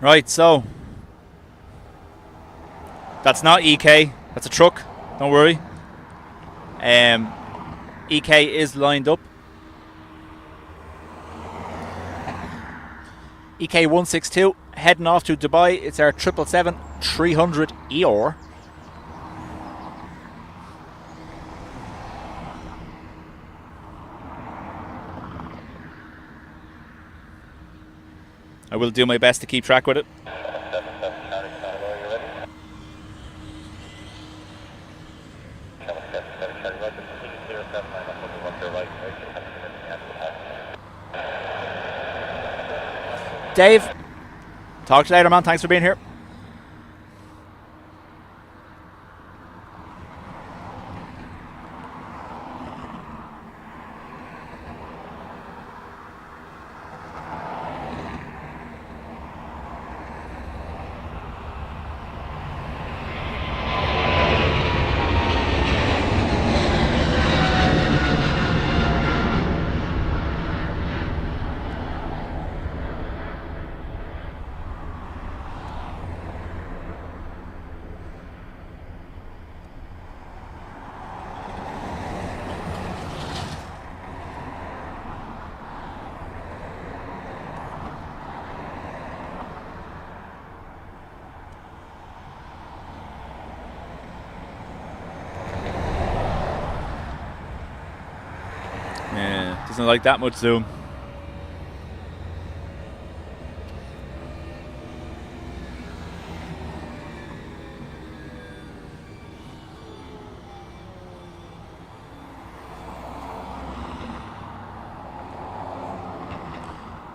Right, so that's not EK, that's a truck, don't worry. EK is lined up. EK 162 heading off to Dubai. It's our 777-300 EOR. I will do my best to keep track with it. Dave, talk to you later, man. Thanks for being here. Doesn't like that much zoom.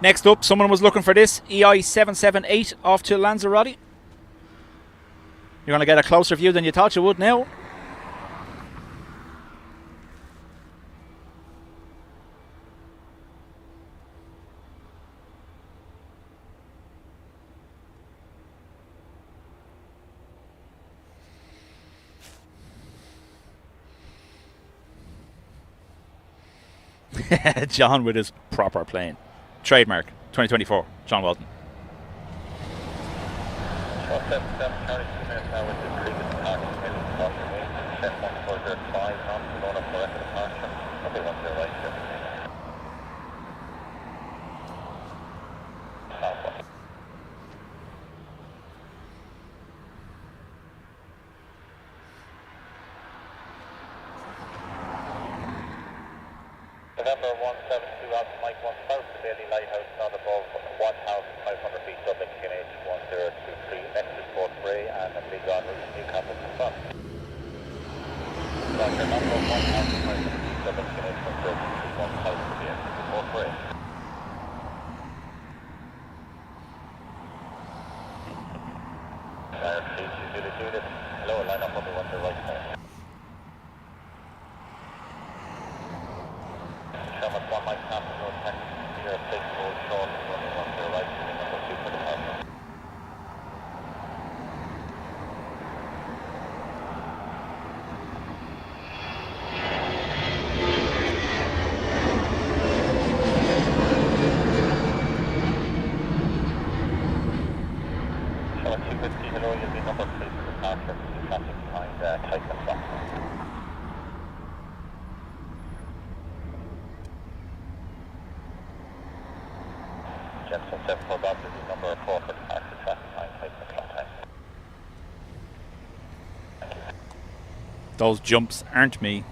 Next up, someone was looking for this EI778 off to Lanzarote. You're going to get a closer view than you thought you would now. John with his proper plane. Trademark 2024. John Walton. November 172 Alpha Mike 1 south to Daily Lighthouse, not above 1,500 feet, Dublin QNH 1023, next is Fort Bray and a big on route to Newcastle to front. Roger, number 1,500 feet, Dublin QNH 1023, 1 south to Fort Bray. Hello, line up on the one to the right side. Sherman 1 Mike Thompson, North 10, 06, hold short, running one to the right, number 2 for the departure. Sherman 250, hello, you'll be number 3 for departure, traffic behind Tyson Stop. Jensen 7 for Bob, you'll be number 4 for departure, traffic behind Tyson Stop time. Those jumps aren't me.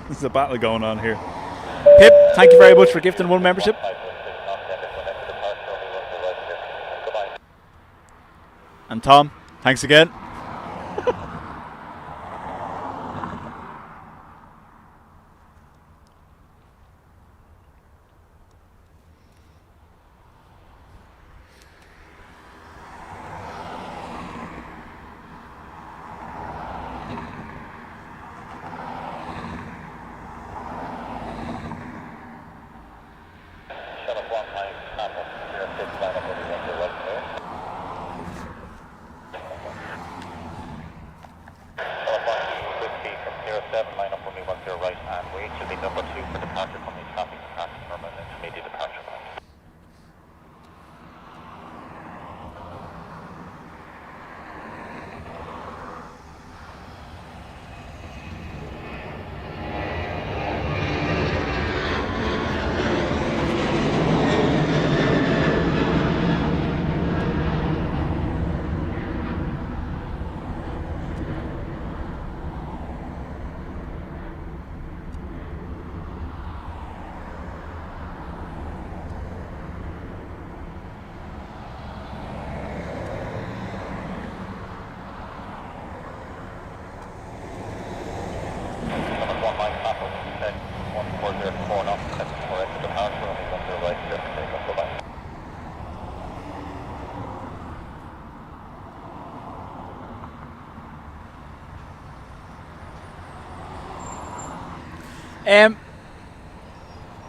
There's a battle going on here. Pip, thank you very much for gifting 1 membership. And Tom, thanks again.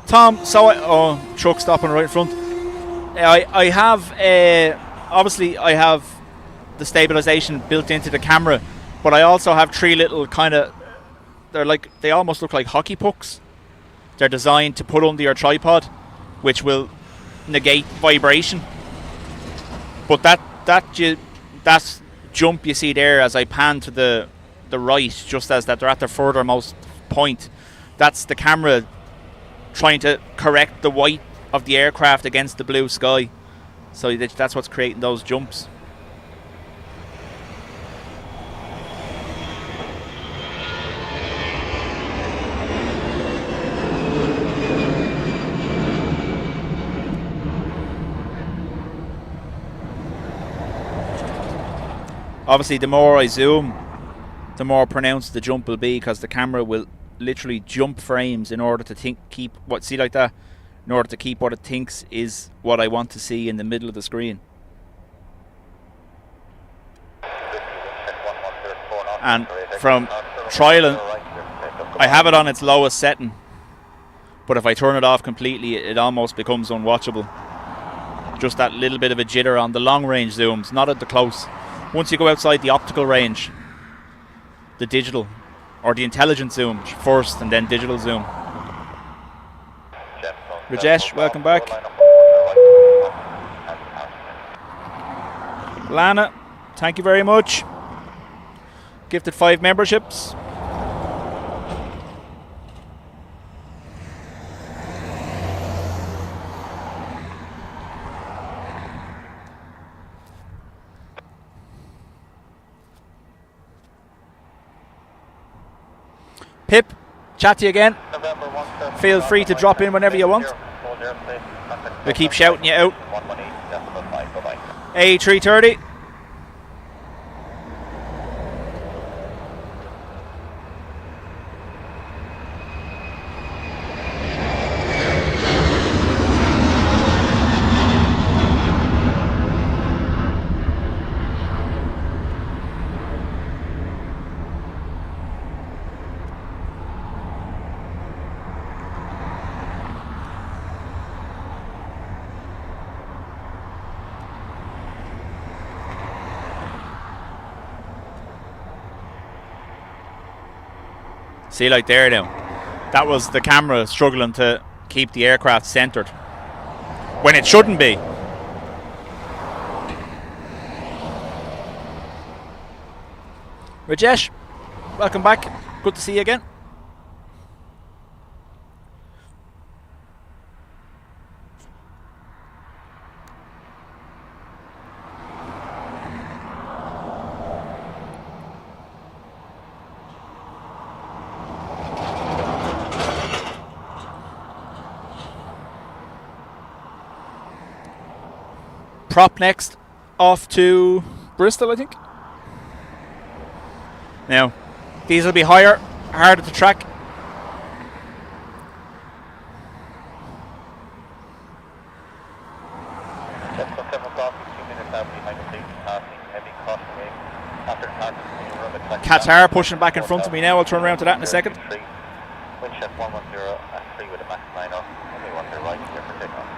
Tom, so truck stopping right in front. I have obviously I have the stabilization built into the camera, but I also have 3 little kind of, they almost look like hockey pucks. They're designed to put under your tripod, which will negate vibration. But that jump you see there as I pan to the right, just as that they're at their furthermost point, that's the camera trying to correct the white of the aircraft against the blue sky. So that's what's creating those jumps. Obviously, the more I zoom, the more pronounced the jump will be, because the camera will literally jump frames in order to keep what it thinks is what I want to see in the middle of the screen. And from trialing, I have it on its lowest setting, but if I turn it off completely, it almost becomes unwatchable. Just that little bit of a jitter on the long range zooms, not at the close. Once you go outside the optical range, the digital or the intelligent zoom first and then digital zoom. Rajesh, welcome back. Lana, thank you very much. Gifted 5 memberships. Pip, chat to you again. Feel free to drop in whenever you want. We'll keep shouting you out. A330. See, like there now. That was the camera struggling to keep the aircraft centered when it shouldn't be. Rajesh, welcome back. Good to see you again. Prop next, off to Bristol, I think. Now, these will be higher, harder to track. Qatar pushing back in front of me now. I'll turn around to that in a second. Wind shift 110 at 3 with a max 90. Only one to the right here for takeoff.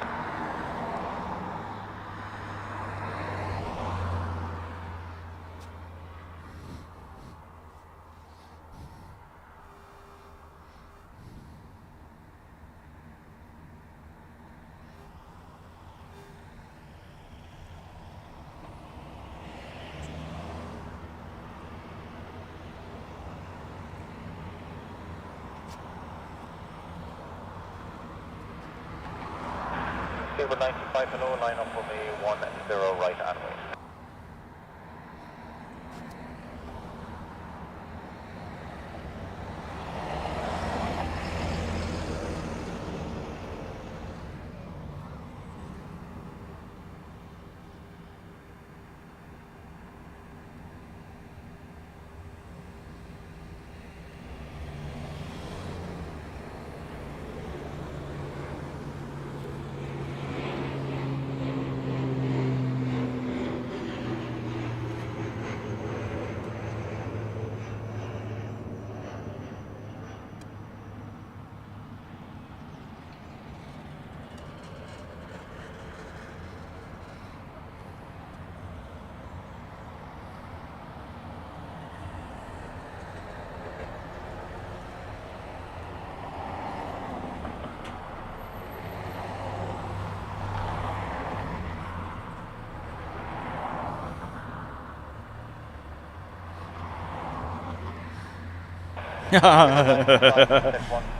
Silver 95 and 0, line up for me 10 right and wait.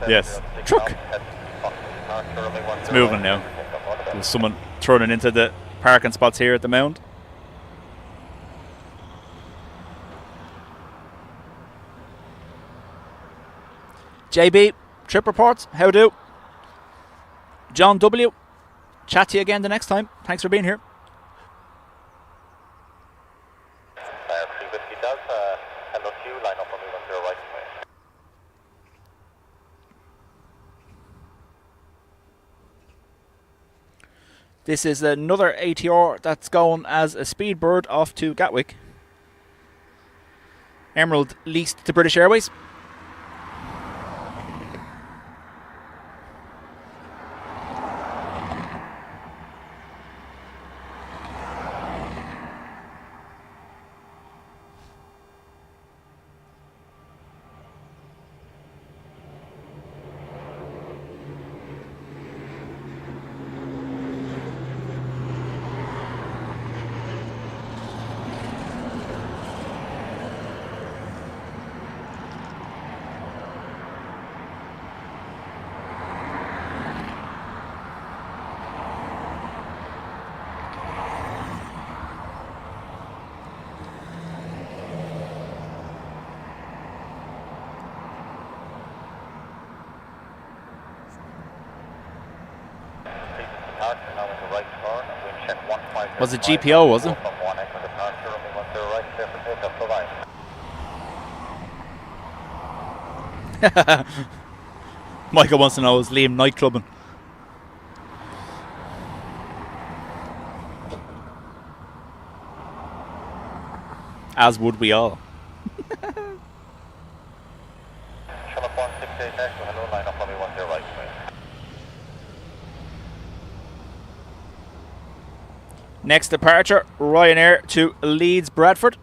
Yes. Truck. It's moving now. There's someone turning into the parking spots here at the mound. JB, trip reports, how do? John W, chat to you again the next time. Thanks for being here. This is another ATR that's going as a Speedbird off to Gatwick. Emerald leased to British Airways. Was it GPO, was it? Michael wants to know, is Liam nightclubbing? As would we all. Next departure, Ryanair to Leeds, Bradford.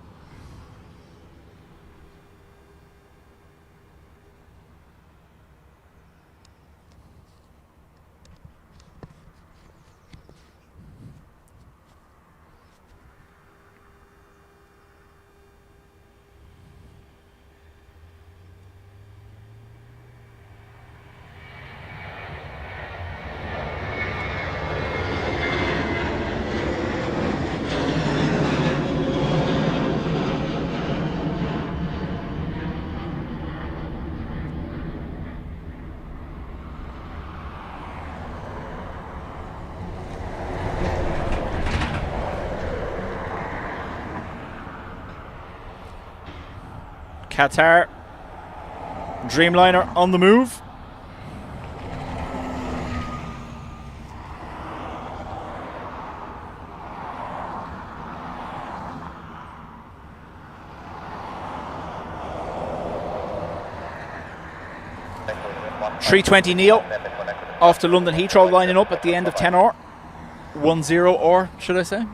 Qatar Dreamliner on the move. A320neo off to London Heathrow, lining up at the end of 10 or 10 or should I say.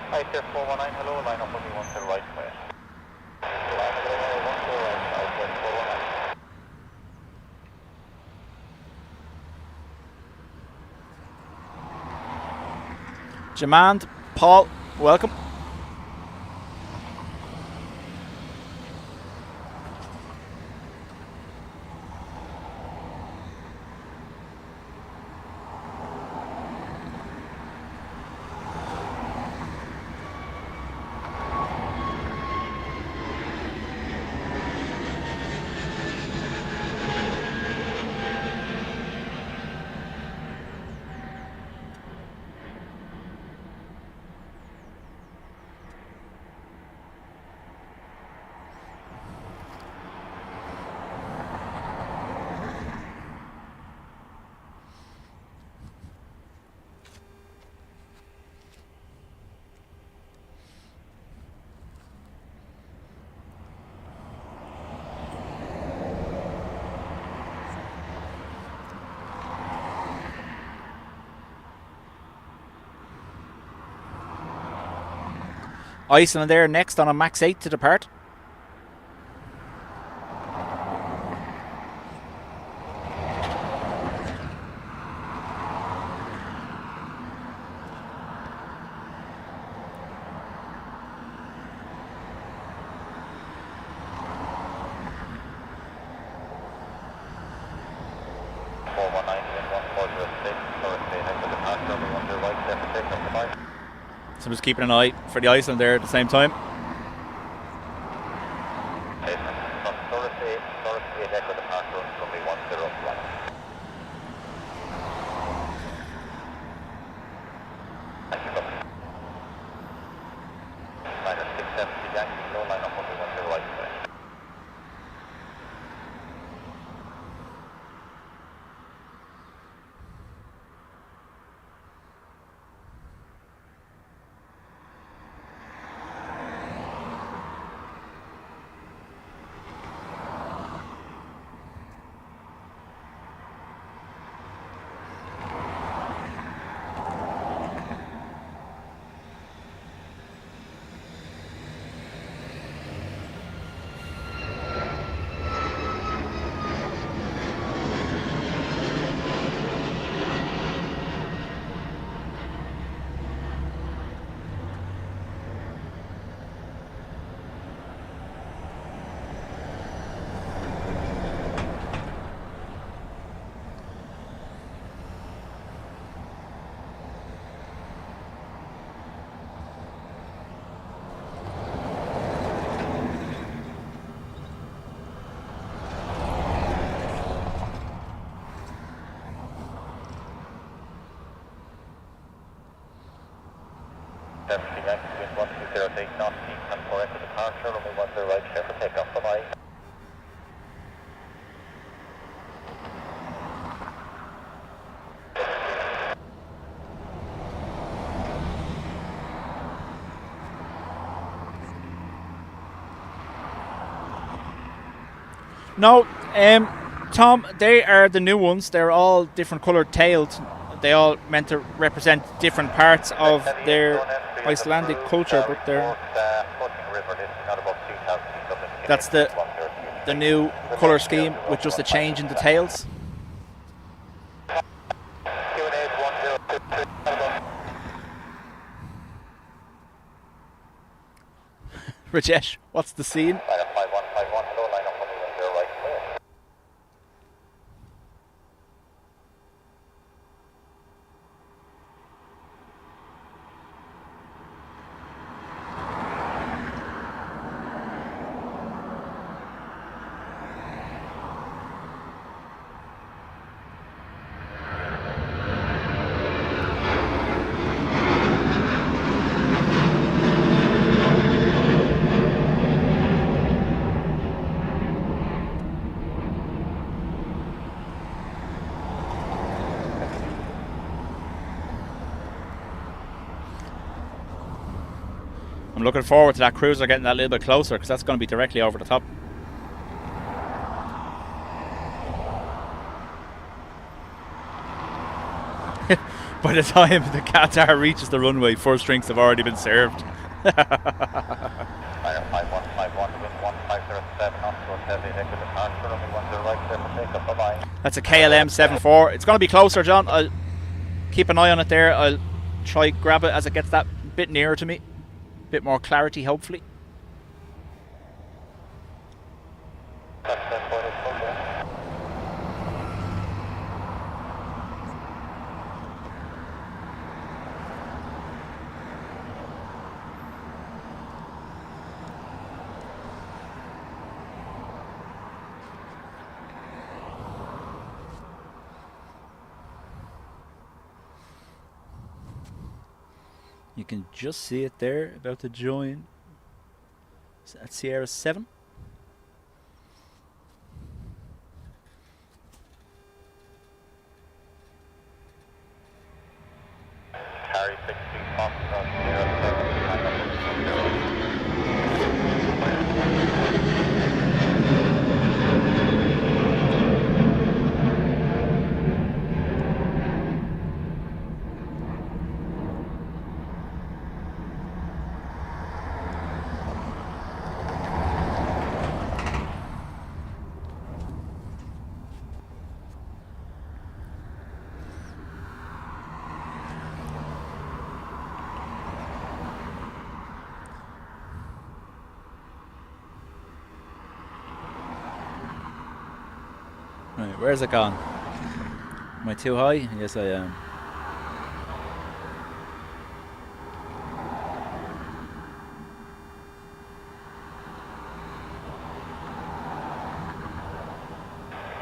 Hi, Tier 419, hello, line up on me, one to the right, way. Line up on me, one to the right, Southwest 419. Jemand, Paul, welcome. Iceland there next on a max 8 to depart. So I'm just keeping an eye for the Iceland there at the same time. No, Tom, they are the new ones. They're all different coloured tailed. They all meant to represent different parts of their Icelandic culture, but they're that's the new colour scheme with just a change in the tails. Rajesh, what's the scene? I'm looking forward to that cruiser getting that little bit closer, because that's going to be directly over the top. By the time the Qatar reaches the runway, first drinks have already been served. That's a KLM 74. It's going to be closer, John. I'll keep an eye on it there. I'll try grab it as it gets that bit nearer to me. Bit more clarity, hopefully. You can just see it there, about to join at Sierra 7. Harry 60 Fox on Sierra 7. Right, where's it gone? Am I too high? Yes, I am.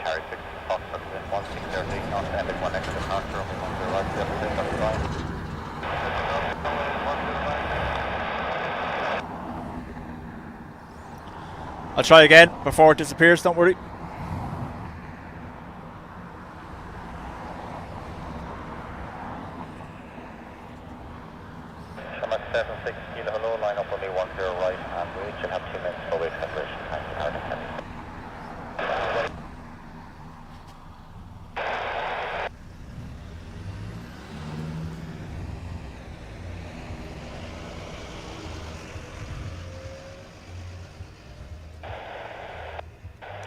Harry 60 Fox on 1638 knots, and it's 1 extra departure, only 1 right, everything on the line. I'll try again before it disappears, don't worry. I'm at 76 kilo, hello, line up only 10 right, and we should have 2 minutes for wake separation. Thank you, Harry.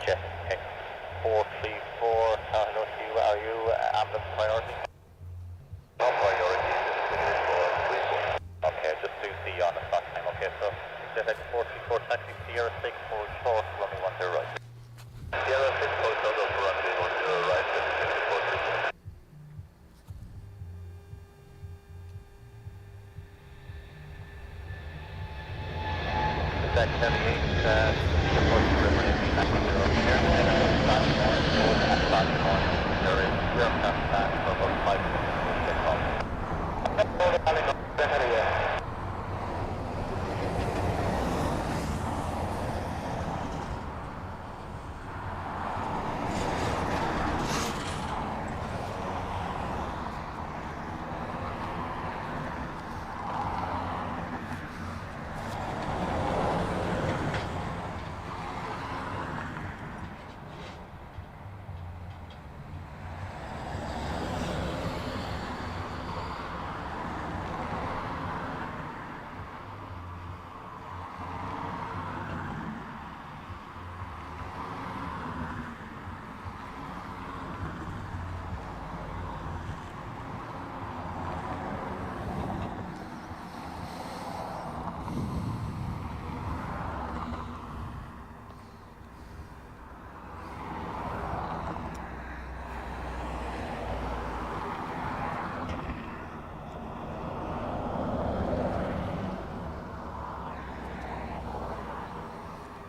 Jet X434, hello to you. Are you ambulance priority? No priority, okay, just do see you on the start time. Okay, so Jet X434 taxi Sierra 6 for short, running 10 right. Sierra 6 for short, running 10 right, That 78,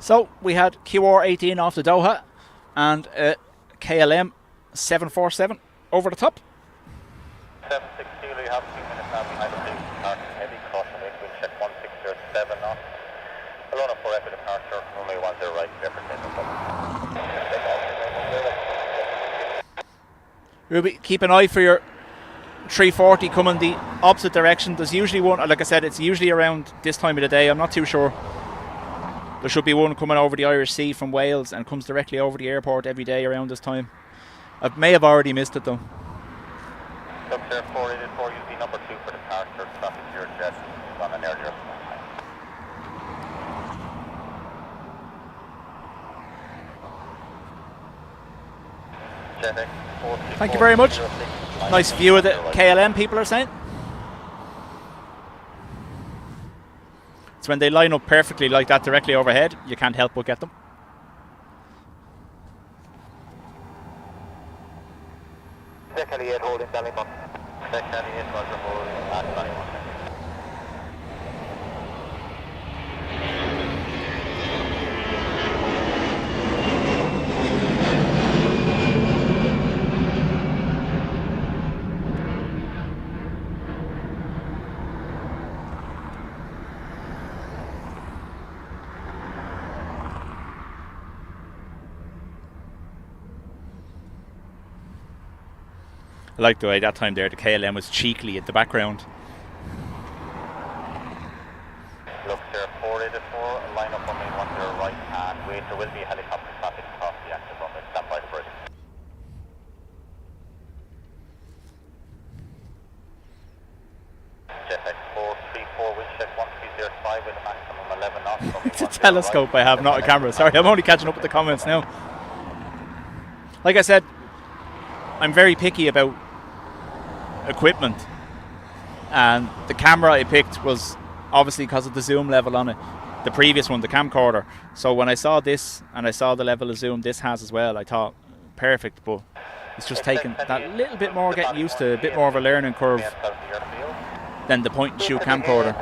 So we had QR18 off the Doha and KLM 747 over the top. 76 kilo, you have 2 minutes now behind the police car. Heavy caution, we'll check 1607 knots. Alone for rapid departure, runway 10 right, Ruby, keep an eye for your 340 coming the opposite direction. There's usually one, like I said, it's usually around this time of the day. I'm not too sure. There should be one coming over the Irish Sea from Wales and comes directly over the airport every day around this time. I may have already missed it though. Dubjet 484, UC number 2 for departure, traffic 0 jet on an earlier. Thank you very much. Nice view of the KLM, people are saying. It's when they line up perfectly like that directly overhead, you can't help but get them. Second 8 holding Darlington. Second 8 Roger holding at Darlington. I like the way that time there the KLM was cheekily at the background. Look sir, 484, line up on me 10 right and wait, there will be helicopter traffic across the active runway, stand by the bridge. Jetx 434, wind check 1305 with a maximum 11 knots. It's a telescope I have, not a camera. Sorry, I'm only catching up with the comments now. Like I said, I'm very picky about equipment, and the camera I picked was obviously because of the zoom level on it, the previous one, the camcorder. So when I saw this and I saw the level of zoom this has as well, I thought perfect, but it's just taken that little bit more getting used to, a bit more of a learning curve than the point and shoot camcorder.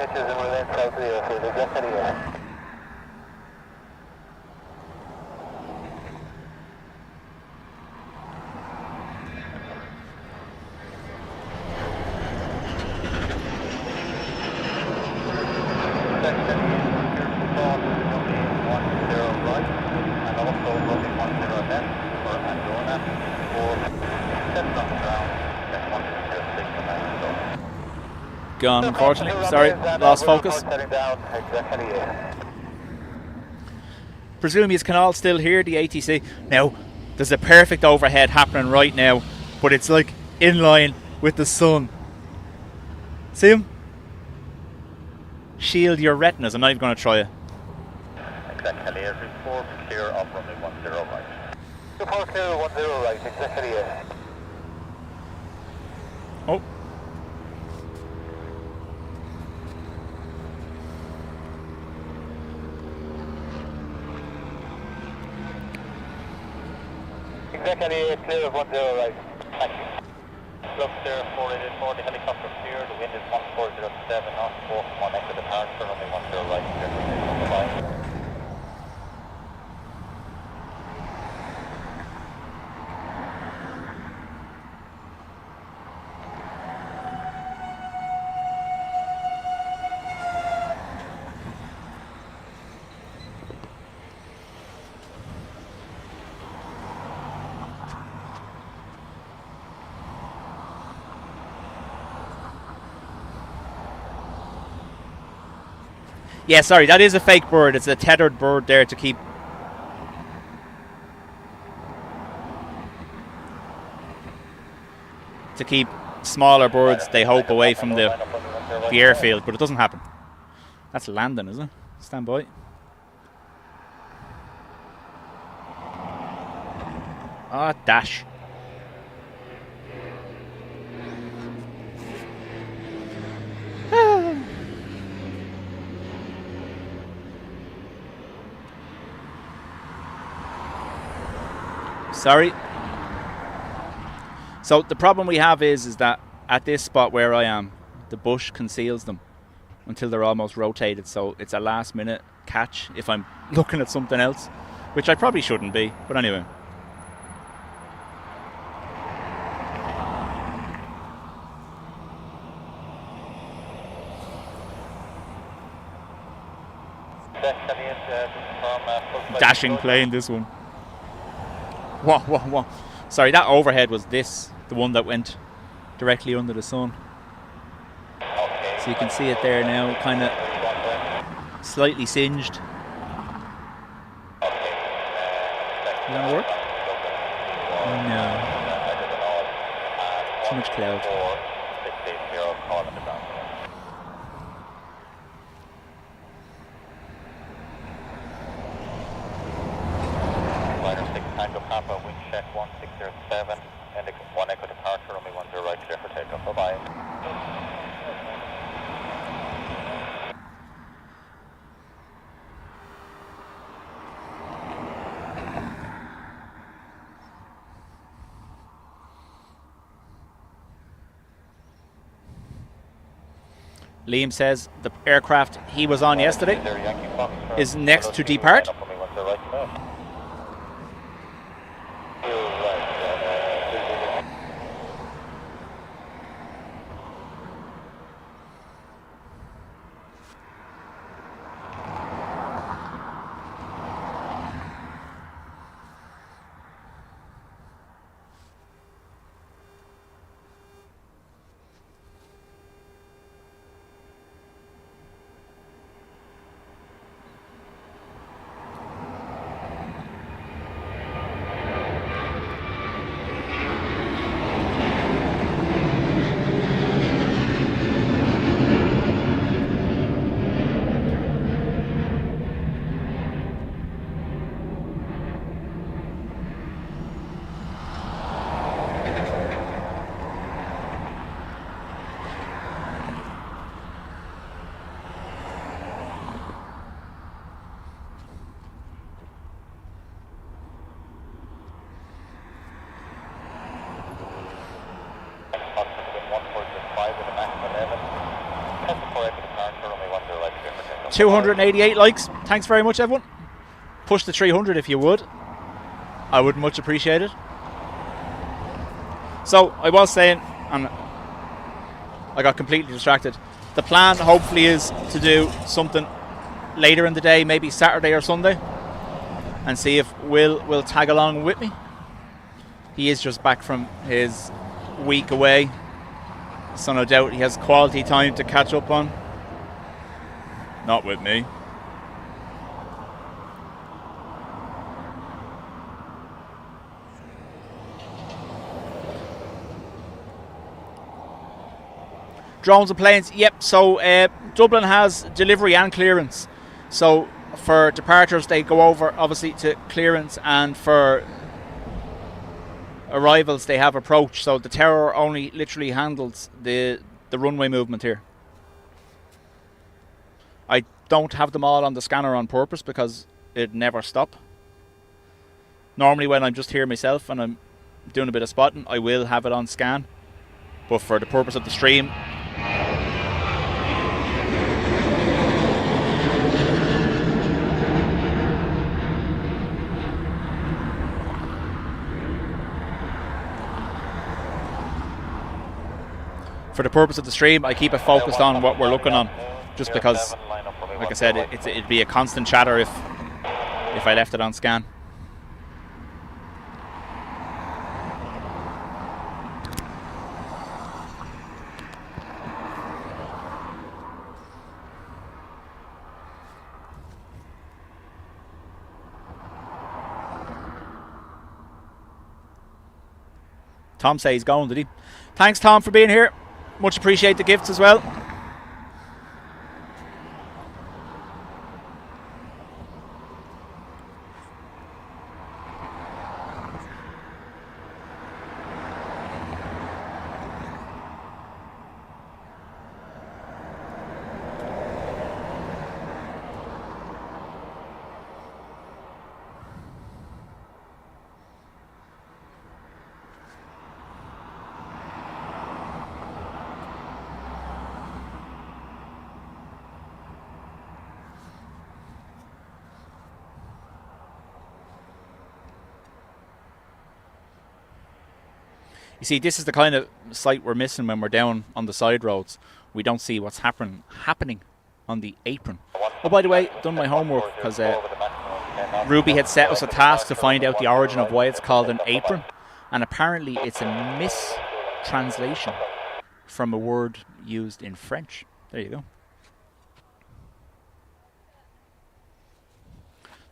Gone, unfortunately. Sorry, lost focus. Presume you can all still hear the ATC. Now, there's a perfect overhead happening right now, but it's like in line with the sun. See him? Shield your retinas. I'm not even going to try it. Exactly, report clear of runway 10 right. Report clear 10 right, exactly. Oh. Exactly, clear of 10 right. Thank you. Look there, 484, the helicopter clear, the wind is 1407 knots, 4 next to the departure, runway 10 right, clear to station on the line. Yeah, sorry, that is a fake bird. It's a tethered bird there to keep smaller birds, they hope, away from the airfield, but it doesn't happen. That's landing, isn't it? Stand by. Ah, dash. Sorry. So the problem we have is that at this spot where I am, the bush conceals them until they're almost rotated. So it's a last minute catch if I'm looking at something else, which I probably shouldn't be. But anyway. Dashing plane, this one. Whoa. Sorry, that overhead was this, the one that went directly under the sun. So you can see it there now, kind of slightly singed. Is that gonna work? No. Too much cloud. Liner 6 Tango Papa, wind check 1607, and 1 Echo departure, runway 10 right, clear for takeoff. Bye-bye. Liam says the aircraft he was on yesterday is next to depart. $288 likes. Thanks very much, everyone. Push the 300 if you would. I would much appreciate it. So I was saying, and I got completely distracted. The plan hopefully is to do something later in the day, maybe Saturday or Sunday, and see if Will will tag along with me. He is just back from his week away, so no doubt he has quality time to catch up on. Not with me. Drones and planes, yep. So Dublin has delivery and clearance. So for departures, they go over obviously to clearance, and for arrivals, they have approach. So the tower only literally handles the runway movement here. I don't have them all on the scanner on purpose because it never stop. Normally when I'm just here myself and I'm doing a bit of spotting, I will have it on scan. But for the purpose of the stream, I keep it focused on what we're looking on, just because, like I said, it'd be a constant chatter if I left it on scan. Tom says he's going, did he? Thanks, Tom, for being here. Much appreciate the gifts as well. You see, this is the kind of sight we're missing when we're down on the side roads. We don't see what's happening on the apron. Oh, by the way, done my homework because Ruby had set us a task to find out the origin of why it's called an apron, and apparently it's a mistranslation from a word used in French. There you go.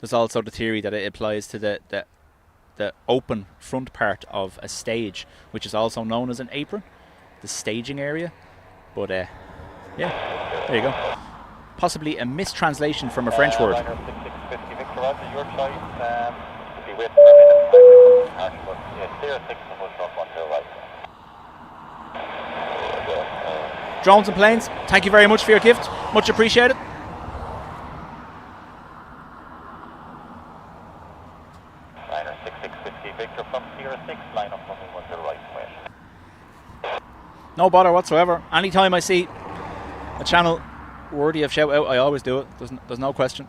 There's also the theory that it applies to the open front part of a stage, which is also known as an apron, the staging area. But yeah, there you go. Possibly a mistranslation from a French word. Liner 6650 Victor Roger, your choice. Be with for a minute, clear 6 and we'll drop on to the right. Drones and planes, thank you very much for your gift. Much appreciated. Liner 6650 Victor from Sierra 6, line up from one to the right. West. No bother whatsoever. Anytime I see a channel worthy of shout out, I always do it. There's no question.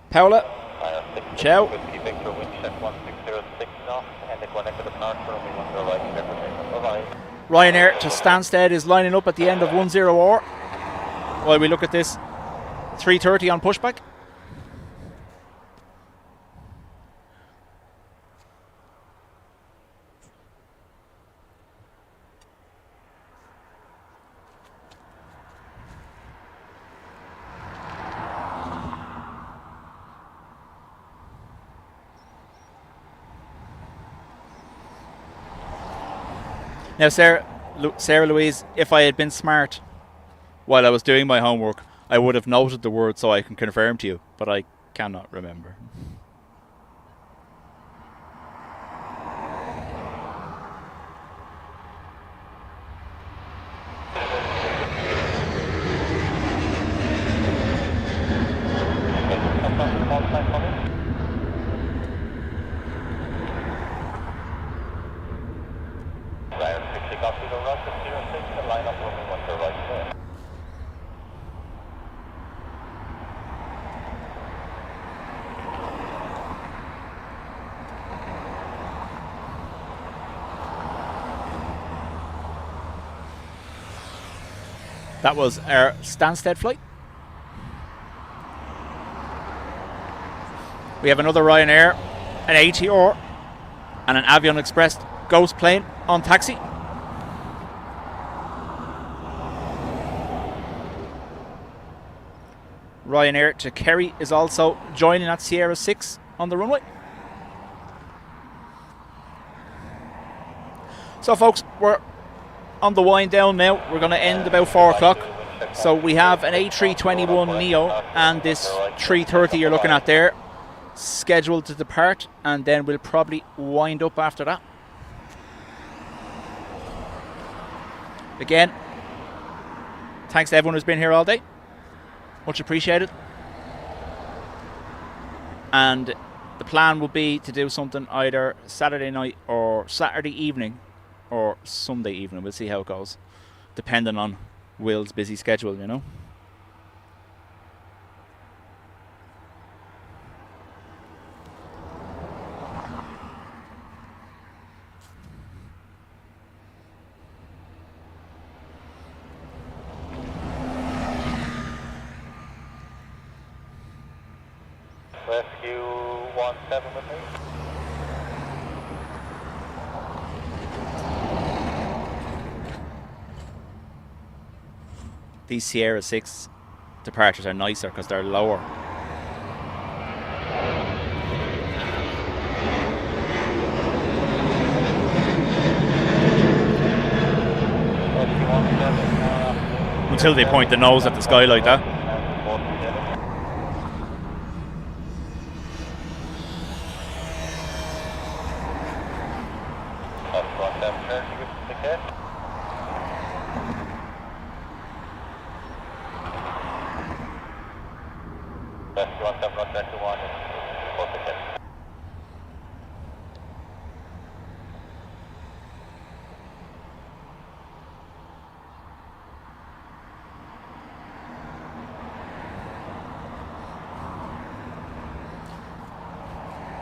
Paola, ciao. Whiskey Victor, wind check 1606 knots, and the connect to the departure, runway 10 right, everything. Bye-bye. Ryanair to Stansted is lining up at the end of 10R while we look at this 330 on pushback. Now, Sarah Louise, if I had been smart while I was doing my homework, I would have noted the word so I can confirm to you, but I cannot remember. That was our Stansted flight. We have another Ryanair, an ATR, and an Avion Express Ghost plane on taxi. Ryanair to Kerry is also joining at Sierra 6 on the runway. So folks, we're on the wind down now. We're going to end about 4 o'clock. So we have an A321 Neo and this 330 you're looking at there scheduled to depart, and then we'll probably wind up after that. Again, thanks to everyone who's been here all day. Much appreciated. And the plan will be to do something either Saturday night or Saturday evening or Sunday evening. We'll see how it goes, depending on Will's busy schedule, you know. Rescue 17 with me. These Sierra 6 departures are nicer because they're lower. until they point the nose at the sky like that.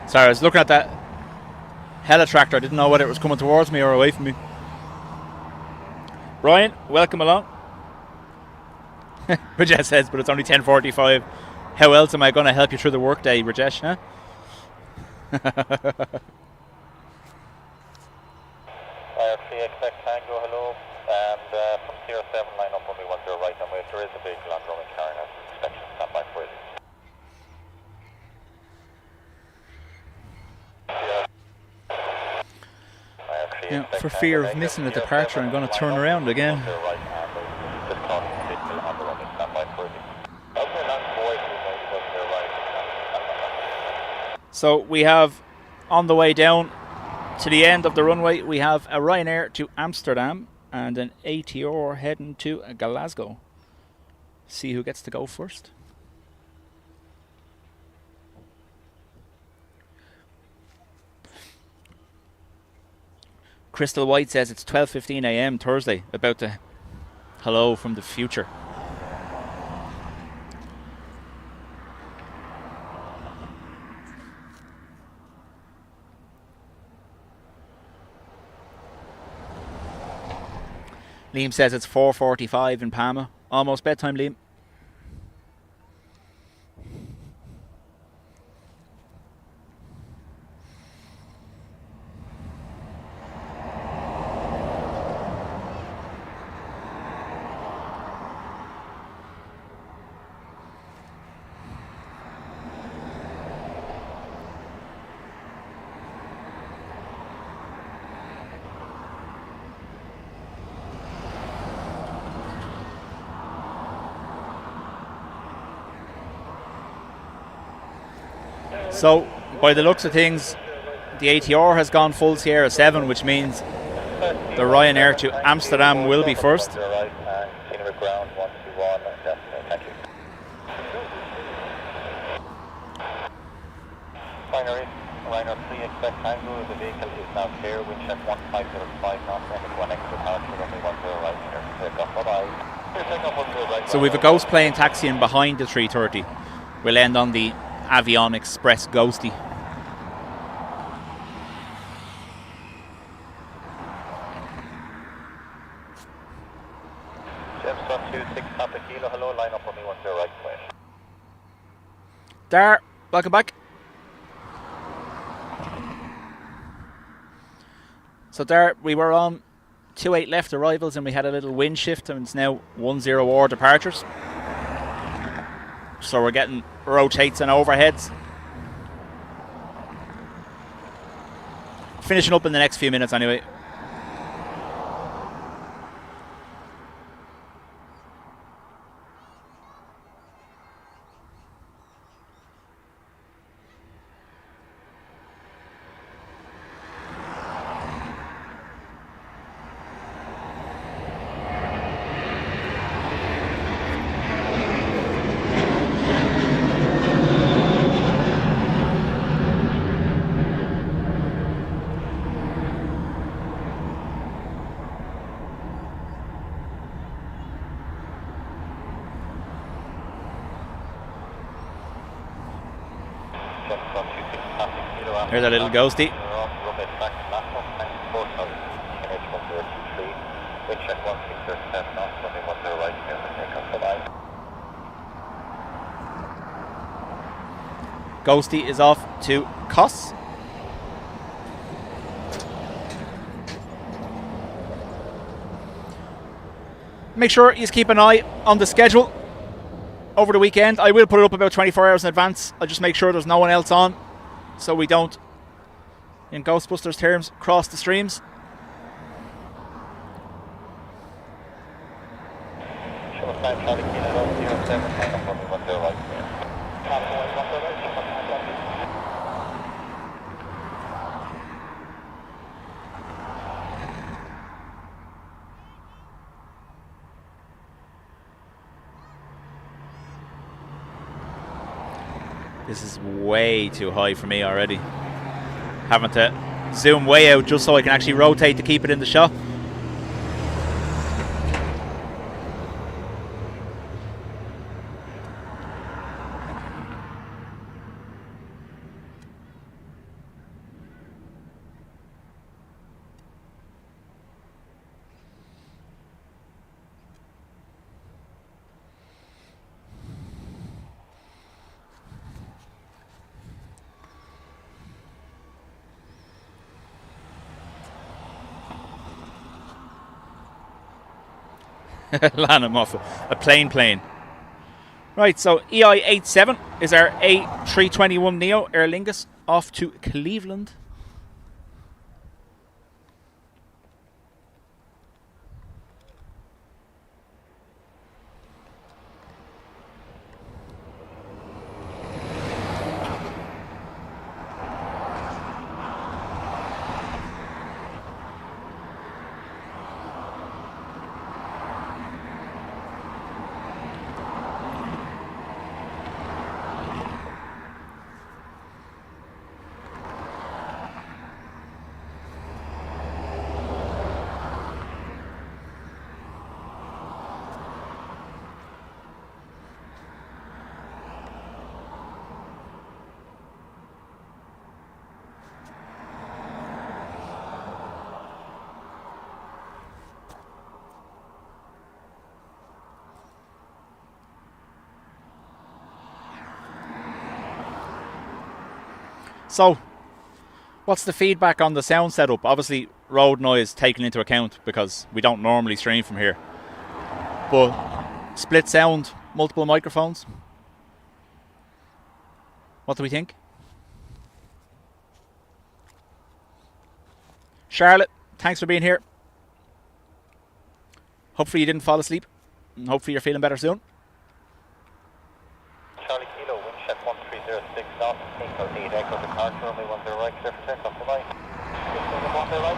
Sorry, I was looking at that helitractor. I didn't know whether it was coming towards me or away from me. Brian, welcome along. Rajesh says, but it's only 10:45. How else am I going to help you through the workday, Rajesh? Huh? expect Tango, hello, and from Sierra 7 line up when we want to the right, and there is a vehicle on runway carrying out inspection. Stand by for it. Yeah, for fear of missing a departure, I'm going to turn around again. So we have, on the way down to the end of the runway, we have a Ryanair to Amsterdam and an ATR heading to Glasgow. See who gets to go first. Crystal White says it's 12:15 a.m. Thursday, about to hello from the future. Liam says it's 4:45 in Palma. Almost bedtime, Liam. So, by the looks of things, the ATR has gone full Sierra 7, which means the Ryanair to Amsterdam will be first. Finally, Ryanair 3 expect Tango, the vehicle is now clear, wind check 1505 knots, and one exit departure runway 10 right here. Take off, bye-bye. So we have a Ghost plane taxiing behind the 330. We'll end on the Avion Express Ghosty. Jameson 26 Papa Kilo, hello, line up on me once you're right way. There, welcome back. So there, we were on 28 left arrivals and we had a little wind shift, and it's now 10-4 departures. So we're getting rotates and overheads. Finishing up in the next few minutes anyway. Here's our little ghosty. Ghosty is off to Kos. Make sure you keep an eye on the schedule over the weekend. I will put it up about 24 hours in advance. I'll just make sure there's no one else on, so we don't, in Ghostbusters terms, cross the streams. This is way too high for me already. Having to zoom way out just so I can actually rotate to keep it in the shot. Landing off a plane. Right, so EI87 is our A321neo Aer Lingus off to Cleveland. So, what's the feedback on the sound setup? Obviously, road noise taken into account because we don't normally stream from here. But split sound, multiple microphones. What do we think? Charlotte, thanks for being here. Hopefully you didn't fall asleep. And hopefully you're feeling better soon. Charlie Kilo, wind check 1306 knots, Inco 8 Echo departure, runway 10 right, clear for takeoff, goodbye. 10 right,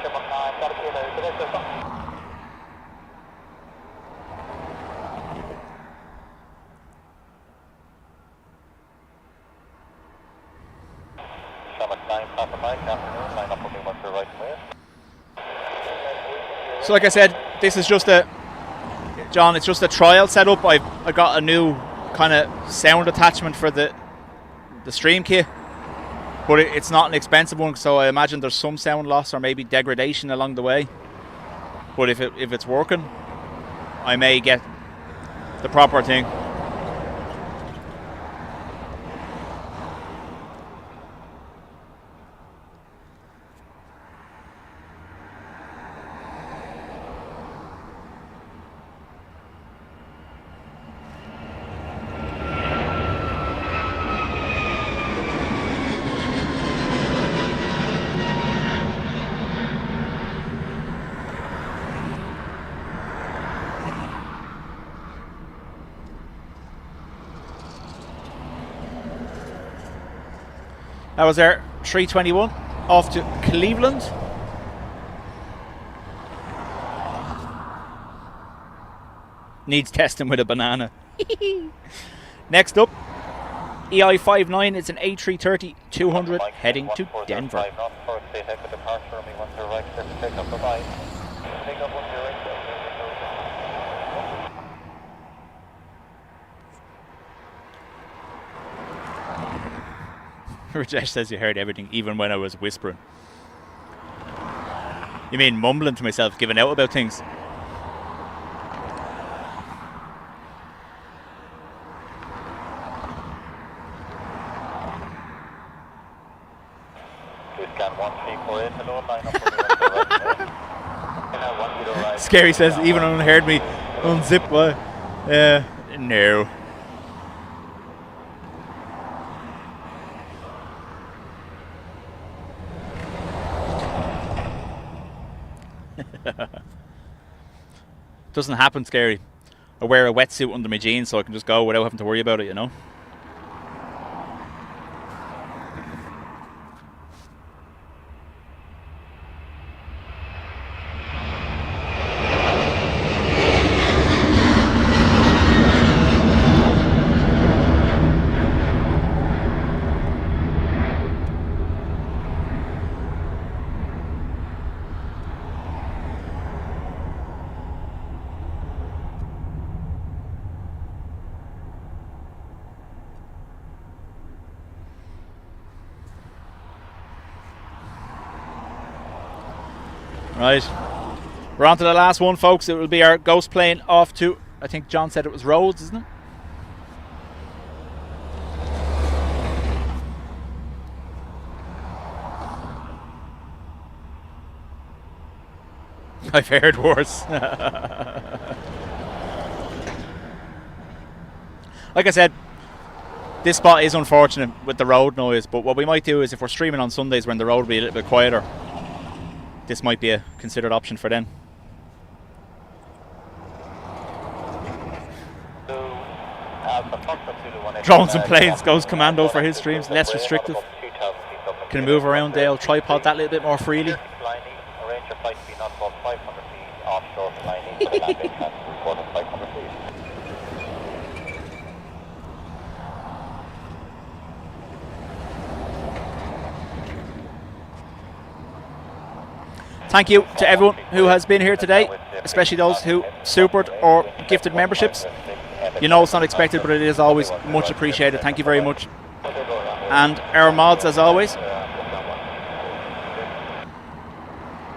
ship on time, Charlie Kilo, good day, So like I said, this is just a, John, it's just a trial setup. I got a new kind of sound attachment for the stream kit, but it's not an expensive one, so I imagine there's some sound loss or maybe degradation along the way. But if it's working, I may get the proper thing. That was our 321 off to Cleveland. Needs testing with a banana. Next up, EI59. It's an A330-200 heading to Denver. Rajesh says you heard everything, even when I was whispering. You mean mumbling to myself, giving out about things? Scary says even unheard me unzip. No. Doesn't happen, Scary. I wear a wetsuit under my jeans so I can just go without having to worry about it, you know. Right, we're on to the last one, folks. It will be our ghost plane off to, I think John said it was Rhodes, isn't it? I've heard worse. Like I said, this spot is unfortunate with the road noise, but what we might do is if we're streaming on Sundays when the road will be a little bit quieter, this might be a considered option for then. Drones and planes goes commando for his streams, less restrictive. Can move around Dale, tripod that a little bit more freely. Thank you to everyone who has been here today, especially those who supered or gifted memberships. You know it's not expected, but it is always much appreciated. Thank you very much. And our mods, as always,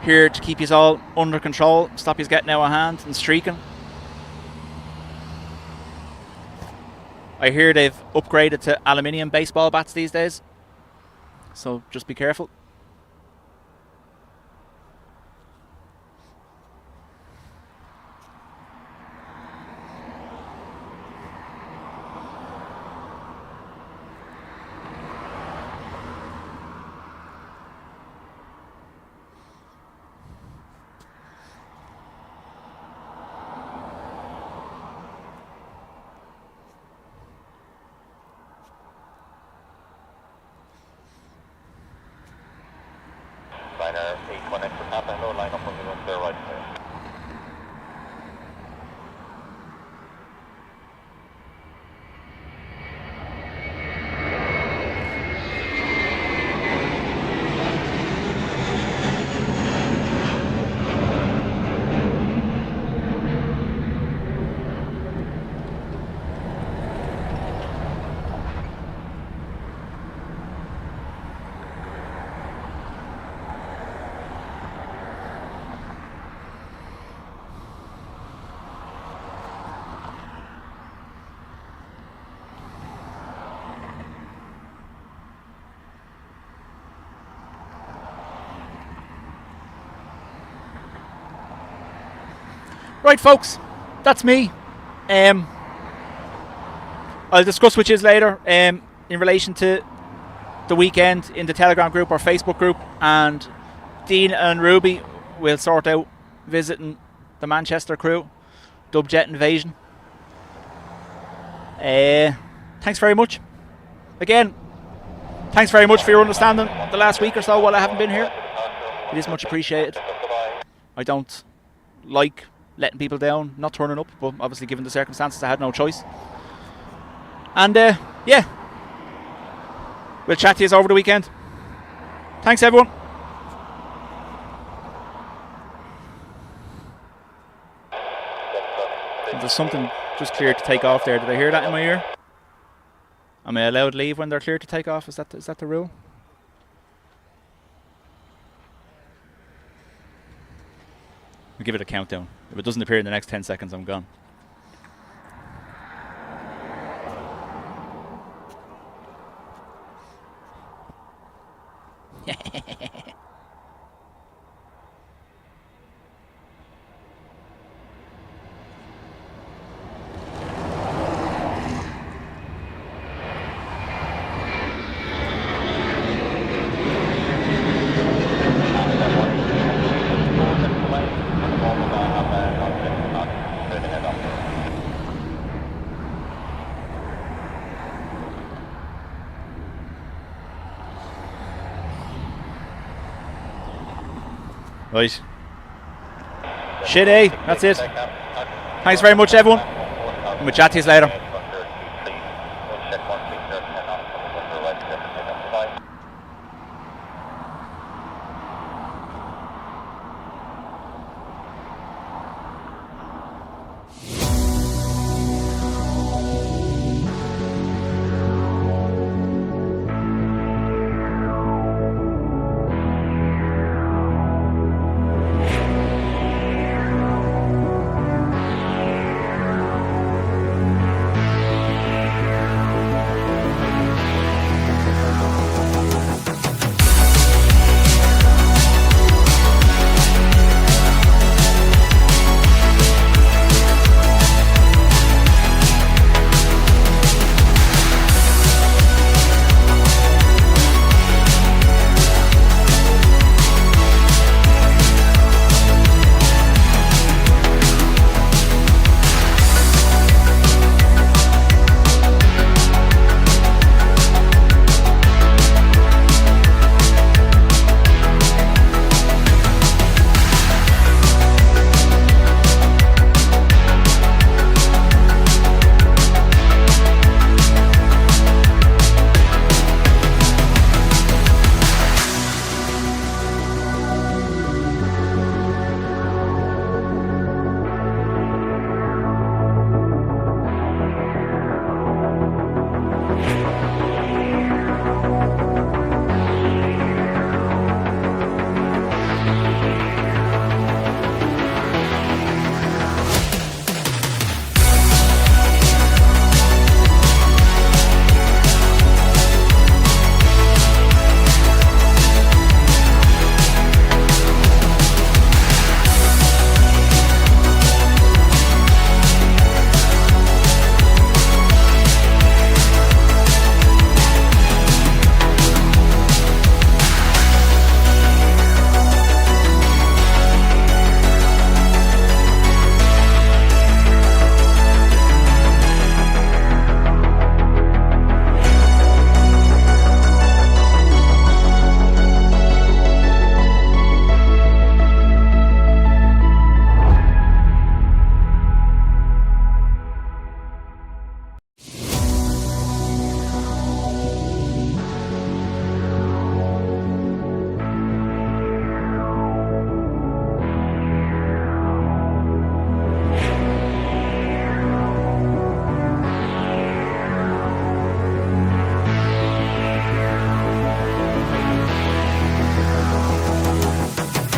here to keep you all under control, stop you getting out of hand and streaking. I hear they've upgraded to aluminium baseball bats these days, so just be careful. Right, folks, that's me. I'll discuss with you later in relation to the weekend in the Telegram group or Facebook group, and Dean and Ruby will sort out visiting the Manchester crew, Dubjet Invasion. Thanks very much. Again, thanks very much for your understanding the last week or so while I haven't been here. It is much appreciated. I don't like letting people down, not turning up, but obviously given the circumstances I had no choice. And yeah, we'll chat to you over the weekend. Thanks everyone. There's something just cleared to take off there. Did I hear that in my ear? Am I allowed to leave when they're cleared to take off? Is that the rule? I'll give it a countdown. If it doesn't appear in the next 10 seconds, I'm gone. Right. Shit, eh? That's it. Thanks very much, everyone. And we'll chat to you later.